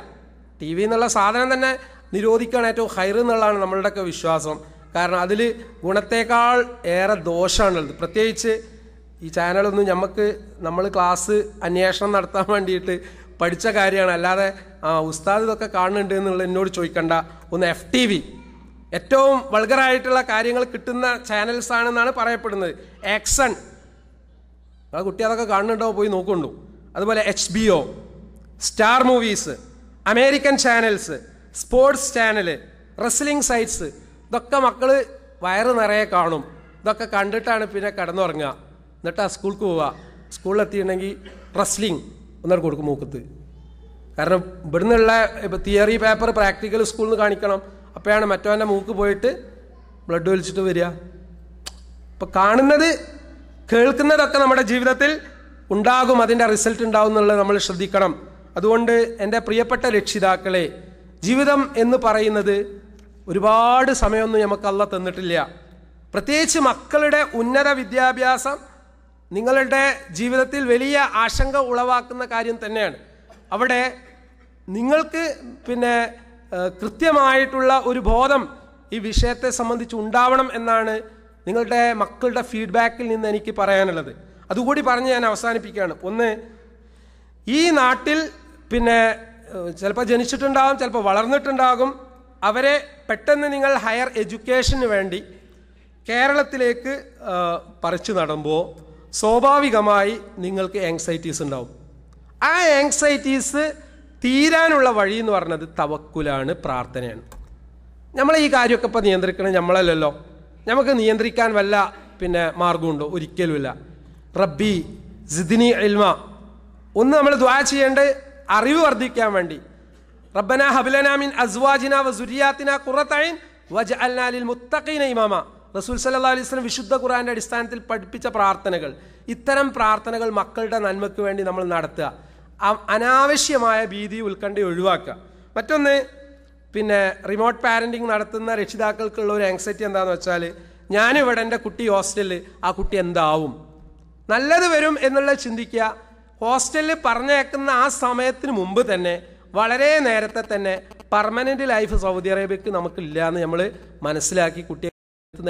TV എന്നുള്ള സാധനം തന്നെ നിരോധിക്കുകയാണ് ഏറ്റവും ഹൈർ എന്നുള്ളതാണ് നമ്മളുടെയൊക്കെ വിശ്വാസം. കാരണം അതിൽ ഗുണത്തേക്കാൾ ഏറെ ദോഷമാണുള്ളത്. പ്രത്യേകിച്ച് ഈ ചാനലൊന്നും നമ്മൾ ക്ലാസ് അന്വേഷണം നടത്താൻ വേണ്ടിയിട്ട് പഠിച്ച കാര്യമാണ്. അല്ലാതെ ഉസ്താദ് ഇതൊക്കെ കാണുന്നുണ്ട് എന്നുള്ള എന്നോട് ചോദിക്കണ്ട. ഒന്ന് FTV, ഏറ്റവും വൾഗറായിട്ടുള്ള കാര്യങ്ങൾ കിട്ടുന്ന ചാനൽസ് ആണെന്നാണ് പറയപ്പെടുന്നത്. ആക്ഷൻ, ആ കുട്ടി അതൊക്കെ കാണുന്നുണ്ടോ പോയി നോക്കുന്നുണ്ടോ. അതുപോലെ HBO, star movies, American channels, sports channel, wrestling sites, ഇതൊക്കെ മക്കൾ വയറ് നിറയെ കാണും. ഇതൊക്കെ കണ്ടിട്ടാണ് പിന്നെ കിടന്നുറങ്ങുക. എന്നിട്ട് ആ സ്കൂൾക്ക് പോവുക. സ്കൂളിലെത്തിയിട്ടുണ്ടെങ്കിൽ റെസ്ലിംഗ് ഒന്നര കൊടുക്കും മൂക്കത്ത്. കാരണം ഇവിടുന്നുള്ള തിയറി പേപ്പർ പ്രാക്ടിക്കൽ സ്കൂളിൽ നിന്ന് കാണിക്കണം. അപ്പോഴാണ് മറ്റവൻ്റെ മൂക്ക് പോയിട്ട് ബ്ലഡ് വലിച്ചിട്ട് വരിക. അപ്പോൾ കാണുന്നത് കേൾക്കുന്നതൊക്കെ നമ്മുടെ ജീവിതത്തിൽ ഉണ്ടാകും, അതിൻ്റെ റിസൾട്ട് ഉണ്ടാവും എന്നുള്ളത് നമ്മൾ ശ്രദ്ധിക്കണം. അതുകൊണ്ട് എൻ്റെ പ്രിയപ്പെട്ട രക്ഷിതാക്കളെ, ജീവിതം എന്ന് പറയുന്നത് ഒരുപാട് സമയമൊന്നും നമുക്ക് അല്ലാഹ് തന്നിട്ടില്ല. പ്രത്യേകിച്ച് മക്കളുടെ ഉന്നത വിദ്യാഭ്യാസം നിങ്ങളുടെ ജീവിതത്തിൽ വലിയ ആശങ്ക ഉളവാക്കുന്ന കാര്യം തന്നെയാണ്. അവിടെ നിങ്ങൾക്ക് പിന്നെ കൃത്യമായിട്ടുള്ള ഒരു ബോധം ഈ വിഷയത്തെ സംബന്ധിച്ച് ഉണ്ടാവണം എന്നാണ് നിങ്ങളുടെ മക്കളുടെ ഫീഡ്ബാക്കിൽ നിന്ന് എനിക്ക് പറയാനുള്ളത്. അതുകൂടി പറഞ്ഞ് ഞാൻ അവസാനിപ്പിക്കുകയാണ്. ഒന്ന്, ഈ നാട്ടിൽ പിന്നെ ചിലപ്പോൾ ജനിച്ചിട്ടുണ്ടാകും, ചിലപ്പോൾ വളർന്നിട്ടുണ്ടാകും. അവരെ പെട്ടെന്ന് നിങ്ങൾ ഹയർ എഡ്യൂക്കേഷന് വേണ്ടി കേരളത്തിലേക്ക് പറിച്ചു നടുമ്പോൾ സ്വാഭാവികമായി നിങ്ങൾക്ക് ആങ്സൈറ്റീസ് ഉണ്ടാവും. ആ ആങ്സൈറ്റീസ് തീരാനുള്ള വഴി എന്ന് പറഞ്ഞത് തവക്കുലാണ്, പ്രാർത്ഥനയാണ്. നമ്മൾ ഈ കാര്യമൊക്കെ ഇപ്പോൾ നിയന്ത്രിക്കണം നമ്മളല്ലല്ലോ. നമുക്ക് നിയന്ത്രിക്കാൻ വല്ല പിന്നെ മാർഗമുണ്ടോ? ഒരിക്കലുമില്ല. റബ്ബി സിദ്നി ഇൽമ, ഒന്ന് നമ്മൾ ദുആ ചെയ്യേണ്ടത് അറിവ് വർദ്ധിക്കാൻ വേണ്ടി. റബ്ബനാ ഹബ് ലനാ മിൻ അസ്വാജിനാ വസുരിയാത്തിനാ ഖുറത അയ്ൻ വജഅൽനാ ലിൽ മുത്തഖീന ഇമാമ. റസൂൽ സല്ലല്ലാഹു അലൈഹി വസല്ലം വിശുദ്ധ ഖുർആന്റെ അടിസ്ഥാനത്തിൽ പഠിപ്പിച്ച പ്രാർത്ഥനകൾ, ഇത്തരം പ്രാർത്ഥനകൾ മക്കളുടെ നന്മയ്ക്ക് വേണ്ടി നമ്മൾ നടത്തുക. അനാവശ്യമായ ഭീതി ഉത്കണ്ഠ ഒഴിവാക്കുക. മറ്റൊന്ന്, പിന്നെ റിമോട്ട് പാരൻറ്റിങ് നടത്തുന്ന രക്ഷിതാക്കൾക്കുള്ള ഒരു ആങ്സൈറ്റി എന്താണെന്ന് വെച്ചാൽ, ഞാനിവിടെ എൻ്റെ കുട്ടി ഹോസ്റ്റലിൽ, ആ കുട്ടി എന്താവും, നല്ലത് വരും എന്നുള്ളത് ചിന്തിക്കുക. ഹോസ്റ്റലിൽ പറഞ്ഞേക്കുന്ന ആ സമയത്തിന് മുമ്പ് തന്നെ, വളരെ നേരത്തെ തന്നെ പെർമനൻ്റ് ലൈഫ് സൗദി അറേബ്യക്ക് നമുക്കില്ല എന്ന് നമ്മൾ മനസ്സിലാക്കി കുട്ടിയെ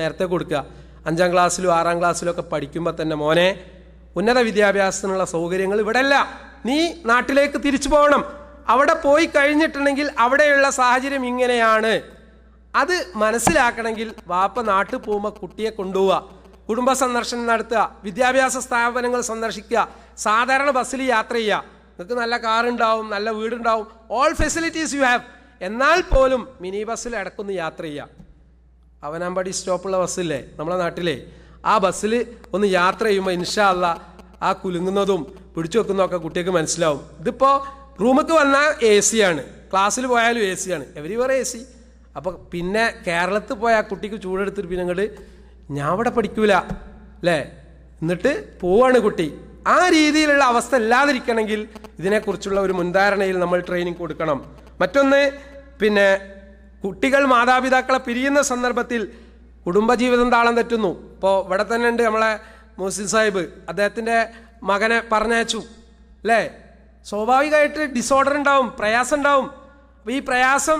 നേരത്തെ കൊടുക്കുക. 5ാം ക്ലാസ്സിലും 6ാം ക്ലാസ്സിലും ഒക്കെ പഠിക്കുമ്പോൾ തന്നെ, മോനെ ഉന്നത വിദ്യാഭ്യാസത്തിനുള്ള സൗകര്യങ്ങൾ ഇവിടെ അല്ല, നീ നാട്ടിലേക്ക് തിരിച്ചു പോകണം, അവിടെ പോയി കഴിഞ്ഞിട്ടുണ്ടെങ്കിൽ അവിടെയുള്ള സാഹചര്യം ഇങ്ങനെയാണ്, അത് മനസ്സിലാക്കണമെങ്കിൽ വാപ്പ നാട്ടിൽ പോകുമ്പോൾ കുട്ടിയെ കൊണ്ടുപോവുക, കുടുംബ സന്ദർശനം നടത്തുക, വിദ്യാഭ്യാസ സ്ഥാപനങ്ങൾ സന്ദർശിക്കുക, സാധാരണ ബസ്സിൽ യാത്ര ചെയ്യുക. നിങ്ങൾക്ക് നല്ല കാറുണ്ടാവും, നല്ല വീടുണ്ടാവും, ഓൾ ഫെസിലിറ്റീസ് യു ഹാവ്. എന്നാൽ പോലും മിനി ബസ്സിൽ ഇടക്കൊന്ന് യാത്ര ചെയ്യുക. അവനാമ്പാടി സ്റ്റോപ്പുള്ള ബസ്സില്ലേ നമ്മളെ നാട്ടിലെ, ആ ബസ്സിൽ ഒന്ന് യാത്ര ചെയ്യുമ്പോൾ ഇൻഷാ അല്ലാ ആ കുലുങ്ങുന്നതും പിടിച്ചു വെക്കുന്നതൊക്കെ കുട്ടിക്ക് മനസ്സിലാവും. ഇതിപ്പോൾ റൂമിക്ക് വന്നാൽ AC ആണ്, ക്ലാസ്സിൽ പോയാലും AC ആണ്, എവരിവർ AC. അപ്പോൾ പിന്നെ കേരളത്തിൽ പോയ ആ കുട്ടിക്ക് ചൂടെടുത്തിട്ട് പിന്നെ ഇങ്ങോട്ട് ഞാൻ ഇവിടെ പഠിക്കൂല അല്ലേ, എന്നിട്ട് പോവാണ് കുട്ടി. ആ രീതിയിലുള്ള അവസ്ഥ ഇല്ലാതിരിക്കണമെങ്കിൽ ഇതിനെക്കുറിച്ചുള്ള ഒരു മുൻധാരണയിൽ നമ്മൾ ട്രെയിനിങ് കൊടുക്കണം. മറ്റൊന്ന്, പിന്നെ കുട്ടികൾ മാതാപിതാക്കളെ പിരിയുന്ന സന്ദർഭത്തിൽ കുടുംബജീവിതം താളം തെറ്റുന്നു. ഇപ്പോൾ ഇവിടെ തന്നെ ഉണ്ട് നമ്മളെ മുഹസിൻ സാഹിബ്, അദ്ദേഹത്തിൻ്റെ മകനെ പറഞ്ഞയച്ചു അല്ലേ. സ്വാഭാവികമായിട്ട് ഡിസോർഡർ ഉണ്ടാവും, പ്രയാസം ഉണ്ടാവും. അപ്പോൾ ഈ പ്രയാസം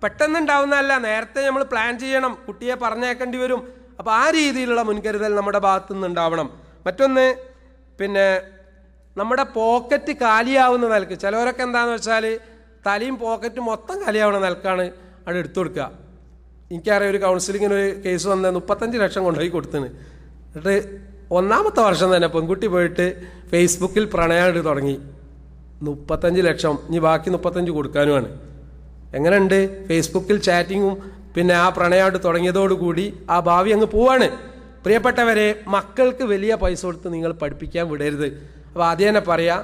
പെട്ടെന്ന് ഉണ്ടാവുന്നതല്ല, നേരത്തെ നമ്മൾ പ്ലാൻ ചെയ്യണം, കുട്ടിയെ പറഞ്ഞേക്കേണ്ടി വരും. അപ്പോൾ ആ രീതിയിലുള്ള മുൻകരുതൽ നമ്മുടെ ഭാഗത്തു നിന്ന് ഉണ്ടാവണം. മറ്റൊന്ന്, പിന്നെ നമ്മുടെ പോക്കറ്റ് കാലിയാവുന്ന നിലക്ക്, ചിലവരൊക്കെ എന്താണെന്ന് വെച്ചാൽ തലയും പോക്കറ്റും മൊത്തം കാലിയാവുന്ന നിലക്കാണ് അവിടെ എടുത്തു കൊടുക്കുക. എനിക്കറിയാം, ഒരു കൗൺസിലിങ്ങിന് ഒരു കേസ് വന്ന് 35 ലക്ഷം കൊണ്ടുപോയി കൊടുത്തിന്. എന്നിട്ട് 1ാമത്തെ വർഷം തന്നെ പെൺകുട്ടി പോയിട്ട് ഫേസ്ബുക്കിൽ പ്രണയം തുടങ്ങി. 35 ലക്ഷം, ഇനി ബാക്കി 35 കൊടുക്കാനുമാണ്. എങ്ങനെയുണ്ട്? ഫേസ്ബുക്കിൽ ചാറ്റിങ്ങും പിന്നെ ആ പ്രണയമായിട്ട് തുടങ്ങിയതോടുകൂടി ആ ഭാവി അങ്ങ് പോവാണ്. പ്രിയപ്പെട്ടവരെ, മക്കൾക്ക് വലിയ പൈസ കൊടുത്ത് നിങ്ങൾ പഠിപ്പിക്കാൻ വിടരുത്. അപ്പോൾ ആദ്യം തന്നെ പറയാം,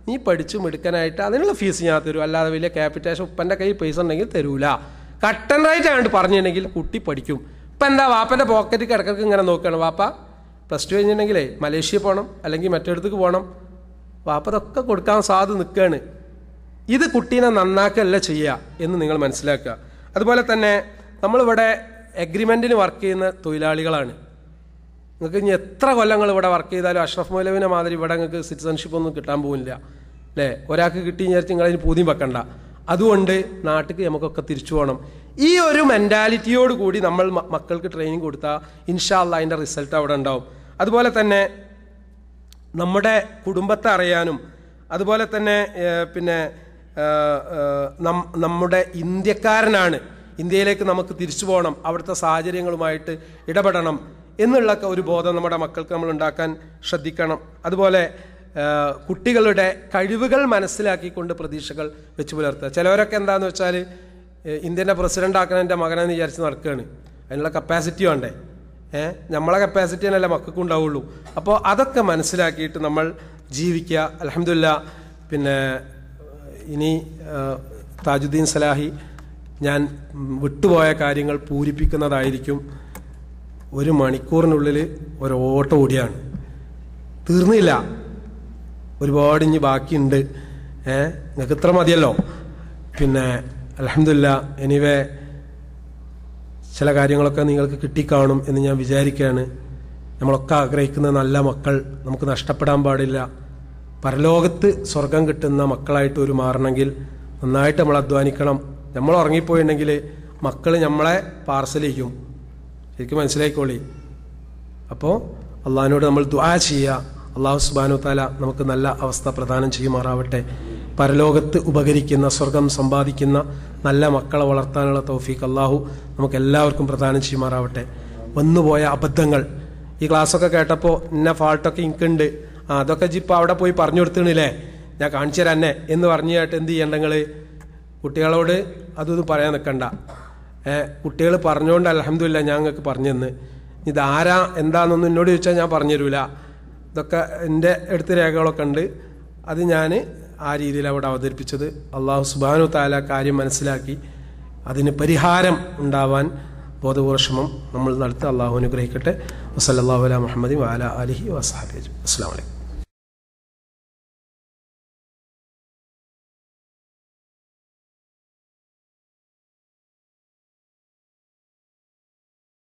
നീ പഠിച്ചു മിടുക്കനായിട്ട് അതിനുള്ള ഫീസ് ഞാൻ തരും, അല്ലാതെ വലിയ ക്യാപിറ്റേഷൻ ഉപ്പൻ്റെ കയ്യിൽ പൈസ ഉണ്ടെങ്കിൽ തരൂല. കട്ടൻ റൈറ്റ് ആയിട്ട് പറഞ്ഞിട്ടുണ്ടെങ്കിൽ കുട്ടി പഠിക്കും. ഇപ്പം എന്താ, വാപ്പൻ്റെ പോക്കറ്റ് കിടക്കൊക്കെ ഇങ്ങനെ നോക്കുകയാണ്. വാപ്പ +2 കഴിഞ്ഞിട്ടുണ്ടെങ്കിലേ മലേഷ്യ പോകണം, അല്ലെങ്കിൽ മറ്റിടത്തേക്ക് പോകണം, വാപ്പ ഇതൊക്കെ കൊടുക്കാൻ സാധു നിൽക്കുകയാണ്. ഇത് കുട്ടീനെ നന്നാക്കല്ല ചെയ്യുക എന്ന് നിങ്ങൾ മനസ്സിലാക്കുക. അതുപോലെ തന്നെ നമ്മളിവിടെ എഗ്രിമെൻറ്റിന് വർക്ക് ചെയ്യുന്ന തൊഴിലാളികളാണ്. നിങ്ങൾക്ക് ഇനി എത്ര കൊല്ലങ്ങൾ ഇവിടെ വർക്ക് ചെയ്താലും അഷ്റഫ് മൗലവിനെ മാതിരി ഇവിടെ നിങ്ങൾക്ക് സിറ്റിസൺഷിപ്പ് ഒന്നും കിട്ടാൻ പോകുന്നില്ല അല്ലേ. ഒരാൾക്ക് കിട്ടി വിചാരിച്ച് നിങ്ങളതിന് പൂതിയും വെക്കണ്ട. അതുകൊണ്ട് നാട്ടിലേക്ക് നമുക്കൊക്കെ തിരിച്ചു പോകണം. ഈ ഒരു മെൻറ്റാലിറ്റിയോട് കൂടി നമ്മൾ മക്കൾക്ക് ട്രെയിനിങ് കൊടുത്താൽ ഇൻഷാ അല്ലാഹ് അതിൻ്റെ റിസൾട്ട് അവിടെ ഉണ്ടാവും. അതുപോലെ തന്നെ നമ്മുടെ കുടുംബത്തെ അറിയാനും, അതുപോലെ തന്നെ പിന്നെ നമ്മുടെ ഇന്ത്യക്കാരനാണ്, ഇന്ത്യയിലേക്ക് നമുക്ക് തിരിച്ചു പോകണം, അവിടുത്തെ സാഹചര്യങ്ങളുമായിട്ട് ഇടപെടണം എന്നുള്ള ഒരു ബോധം നമ്മുടെ മക്കൾക്ക് നമ്മൾ ഉണ്ടാക്കാൻ ശ്രദ്ധിക്കണം. അതുപോലെ കുട്ടികളുടെ കഴിവുകൾ മനസ്സിലാക്കിക്കൊണ്ട് പ്രതീക്ഷകൾ വെച്ച് പുലർത്തുക. ചിലവരൊക്കെ എന്താണെന്ന് വെച്ചാൽ ഇന്ത്യൻ്റെ പ്രസിഡൻ്റ് ആക്കാൻ എൻ്റെ മകനെന്ന് വിചാരിച്ച് നടക്കുകയാണ്. അതിനുള്ള കപ്പാസിറ്റി വേണ്ടേ? നമ്മളെ കപ്പാസിറ്റി തന്നെയല്ലേ മക്കൾക്കും ഉണ്ടാവുള്ളൂ. അപ്പോൾ അതൊക്കെ മനസ്സിലാക്കിയിട്ട് നമ്മൾ ജീവിക്കുക. അൽഹംദുലില്ലാ. പിന്നെ ഇനി താജുദ്ദീൻ സലാഹി ഞാൻ വിട്ടുപോയ കാര്യങ്ങൾ പൂരിപ്പിക്കുന്നതായിരിക്കും. 1 മണിക്കൂറിനുള്ളിൽ ഒരു ഓട്ടം ഓടിയാണ്, തീർന്നില്ല, ഒരുപാട് ഇനി ബാക്കിയുണ്ട്. നിങ്ങൾക്ക് ഇത്ര മതിയല്ലോ. പിന്നെ അൽഹംദുലില്ലാ, എനിവേ ചില കാര്യങ്ങളൊക്കെ നിങ്ങൾക്ക് കിട്ടിക്കാണും എന്ന് ഞാൻ വിചാരിക്കുകയാണ്. നമ്മളൊക്കെ ആഗ്രഹിക്കുന്ന നല്ല മക്കൾ നമുക്ക് നഷ്ടപ്പെടാൻ പാടില്ല. പരലോകത്ത് സ്വർഗം കിട്ടുന്ന മക്കളായിട്ട് ഒരു മാറണമെങ്കിൽ നന്നായിട്ട് നമ്മൾ അധ്വാനിക്കണം. നമ്മൾ ഉറങ്ങിപ്പോയിട്ടുണ്ടെങ്കിൽ മക്കൾ നമ്മളെ പാർസൽ ചെയ്യും. ശരിക്കും മനസ്സിലായിക്കോളി. അപ്പോൾ അള്ളാഹിനോട് നമ്മൾ ദുആ ചെയ്യുക. അള്ളാഹു സുബ്ഹാനഹു തആല നമുക്ക് നല്ല അവസ്ഥ പ്രദാനം ചെയ്യുമാറാവട്ടെ. പരലോകത്ത് ഉപകരിക്കുന്ന, സ്വർഗം സമ്പാദിക്കുന്ന നല്ല മക്കളെ വളർത്താനുള്ള തൗഫീഖ് അള്ളാഹു നമുക്ക് എല്ലാവർക്കും പ്രദാനം ചെയ്യുമാറാവട്ടെ. വന്നുപോയ അബദ്ധങ്ങൾ, ഈ ക്ലാസ്സൊക്കെ കേട്ടപ്പോൾ ഇന്ന ഫാൾട്ടൊക്കെ എനിക്കുണ്ട്, അതൊക്കെ ജിപ്പോൾ അവിടെ പോയി പറഞ്ഞു കൊടുത്തിണില്ലേ, ഞാൻ കാണിച്ചു തരാം എന്നെ എന്ന് പറഞ്ഞായിട്ട് എന്ത് ചെയ്യണ്ട? നിങ്ങൾ കുട്ടികളോട് അതൊന്നും പറയാൻ നിൽക്കണ്ട. കുട്ടികൾ പറഞ്ഞുകൊണ്ട് അൽഹംദുലില്ലാ ഞങ്ങൾക്ക് പറഞ്ഞു തന്ന്. ഇതാരാ എന്താണെന്നൊന്നും എന്നോട് ചോദിച്ചാൽ ഞാൻ പറഞ്ഞു തരൂല. ഇതൊക്കെ എൻ്റെ അടുത്ത് രേഖകളൊക്കെ ഉണ്ട്. അത് ഞാൻ ആ രീതിയിൽ അവിടെ അവതരിപ്പിച്ചത്. അള്ളാഹു സുബ്ഹാനഹു തആല കാര്യം മനസ്സിലാക്കി അതിന് പരിഹാരം ഉണ്ടാവാൻ ബോധപൂർവ്വ ശ്രമം നമ്മൾ നടത്തുക. അള്ളാഹു അനുഗ്രഹിക്കട്ടെ. വസല്ലല്ലാഹു അലാ മുഹമ്മദി വഅലാ ആലിഹി വസഹബിഹി. അസ്സലാമു അലൈക്കും.